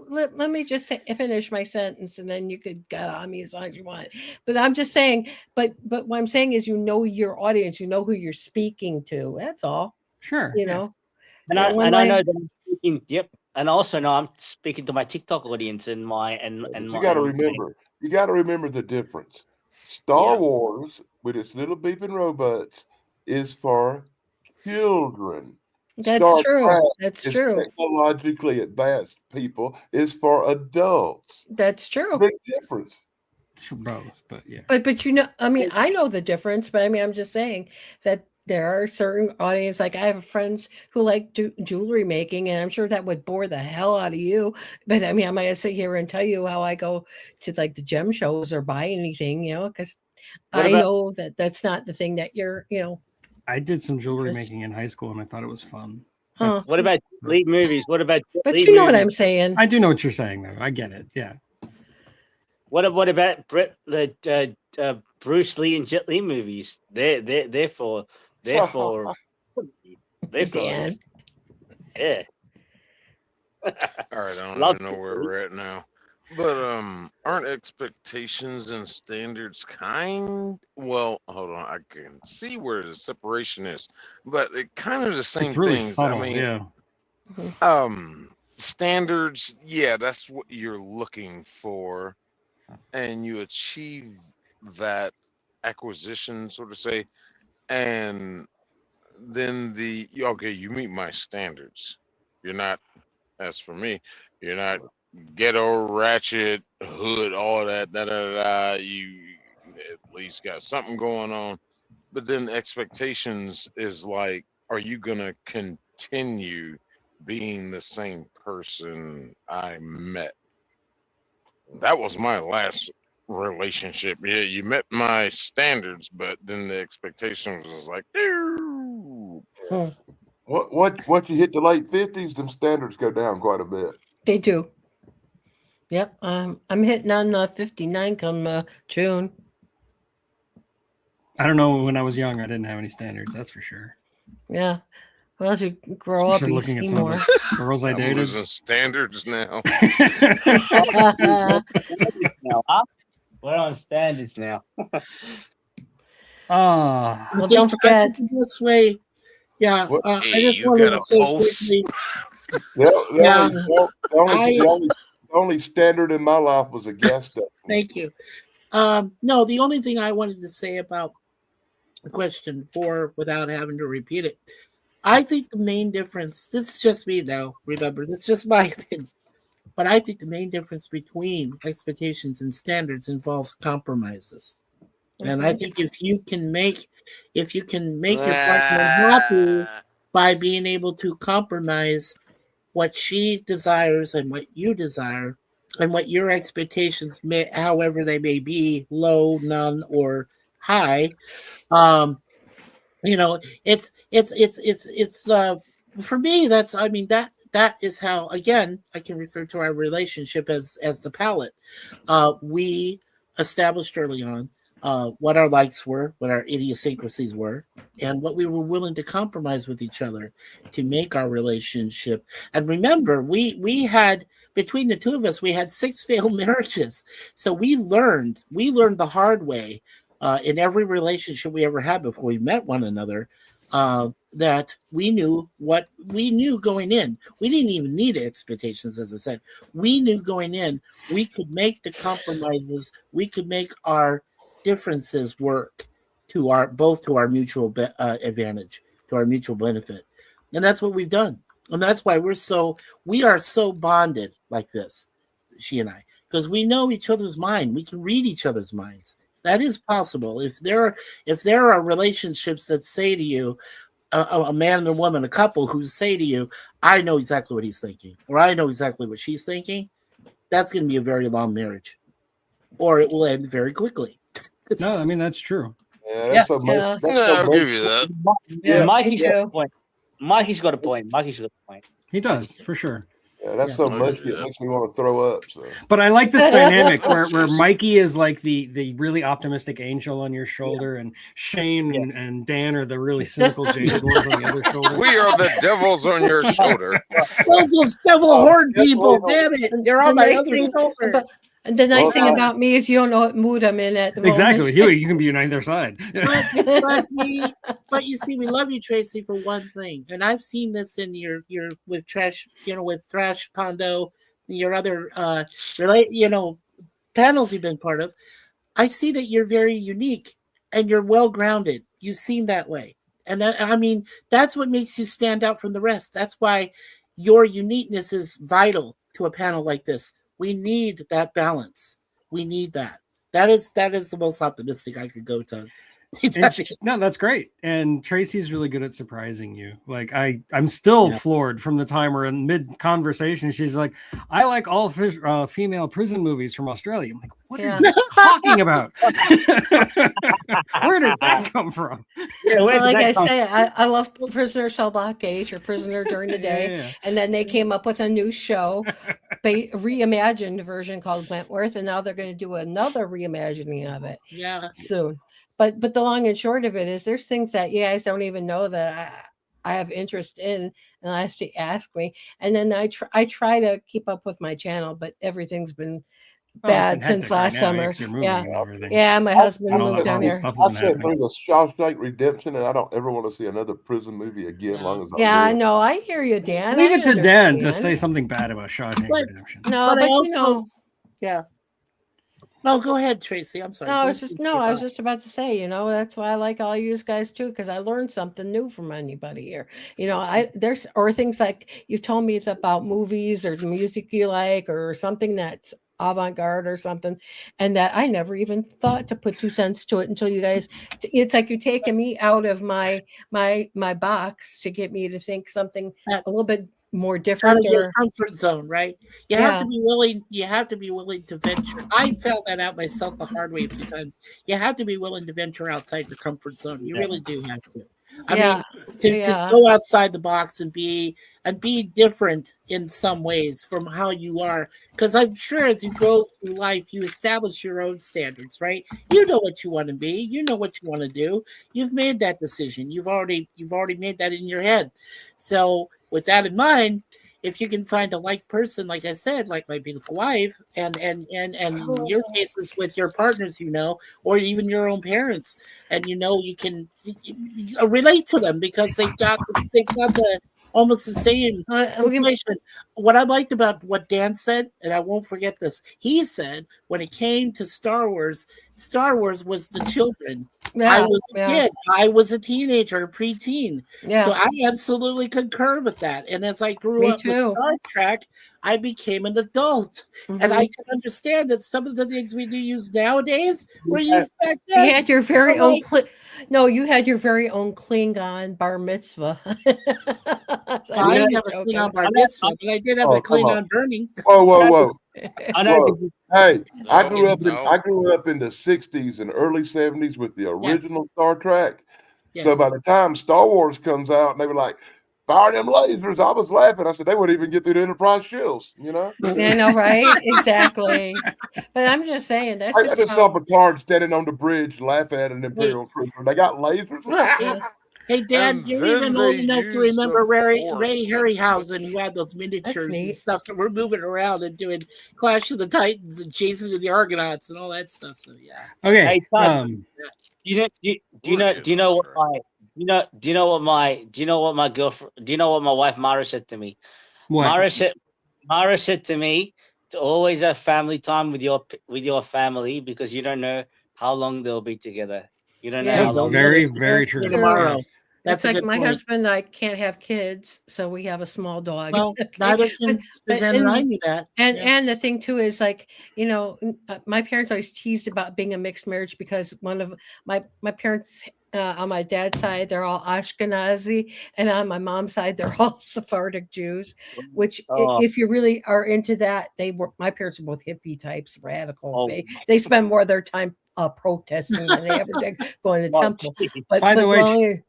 Let me just finish my sentence, and then you could get on me as long as you want. But I'm just saying. But what I'm saying is, your audience, who you're speaking to. That's all.
Sure.
You know.
And
Yeah,
I
when
know
my-
that I'm speaking. Yep. And also know I'm speaking to my TikTok audience and my
But
my.
you got to remember the difference. Star Wars, with its little beeping robots, is for children.
That's
Star
true.
Trek
That's
is
true.
technologically advanced people is for adults.
That's true.
Big difference.
It's for both, but yeah.
But I mean, I know the difference, but I mean, I'm just saying that there are certain audience, like I have friends who like jewelry making, and I'm sure that would bore the hell out of you. But I mean, I'm not gonna sit here and tell you how I go to like the gem shows or buy anything, because I know that that's not the thing that you're,
I did some jewelry
Just-
making in high school, and I thought it was fun.
Huh.
What about lead movies? What about?
But
lead
you know what
movies?
I'm saying.
I do know what you're saying, though. I get it. Yeah.
What about the Bruce Lee and Jet Li movies? They're for
Dan.
yeah.
All right, I don't
Love
even know where we're at now. But aren't expectations and standards well, hold on, I can see where the separation is, but it kind of the same
It's really
things.
subtle.
I mean,
Yeah.
standards, yeah, that's what you're looking for, and you achieve that acquisition, so to say, and then you meet my standards. You're not, as for me, you're not ghetto, ratchet, hood, all that, you at least got something going on. But then expectations is like, are you gonna continue being the same person I met? That was my last relationship. Yeah, you met my standards, but then the expectations was like, "Ew."
Once you hit the late 50s, them standards go down quite a bit.
They do. Yep. I'm hitting on 59 come June.
I don't know. When I was young, I didn't have any standards. That's for sure.
Yeah. Well, as you grow up,
Especially
you
looking at
see
some
more.
of the girls I
I'm
dated.
losing standards now.
now, huh? We're on standards now.
Ah,
Well, don't forget.
This way, yeah.
What?
I
Hey,
just
you
wanted
got
to
a
say
pulse?
quickly.
The
I-
only standard in my life was a gas station.
Thank you. No, the only thing I wanted to say about question 4, without having to repeat it, I think the main difference. This is just me now. Remember, this is just my opinion. But I think the main difference between expectations and standards involves compromises. And I think if you can make your partner happy by being able to compromise what she desires and what you desire and what your expectations may, however they may be, low, none, or high, it's for me, that's, I mean, that is how, again, I can refer to our relationship as the palette. We established early on what our likes were, what our idiosyncrasies were, and what we were willing to compromise with each other to make our relationship. And remember, we had, between the two of us, we had 6 failed marriages. So we learned the hard way in every relationship we ever had before we met one another, that we knew what we knew going in. We didn't even need expectations, as I said. We knew going in, we could make the compromises, we could make our differences work to our mutual advantage, to our mutual benefit. And that's what we've done. And that's why we are so bonded like this, she and I, because we know each other's mind. We can read each other's minds. That is possible. If there are relationships that say to you, a man and a woman, a couple who say to you, I know exactly what he's thinking, or I know exactly what she's thinking, that's going to be a very long marriage, or it will end very quickly.
No, I mean, that's true.
Yeah, that's so much.
Yeah.
That's
Yeah,
so
I'll
much.
give you that.
Yeah,
Mikey's
me
got a
too.
point. Mikey's got a point. Mikey's got a point.
He does, for sure.
Yeah, that's
Yeah.
so
I'll
much.
give you
It
that.
makes me want to throw up. So.
But I like this dynamic where
Jeez.
Mikey is like the really optimistic angel on your shoulder, and Shane and Dan are the really cynical, jaded ones on the other shoulder.
We are the devils on your shoulder.
Those devil horde people, damn it! They're on
The
my
nice
other
thing
shoulder.
about- and the nice
Well,
thing about me is you don't know what mood I'm in at the
Exactly.
moment.
Huey, you can be on either side.
But you see, we love you, Tracy, for one thing, and I've seen this in your with Trash, with Thrash Pondo, your other panels you've been part of. I see that you're very unique and you're well grounded. You seem that way, and that's what makes you stand out from the rest. That's why your uniqueness is vital to a panel like this. We need that balance. We need that. That is the most optimistic I could go to.
No, that's great. And Tracy's really good at surprising you. Like I'm still floored from the time we're in mid conversation. She's like, I like all female prison movies from Australia. I'm like, what are you talking about? Where did that come from?
Yeah,
Well, like I say, I love Prisoner Cell Block H or Prisoner During the Day.
Yeah.
And then they came up with a new show, reimagined version called Wentworth. And now they're going to do another reimagining of it soon. But the long and short of it is there's things that you guys don't even know that I have interest in unless you ask me. And then I try to keep up with my channel, but everything's been bad since last summer. Yeah, my husband moved down here.
I sat through the Shawshank Redemption, and I don't ever want to see another prison movie again. Long as
Yeah, I
live.
know. I hear you, Dan.
Leave
I
it to Dan to
understand.
say something bad about Shawshank Redemption.
No, but you know.
Yeah. No, go ahead, Tracy. I'm sorry.
No, I was just about to say, that's why I like all you guys too, because I learned something new from anybody here. There's things like you told me about movies or the music you like or something that's avant-garde or something, and that I never even thought to put 2 cents to it until you guys. It's like you're taking me out of my box to get me to think something a little bit more
Out
different
of your
or
comfort zone, right? You have to be willing. You have to be willing to venture. I found that out myself the hard way a few times. You have to be willing to venture outside your comfort zone. You really do have to. I mean, to go outside the box and be different in some ways from how you are. Because I'm sure as you go through life, you establish your own standards, right? You know what you want to be. You know what you want to do. You've made that decision. You've already made that in your head. So with that in mind, if you can find a like person, like I said, like my beautiful wife, and in your cases with your partners, or even your own parents, and you can relate to them because they've got the almost the same situation. What I liked about what Dan said, and I won't forget this, he said when it came to Star Wars was the children. I was a kid. I was a teenager, a preteen.
Yeah.
So I absolutely concur with that. And as I grew up with Star Trek, I became an adult. And I can understand that some of the things we do use nowadays were used back then.
You had your very own you had your very own Klingon bar mitzvah.
I didn't have a Klingon bar mitzvah, but I did have a Klingon burning.
Whoa.
I know.
Hey, I grew up in the 60s and early 70s with the original Star Trek. So by the time Star Wars comes out and they were like, fire them lasers, I was laughing. I said, they wouldn't even get through the Enterprise shields,
Yeah, I know, right? Exactly. But I'm just saying that's
I just saw Picard standing on the bridge laughing at an Imperial cruiser. They got lasers.
Hey, Dan, you're even old enough to remember Ray Harryhausen, who had those miniatures and stuff that were moving around and doing Clash of the Titans and chasing the Argonauts and all that stuff. So yeah.
Okay.
Hey, son, do you know what my wife Mara said to me?
What?
Mara said to me to always have family time with your family because you don't know how long they'll be together. You don't know how long.
Very, very true.
Tomorrow.
That's like my husband and I can't have kids, so we have a small dog.
Well, neither can Suzanne and I knew that.
And the thing too is like, my parents always teased about being a mixed marriage because one of my parents on my dad's side, they're all Ashkenazi, and on my mom's side, they're all Sephardic Jews. Which,
Oh.
if you really are into that, my parents were both hippie types, radicals.
Oh
They spend more of their time protesting than they ever did going to
Oh,
temple.
geez.
But
By the
but
way,
long-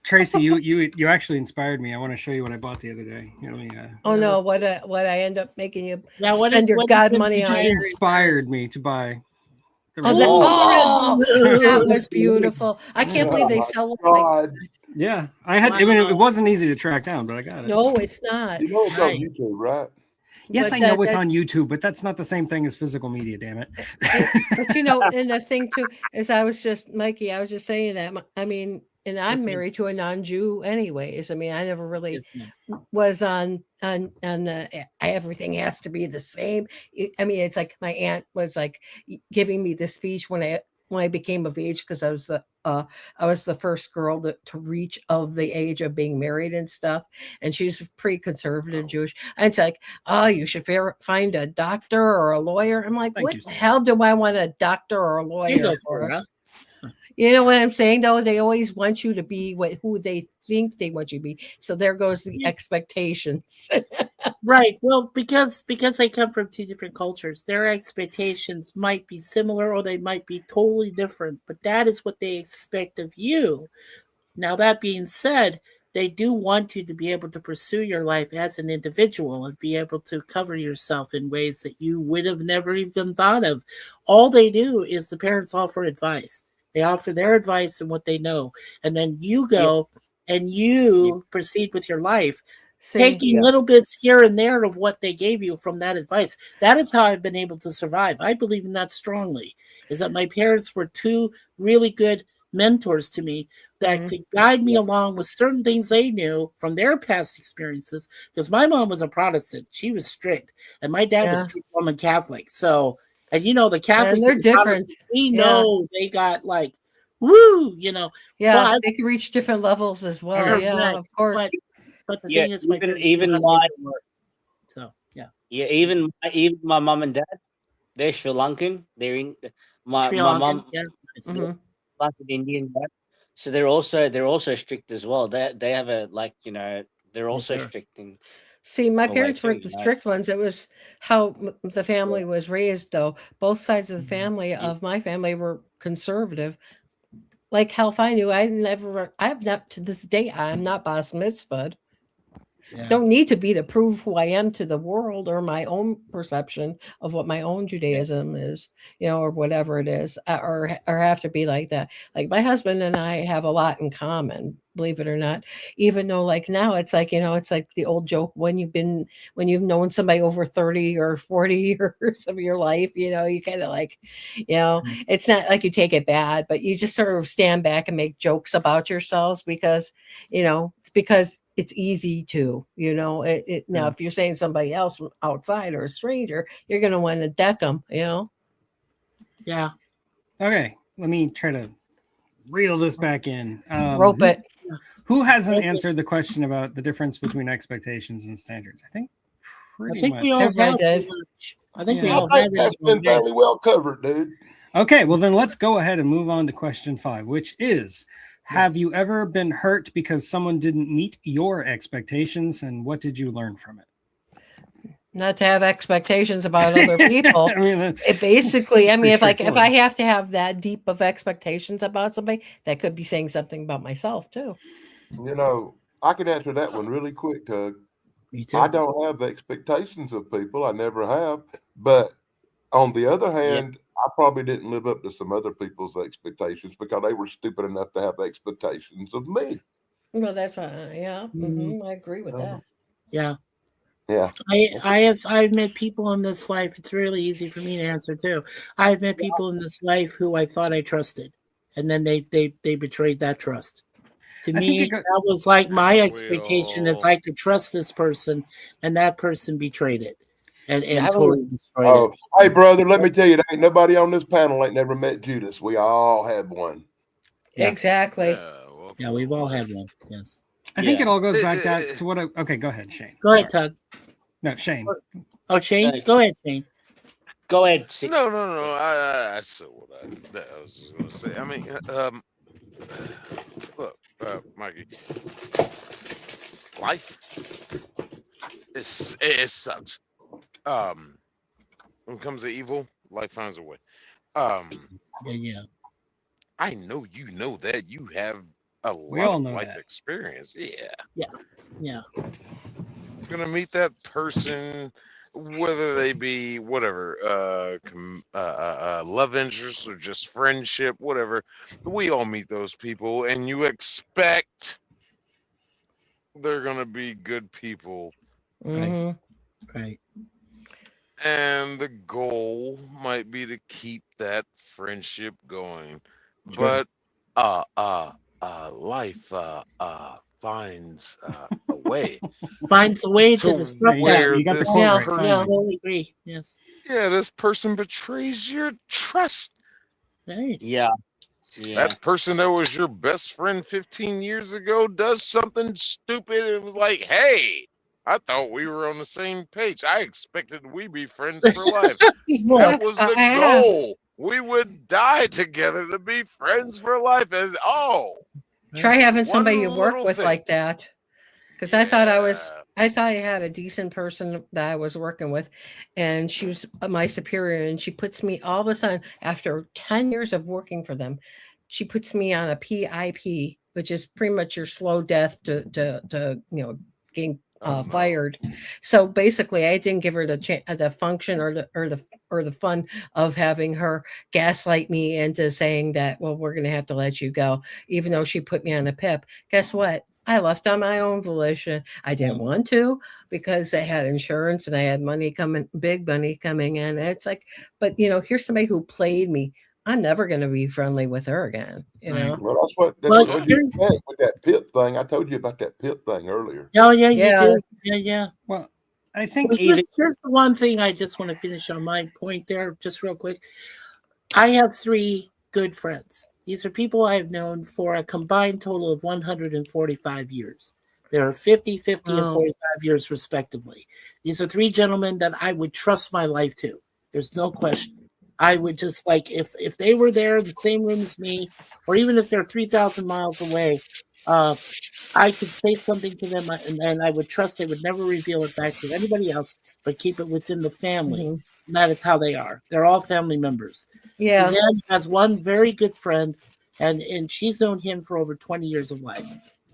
Tracy, you actually inspired me. I want to show you what I bought the other day. Here, let me,
oh no, what I end up making you
Yeah,
spend your God money
just
on?
inspired me to buy. the
Oh,
receipt.
that was beautiful. I can't believe they sell it like
God.
Yeah, I had. I mean, it wasn't easy to track down, but I got it.
no, it's not.
You know it's on
Right.
YouTube, right?
Yes,
But
I know
that-
it's on
that's-
YouTube, but that's not the same thing as physical media. Damn it.
But you know, and the thing too is, Mikey, I was just saying that. I mean, and I'm
Yes, ma'am.
married to a non-Jew, anyways. I mean, I never really
Yes, ma'am.
was on everything has to be the same. I mean, it's like my aunt was like giving me the speech when I became of age, because I was the first girl to reach of the age of being married and stuff. And she's pretty conservative Jewish. And it's like, oh, you should find a doctor or a lawyer. I'm like,
Thank
what
you,
the
Sarah.
hell do I want a doctor or a
There you
lawyer
go,
for?
Sarah.
You know what I'm saying, though? They always want you to be who they think they want you to be. So there goes the expectations.
Right. Well, because they come from two different cultures, their expectations might be similar or they might be totally different, but that is what they expect of you. Now, that being said, they do want you to be able to pursue your life as an individual and be able to cover yourself in ways that you would have never even thought of. All they do is the parents offer advice. They offer their advice and what they know, and then you go and you proceed with your life,
See,
taking little bits here and there of what they gave you from that advice. That is how I've been able to survive. I believe in that strongly, is that my parents were two really good mentors to me that could guide me along with certain things they knew from their past experiences. Because my mom was a Protestant. She was strict. And my dad was strict Roman Catholic. So, and you know, the Catholics,
they're
and the Protestants,
different.
we
Yeah.
know they got like, woo, you know.
Yeah,
But-
they can reach different levels as well. Yeah,
Right.
of course.
But the
Yeah,
thing is, my parents
even
knew how to
my
make it work. So, yeah.
yeah, even my mom and dad, they're Sri Lankan. They're in my
Sri
my
Lankan,
mom,
yeah.
Mhm.
Sri Lankan Indian dad. So they're also strict as well. They have a they're also
sir.
strict in
See, my
a way
parents
too,
weren't the
you know.
strict ones. It was how the family was raised, though. Both sides of the family of my family were conservative. Like health, I knew I have not to this day. I'm not bas mitzvahed.
Yeah.
Don't need to be to prove who I am to the world or my own perception of what my own Judaism is, or whatever it is, or have to be like that. Like my husband and I have a lot in common, believe it or not. Even though, like now, it's like it's like the old joke when you've known somebody over 30 or 40 years of your life, you kind of like, it's not like you take it bad, but you just sort of stand back and make jokes about yourselves because, it's because it's easy to, now if you're saying somebody else from outside or a stranger, you're going to want to deck them,
Yeah.
Okay, let me try to reel this back in.
Rope it.
Who hasn't answered the question about the difference between expectations and standards? I think pretty
I think
much.
we all
Everybody
have.
did.
I think
Yeah.
we
I
all have.
think that's been fairly well covered, dude.
Okay, well then let's go ahead and move on to question 5, which is, have
Yes.
you ever been hurt because someone didn't meet your expectations, and what did you learn from it?
Not to have expectations about other people.
I mean,
It basically,
pretty
if I
straightforward.
have to have that deep of expectations about somebody, that could be saying something about myself too.
I can answer that one really quick, Tug.
Me too.
I don't have the expectations of people. I never have. But on the other hand, I probably didn't live up to some other people's expectations because they were stupid enough to have the expectations of me.
Well, that's right. Yeah, I agree with that.
Yeah.
Yeah.
I've met people in this life. It's really easy for me to answer too. I've met people in this life who I thought I trusted, and then they betrayed that trust. To
I think
me,
it go-
that was like my expectation is
Well-
I could trust this person, and that person betrayed it, and
haven't-
totally destroyed
Oh,
it.
hey, brother, let me tell you, there ain't nobody on this panel ain't never met Judas. We all had one.
Yeah.
Exactly.
well,
Yeah, we've all had one. Yes.
I think
Yeah.
it all goes back down to what okay, go ahead, Shane.
Go ahead, Tug.
No, Shane.
Oh, Shane, go ahead, Shane.
Go ahead.
No. I said what I was just gonna say. I mean, Look, Mikey, life it sucks. When it comes to evil, life finds a way.
Yeah.
I know you know that you have a
We
lot
all
of
know
life
that.
experience. Yeah.
Yeah.
Gonna meet that person, whether they be whatever, love interest or just friendship, whatever. We all meet those people, and you expect they're gonna be good people,
Mhm.
Right.
and the goal might be to keep that friendship going.
Sure.
But life finds a way
Finds a way to
to
disrupt
Yeah,
that.
where
you got the
this
quote
Yeah.
right.
Yeah.
person,
Finally.
Totally agree. Yes.
yeah, this person betrays your trust.
Right.
Yeah. Yeah.
That person that was your best friend 15 years ago does something stupid and was like, hey, I thought we were on the same page. I expected we be friends for life. That
Look,
was
I
the
have.
goal. We would die together to be friends for life. As
Try having somebody you
one
work
little
with
thing.
like that. Because I thought
Yeah.
I thought I had a decent person that I was working with, and she was my superior, and she puts me all of a sudden, after 10 years of working for them, she puts me on a PIP, which is pretty much your slow death to getting
Oh, no.
fired. So basically, I didn't give her the function or the fun of having her gaslight me into saying that, well, we're going to have to let you go, even though she put me on a PIP. Guess what? I left on my own volition. I didn't want to because I had insurance and I had big money coming in. And it's like, but here's somebody who played me. I'm never going to be friendly with her again.
Right.
Well, that's
Well,
what you said with that PIP thing. I told you about that PIP thing earlier.
Oh, yeah,
Yeah.
you did. Yeah.
Well, I think
Well, here's the one thing I just want to finish on my point there, just real quick. I have 3 good friends. These are people I have known for a combined total of 145 years. They are 50, 50, and
Wow.
45 years, respectively. These are 3 gentlemen that I would trust my life to. There's no question. I would just like, if they were there in the same room as me, or even if they're 3,000 miles away, I could say something to them, and I would trust they would never reveal it back to anybody else, but keep it within the family.
Mhm.
And that is how they are. They're all family members.
Yeah.
Suzanne has one very good friend, and she's known him for over 20 years of life.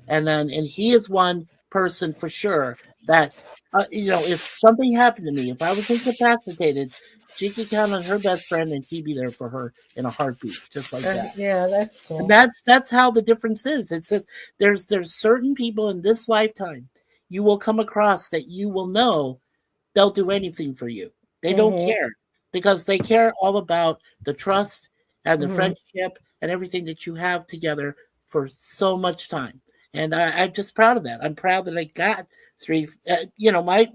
And he is one person for sure that, if something happened to me, if I was incapacitated, she could count on her best friend, and he'd be there for her in a heartbeat, just like that.
Yeah, that's cool.
And that's how the difference is. It says there's certain people in this lifetime you will come across that you will know they'll do anything for you. They don't
Mhm.
care because they care all about the trust and the
Mhm.
friendship and everything that you have together for so much time. And I'm just proud of that. I'm proud that I got 3.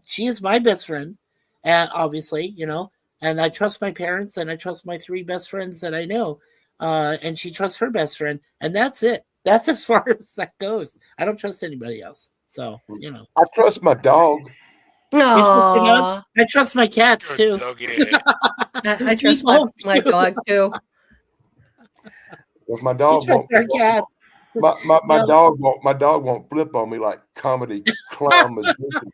She is my best friend, obviously, and I trust my parents and I trust my 3 best friends that I know. And she trusts her best friend, and that's it. That's as far as that goes. I don't trust anybody else. So,
I trust my dog.
Aw.
I trust my cats too.
I trust my dog too.
If my dog
trust our cats.
my dog won't flip on me like comedy clown magician.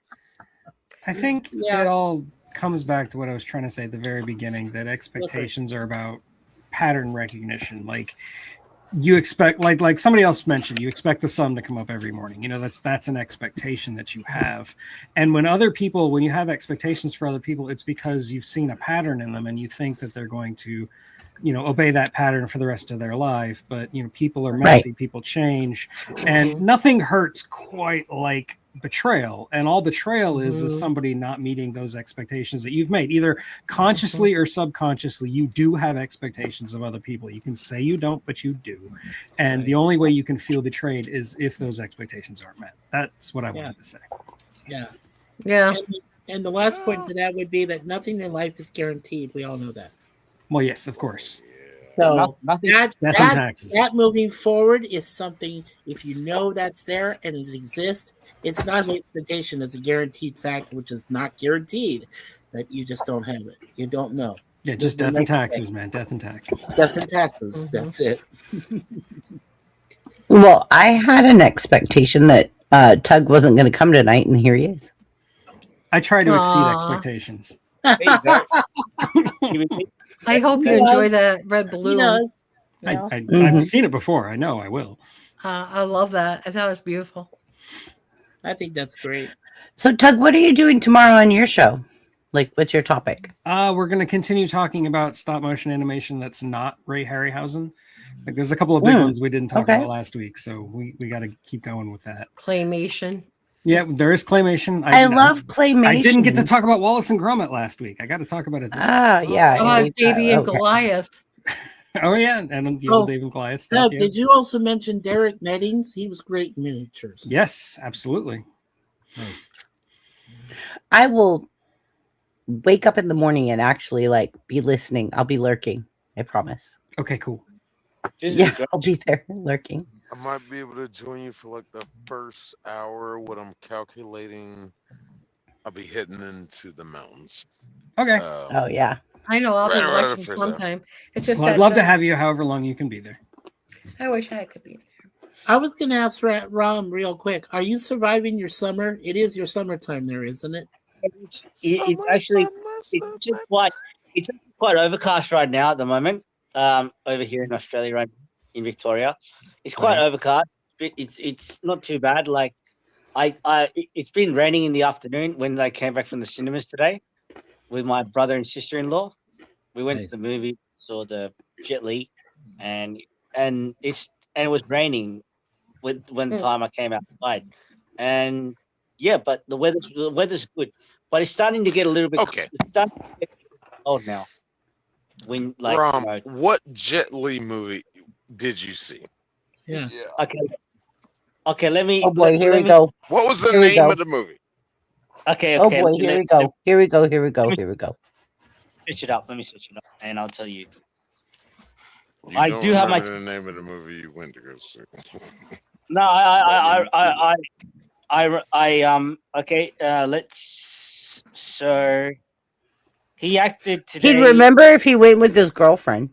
I think it all comes back to what I was trying to say at the very beginning, that expectations are about pattern recognition. Like you expect, like somebody else mentioned, you expect the sun to come up every morning. That's an expectation that you have. And when you have expectations for other people, it's because you've seen a pattern in them and you think that they're going to, obey that pattern for the rest of their life. But, people are messy, people change, and nothing hurts quite like betrayal. And all betrayal is somebody not meeting those expectations that you've made, either consciously or subconsciously. You do have expectations of other people. You can say you don't, but you do. And the only way you can feel betrayed is if those expectations aren't met. That's what I wanted to say.
Yeah.
Yeah.
And the last point to that would be that nothing in life is guaranteed. We all know that.
Well, yes, of course.
So
Nothing.
Death and taxes.
that moving forward is something, if you know that's there and it exists, it's not an expectation, it's a guaranteed fact, which is not guaranteed, that you just don't have it. You don't know.
Yeah, just death and taxes, man. Death and taxes.
Death and taxes. That's it.
Well, I had an expectation that Tug wasn't going to come tonight, and here he is.
I try to exceed
Aw.
expectations.
There you go.
I hope you
He
enjoy
does.
that red
He
balloon.
does. Yeah.
I've seen it before. I know I will.
I love that. I thought it was beautiful.
I think that's great.
So, Tug, what are you doing tomorrow on your show? Like, what's your topic?
We're going to continue talking about stop motion animation that's not Ray Harryhausen. Like, there's a couple of big ones we didn't talk about last week, so we got to keep going with that.
Claymation.
Yeah, there is claymation.
I love claymation.
I didn't get to talk about Wallace and Gromit last week. I got to talk about it this week.
Yeah.
How about Davy and
Okay.
Goliath?
Oh yeah, and the old Dave and Goliath stuff.
Doug,
Yeah.
did you also mention Derek Meddings? He was great in miniatures.
Yes, absolutely.
Nice.
I will wake up in the morning and actually be listening. I'll be lurking. I promise.
Okay, cool.
Yeah, I'll be there lurking.
I might be able to join you for like the first hour. What I'm calculating, I'll be heading into the mountains.
Okay.
Oh yeah.
I know. I'll be
Right around the
watching
first hour.
sometime. It's just
Well, I'd
that
love to have you however long you can be there.
I wish I could be.
I was going to ask Ram real quick. Are you surviving your summer? It is your summertime there, isn't it?
It's actually it's quite overcast right now at the moment. Over here in Australia, right in Victoria, it's quite overcast. It's not too bad. Like it's been raining in the afternoon when I came back from the cinemas today with my brother and sister-in-law. We went to the movie, saw the Jet Li, and it was raining when the time I came outside, and yeah, but the weather's good, but it's starting to get a little bit It's starting to get cold now. When
Rom, what Jet Li movie did you see?
Yeah.
Okay. Let me.
Oh boy, here we go.
What was the
Here we
name
go.
of the movie?
Okay.
Oh boy, here we go. Here we go. Here we go. Here we go.
Switch it up. Let me switch it up, and I'll tell you.
You
I
don't
do have my.
remember the name of the movie you went to go see.
No, okay. Let's. So he acted today.
He'd remember if he went with his girlfriend.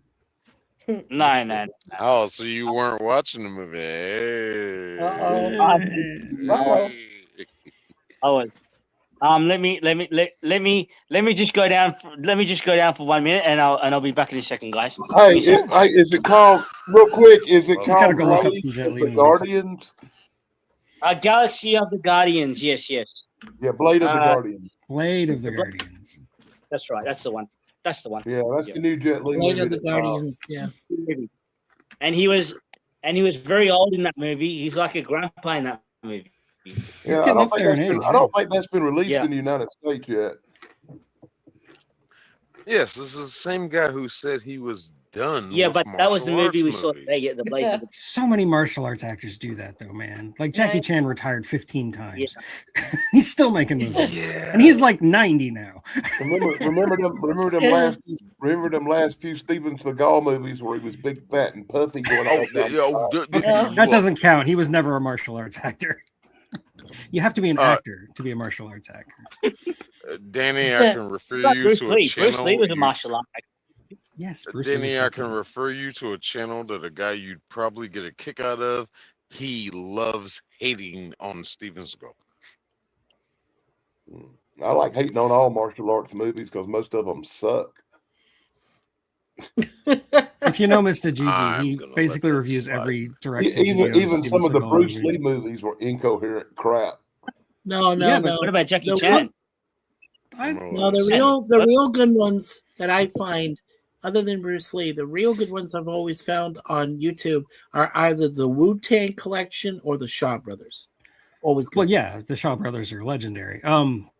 No.
Oh, so you weren't watching the movie? Hey.
I was. Let me just go down. Let me just go down for 1 minute, and I'll be back in a second, guys.
Hey, is it called real quick? Is it
He's gotta
called
go look up
Blade
some Jet
of
Li
the
movies.
Guardians?
Galaxy of the Guardians. Yes.
Yeah, Blade of the Guardians.
Blade of the Guardians.
That's right. That's the one.
Yeah, that's the new Jet Li
Blade
movie.
of the
that-
Guardians. Yeah.
And he was very old in that movie. He's like a grandpa in that movie.
Yeah, I don't think that's been released
Yeah.
in the United States yet.
Yes, this is the same guy who said he was done.
Yeah,
with
but that was the
martial
movie we
arts
saw
movies.
today. Yeah, the Blades of the
So many martial arts actors do that though, man. Like Jackie
Right.
Chan retired 15 times. He's still making movies. And he's like 90 now.
Remember them last few Steven Seagal movies where he was big, fat, and puffy going on.
That doesn't count. He was never a martial arts actor. You have to be an actor to be a martial arts actor.
Danny, I can refer you
Bruce
to a
Lee.
channel.
Bruce Lee was a martial art actor.
Yes, Bruce Lee
Danny,
was
I can refer you to a channel that a guy you'd probably get a kick out of. He loves hating on Steven Seagal.
I like hating on all martial arts movies because most of them suck.
If you know Mr. Gigi,
I'm
he
gonna
basically
let that
reviews
slide.
every direct.
Even some of the Bruce Lee movies were incoherent crap.
No.
What about Jackie
The
Chan?
No, the real good ones that I find, other than Bruce Lee, the real good ones I've always found on YouTube are either the Wu-Tang Collection or the Shaw Brothers. Always good.
Well, yeah, the Shaw Brothers are legendary.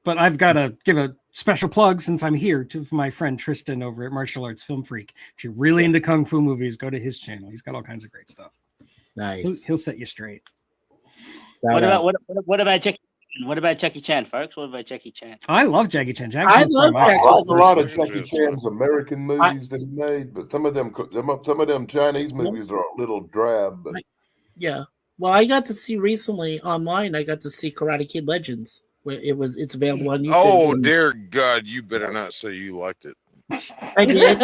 But I've got to give a special plug since I'm here to my friend Tristan over at Martial Arts Film Freak. If you're really into kung fu movies, go to his channel. He's got all kinds of great stuff.
Nice.
He'll set you straight.
What about Jackie? What about Jackie Chan, folks? What about Jackie Chan?
I love Jackie Chan. Jackie
I
Chan's
love
my
I like a lot of
first-
Jackie Chan's American movies that he made, but some of them Chinese movies are a little drab. But
Yeah. Well, I got to see recently online. I got to see Karate Kid Legends. Where it's available on YouTube.
Oh, dear God, you better not say you liked it.
I did.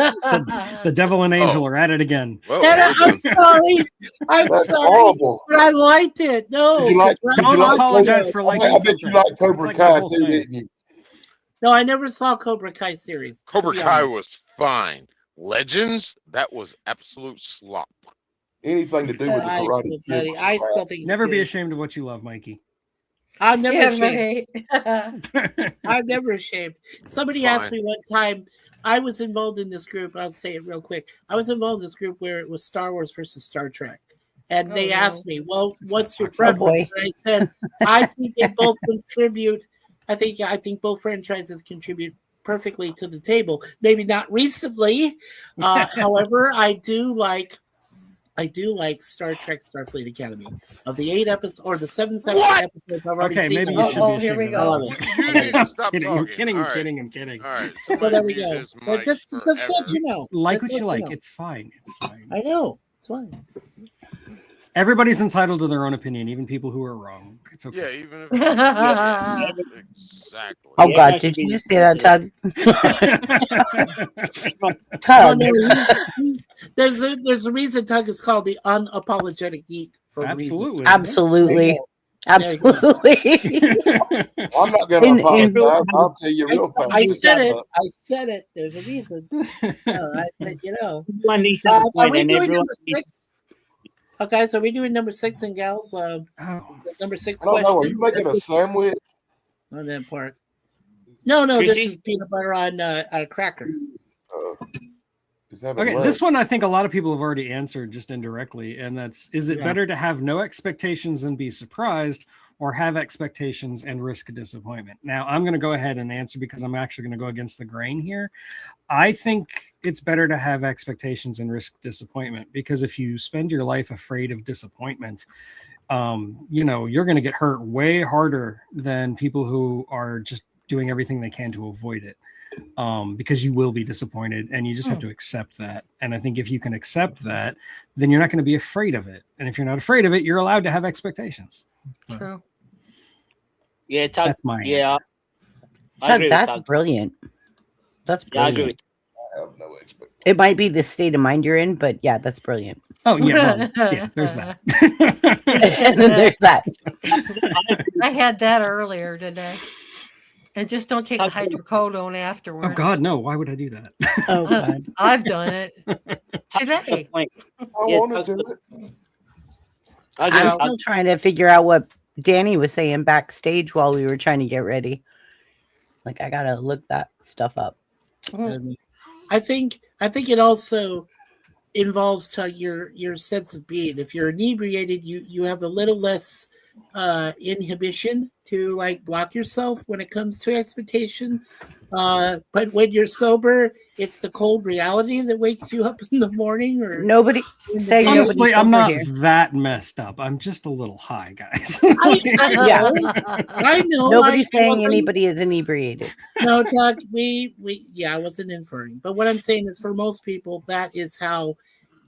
The devil and angel are at it again.
Well,
And
we're
I'm
just-
sorry. I'm
That's
sorry.
horrible.
But I liked it. No.
Did you like-
because
did
Don't
you like
apologize
Cobra-
for
I
liking
bet you
something.
like
It's
Cobra
like my
Kai
whole
too,
thing.
didn't you?
No, I never saw Cobra Kai series. to
Cobra
be
Kai
honest.
was fine. Legends, that was absolute slop.
Anything to do with the
I
Karate
still,
Kid
buddy,
was
I
crap.
still think it's
Never be
good.
ashamed of what you love, Mikey.
I'm never
Yeah,
ashamed.
right.
I'm never ashamed. Somebody asked me one time. I was involved in this group. I'll say it real quick. I was involved in this group where it was Star Wars versus Star Trek, and they
no.
asked me, "Well, what's your
Oh,
preference?"
boy.
And I said, "I think they both contribute. I think both franchises contribute perfectly to the table. Maybe not recently, however, I do like Star Trek Starfleet Academy. Of the 8 episodes or the 7 episodes I've already
Okay,
seen.
maybe
I
you should
love
be
it.
here we
ashamed
go.
of
I love
that.
it.
You need to stop
I'm
talking.
kidding,
All
I'm
right.
kidding, I'm kidding.
All right.
Well,
Somebody
there we
mute
go.
his
So
mic
just let
forever.
you know.
Like
Just
what you
let
like.
know.
It's fine. It's fine.
I know. It's fine.
Everybody's entitled to their own opinion, even people who are wrong. It's okay.
Yeah, even if yes, exactly.
Oh
Yeah,
God,
that
did
should
you
be
just say that, Tug?
Well,
Tug.
no, there's a reason Tug is called the unapologetic geek. For a reason.
Absolutely.
Absolutely.
There you go.
Absolutely.
I'm not going to
In-
apologize. I'll tell you real fast.
I said it. I said it. There's a reason.
Everyone needs to have a
Are
point,
we
and
doing
everyone
number
needs-
6? Okay, so we're doing number 6 and gals. Number 6
I don't know. Are
question.
you making a sandwich?
On that part. No, this
Chrissy?
is peanut butter on a cracker.
Just having
Okay,
lunch.
this one I think a lot of people have already answered just indirectly, and that's: is it
Yeah.
better to have no expectations and be surprised, or have expectations and risk disappointment? Now, I'm going to go ahead and answer because I'm actually going to go against the grain here. I think it's better to have expectations and risk disappointment, because if you spend your life afraid of disappointment, you're going to get hurt way harder than people who are just doing everything they can to avoid it. Because you will be disappointed, and you just have to accept that. And I think if you can accept that, then you're not going to be afraid of it. And if you're not afraid of it, you're allowed to have expectations.
True.
Yeah, Tug,
That's my
yeah.
answer.
I
Tug,
agree with
that's
Tug.
brilliant. That's
Yeah, I
brilliant.
agree with
I have no expectation.
It might be the state of mind you're in, but yeah, that's brilliant.
Oh yeah, well, yeah. There's that.
And then there's that.
I had that earlier today. And just don't take the hydrocodone afterwards.
Oh God, no! Why would I do that?
Oh God.
I've done it
Tug's
today.
point.
I
Yeah,
want to
Tug's
do it.
I agree
I'm
with
still
Tug.
trying to figure out what Danny was saying backstage while we were trying to get ready. Like, I gotta look that stuff up.
And I think it also involves your sense of being. If you're inebriated, you have a little less inhibition to like block yourself when it comes to expectation. But when you're sober, it's the cold reality that wakes you up in the morning. Or
Nobody say
Honestly,
nobody's
I'm
over
not
here.
that messed up. I'm just a little high, guys.
Yeah.
I know.
Nobody's
I
saying
wasn't-
anybody is inebriated.
No, Todd, I wasn't inferring. But what I'm saying is for most people, that is how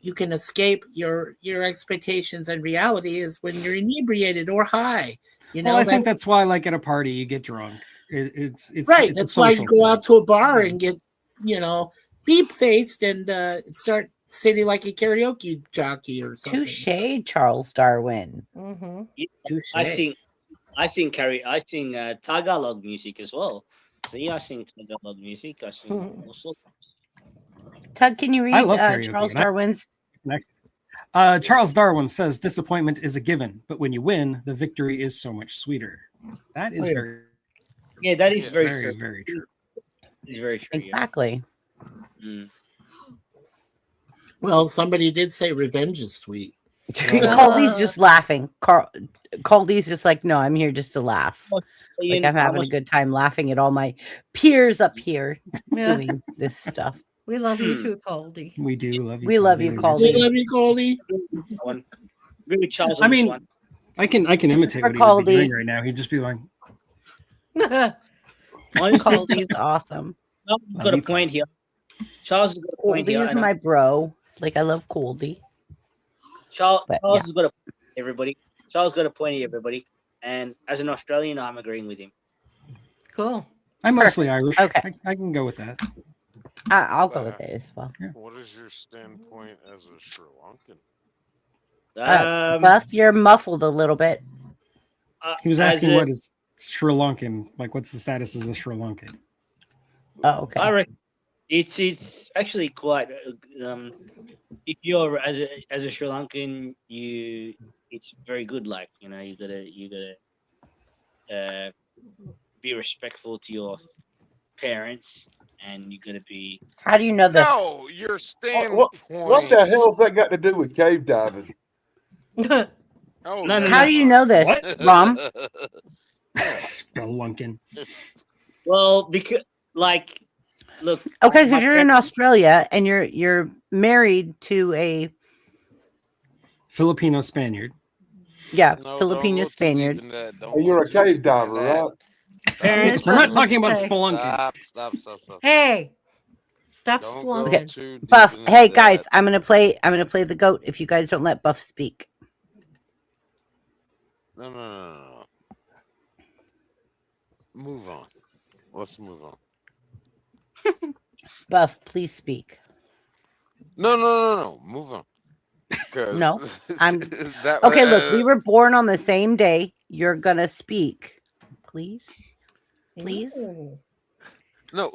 you can escape your expectations and reality is when you're inebriated or high. You know,
Well, I think that's why, like at a party, you get drunk. It's
right.
it's a
That's why you
social
go
thing.
out to a bar and get, beep faced and start singing like a karaoke jockey or something.
Touche, Charles Darwin.
Mm-hmm.
Touche.
I sing Tagalog music as well. See, I sing Tagalog music. I sing all sorts.
Tug, can you read
I love karaoke,
Charles
and I-
Darwin's?
Charles Darwin says disappointment is a given, but when you win, the victory is so much sweeter. That is
Oh, yeah.
very,
Yeah, that is very,
very,
true.
very true.
It's very true. Yeah.
Exactly.
Mm.
Well, somebody did say revenge is sweet.
Caldy's just laughing. Caldy's just like, no, I'm here just to laugh. Like I'm having a good time laughing at all my peers up here
Yeah.
doing this stuff.
We love you too, Coldy.
We do love you.
We love you,
Caldy.
Caldy.
We love you, Goldie.
One. Agree with Charles
I
on this
mean,
one.
I can imitate
for
what he would be
Caldy.
doing right now. He'd just be like,
Honestly,
Caldy's awesome.
Charles has got a point here. Charles has got a point
Caldy
here.
is
and
my bro. Like I love Caldy.
Charles
but,
has got a point, everybody. Charles got a point here, everybody. And as an Australian, I'm agreeing with him.
Cool.
I'm mostly Irish.
Okay.
I can go with that.
I'll go with it as well.
What is your standpoint as a Sri Lankan?
Buff, you're muffled a little bit.
He was asking what is Sri Lankan, like what's the status as a Sri Lankan?
Oh, okay.
I reckon it's actually quite. If you're as a Sri Lankan, it's very good. Like you gotta be respectful to your parents, and you gotta be.
How do you know that?
No, your standpoint.
What the hell has that got to do with cave diving?
Oh,
No.
How do you know this, Rom?
Spelunking.
Well, because look.
Okay, because
my
you're in Australia and you're married to a
Filipino Spaniard.
Filipino Spaniard.
And you're a cave diver, right?
parents.
We're not talking about
Say.
spelunking.
Stop.
Hey, stop
Don't
splunking.
go too deep
Buff,
into
hey
that.
guys, I'm gonna play the goat if you guys don't let Buff speak.
No. Move on. Let's move on.
Buff, please speak.
No. Move on. 'Cause
No, I'm
that,
okay. Look, we were born on the same day. You're gonna speak, please.
No,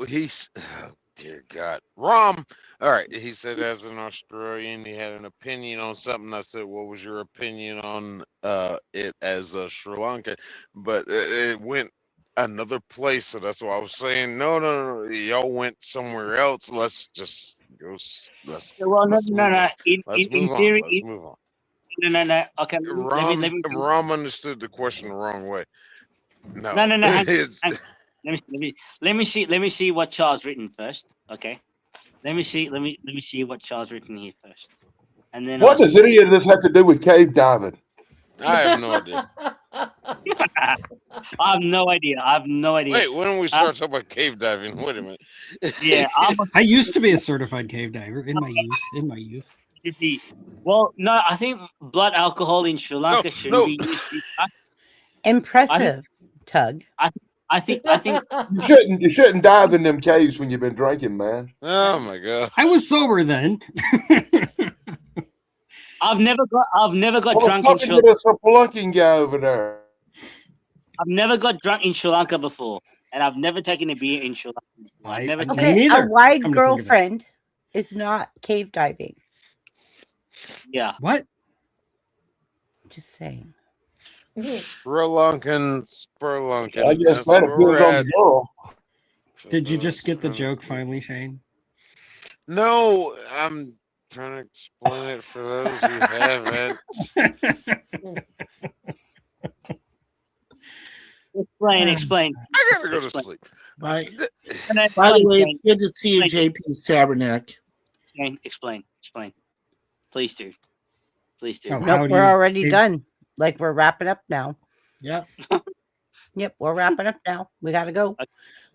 he's oh, dear God. Rom. All right. He said as an Australian he had an opinion on something. I said, what was your opinion on it as a Sri Lanka? But it went another place, so that's why I was saying no. Y'all went somewhere else. Let's just go. Let's
Well,
let's
no.
move on.
In
Let's
theory,
move on.
no. Okay, let me.
Rom understood the question the wrong way. No. It's-
Let me see what Charles written first. Okay. Let me see what Charles written here first, and then
What does any of this have to do with cave diving?
I have no idea.
I have no idea.
Wait, when did we start talking about cave diving? Wait a minute.
Yeah,
I used to be a certified cave diver in my youth.
Well, no, I think blood alcohol in Sri Lanka shouldn't be used.
Impressive, Tug.
I think
You shouldn't dive in them caves when you've been drinking, man.
Oh my God.
I was sober then.
I've never got
I was
drunk in
talking
Sri
to this spelunking guy over there.
I've never got drunk in Sri Lanka before, and I've never taken a beer in Sri Lanka. I've never
Me
Okay,
neither,
a wide
come to think of it.
girlfriend is not cave diving.
Yeah.
What?
Just saying.
Sri Lankan, Spurlunkan.
I guess
That's
that
where we're
depends on
at.
the girl.
Did you just get the joke finally, Shane?
No, I'm trying to explain it for those who haven't.
Explain.
I gotta go to sleep.
By the way, it's good to see you, JP's Tabernacle.
Explain. Please do.
Oh,
Nope, we're already done. Like we're wrapping up now.
Yeah.
Yep, we're wrapping up now. We gotta go.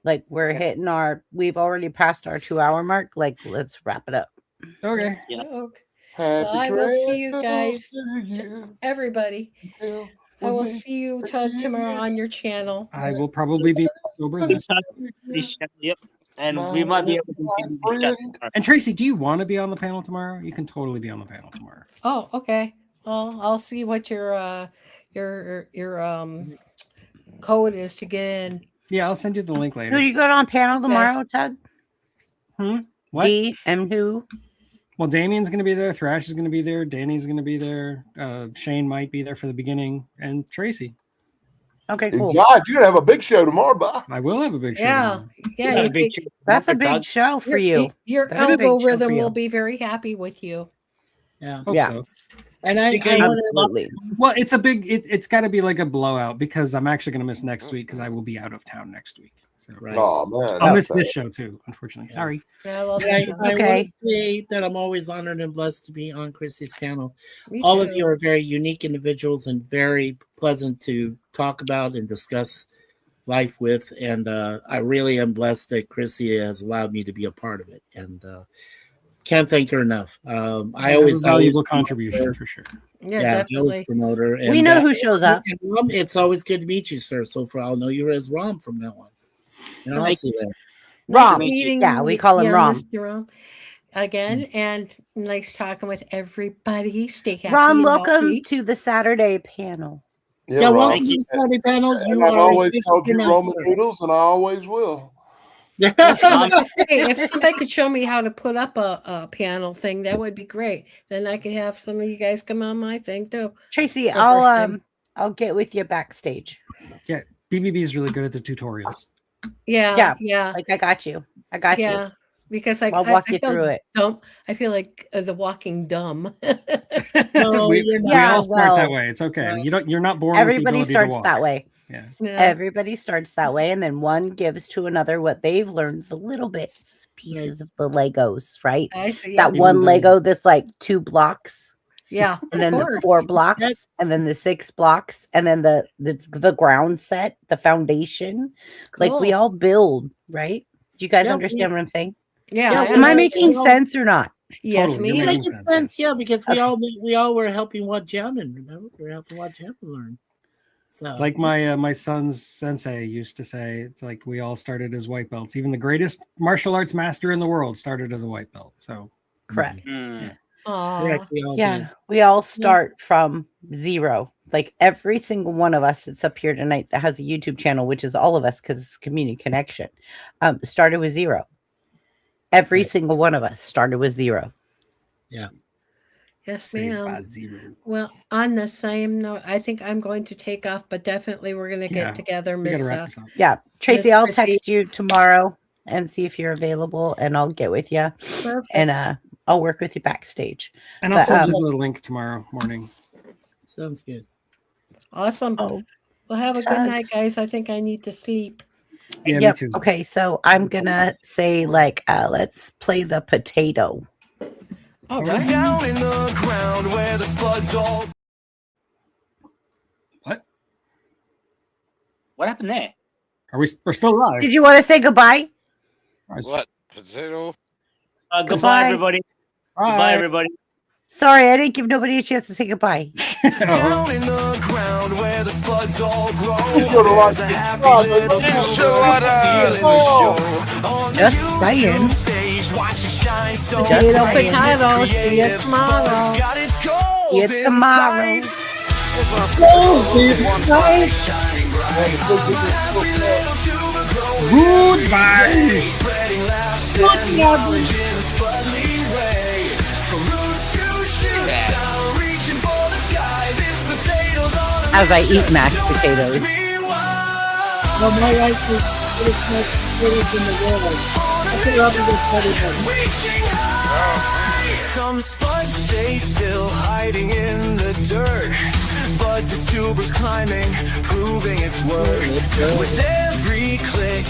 Like we're hitting we've already passed our 2-hour mark. Like let's wrap it up.
Okay.
Yeah.
Okay.
Happy
Well, I will see you guys,
Christmas.
everybody. I will see you tomorrow on your channel.
I will probably be sober then.
Yep. And we might be able to continue.
And Tracy, do you want to be on the panel tomorrow? You can totally be on the panel tomorrow.
Oh, okay. Well, I'll see what your code is to get in.
Yeah, I'll send you the link later.
Who do you got on panel tomorrow, Tug?
What?
D and who?
Well, Damien's going to be there. Thrash is going to be there. Danny's going to be there. Shane might be there for the beginning, and Tracy.
Okay,
And
cool.
God, you're gonna have a big show tomorrow, bud.
I will have a big show.
Yeah,
tomorrow.
yeah.
That's a big show.
That's a big show for you.
Your
That's a big show
algorithm
for you.
will be very happy with you.
Yeah.
Hope
Yeah.
so.
And I want to.
Absolutely.
Well, it's a big. It's got to be like a blowout because I'm actually going to miss next week because I will be out of town next week. So
Right.
Oh man,
I'll
that's
miss this
sad.
show too. Unfortunately, sorry.
Yeah, well,
I want
Okay.
to say that I'm always honored and blessed to be on Chrissy's panel.
me
All of
too.
you are very unique individuals and very pleasant to talk about and discuss life with. And I really am blessed that Chrissy has allowed me to be a part of it. And can't thank her enough. I always
valuable
promote
contribution
her.
for sure.
Yeah,
I always
definitely.
promote her. And,
We know who shows up.
and Rom, it's always good to meet you, sir. So far, I'll know you as Rom from now on. And I'll see that.
Rom.
meeting
Yeah, we
with-
call him
yeah,
Rom.
Mr. Rom. Again, and nice talking with everybody. Stay happy.
Rom,
and
welcome
healthy.
to the Saturday panel.
Yeah,
Yeah,
Ron.
welcome to the study panel.
And
You
I've
are
always
a
called you
good
Roman
announcer.
noodles, and I always will.
Hey, if somebody could show me how to put up a panel thing, that would be great. Then I could have some of you guys come on my thing too.
Tracy,
For the first time.
I'll get with you backstage.
Yeah, BBB is really good at the tutorials.
Yeah,
Yeah, like I got you. I got
yeah.
you.
Because
I'll walk you
feel
through it.
Dumb. I feel like the walking dumb.
No,
we,
you're
we
not.
all start that
well,
way. It's okay.
right.
You're not born with the
Everybody
ability
starts
to walk.
that way.
Yeah.
Yeah.
Everybody starts that way, and then one gives to another what they've learned, the little bits, pieces of the Legos, right?
I see.
That
Yeah,
one
Even though-
Lego that's like 2 blocks,
yeah.
and then
of
the
course.
4 blocks,
That's-
and then the 6 blocks, and then the ground set, the foundation. Like we
Cool.
all build, right? Do you guys
Yeah,
understand what I'm saying?
Yeah.
Yeah,
I
Am I
Yeah,
making
well-
sense or not?
Yes,
Totally, you're
ma'am.
It
making
makes
sense,
sense, yeah, because we all were helping watch Yaman. Remember, we were helping watch Yaman learn. So
Like my son's sensei used to say, it's like we all started as white belts. Even the greatest martial arts master in the world started as a white belt. So
Correct.
Mm.
Aw.
correct, we all
Yeah,
did.
we all start from 0. Like every single one of us that's up here tonight that has a YouTube channel, which is all of us because it's community connection, started with 0. Every single one of us started with 0.
Yes,
saved by
ma'am.
0.
Well, on the same note, I think I'm going to take off, but definitely we're going to get
Yeah,
together,
We gotta
Miss.
wrap this up.
Yeah, Tracy,
Miss
I'll
Christie.
text you tomorrow and see if you're available, and I'll get with you,
Perfect.
and I'll work with you backstage.
And I'll
But,
send you the link tomorrow morning.
Sounds good.
Awesome.
Oh,
Well, have a good
Doug.
night, guys. I think I need to sleep.
Yeah,
yep.
me too.
Okay, so I'm gonna say like, let's play the potato.
All right.
Down in the ground where the spuds all
What?
What happened there?
We're still live?
Did you want to say goodbye?
What? Potato?
Goodbye,
Goodbye.
everybody. Goodbye, everybody.
Sorry, I didn't give nobody a chance to say goodbye.
down in the ground where the spuds all grow.
should've liked
There's a
it.
happy
Oh,
little
you
tuber
should've liked
stealing
it.
the
Oh.
show. On the
Just
YouTube
saying.
stage, watch it shine so
Potato,
bright. This
potato. See you
creative
tomorrow.
spud's got its goals
See you
in
tomorrow.
sight.
Goodbye.
Shining bright. On the happy little tuber growing.
Goodbye.
Spreading laughter and knowledge in a spudly way. From roots to shoots, I'm reaching for the sky. This potato's on a
As I eat
mission.
mashed
Don't
potatoes.
ask me why.
Well, my wife is the most potatoes in the world. I could love to get studied by them.
Reaching high. Some spuds stay still, hiding in the dirt. But this tuber's climbing, proving its worth. With every click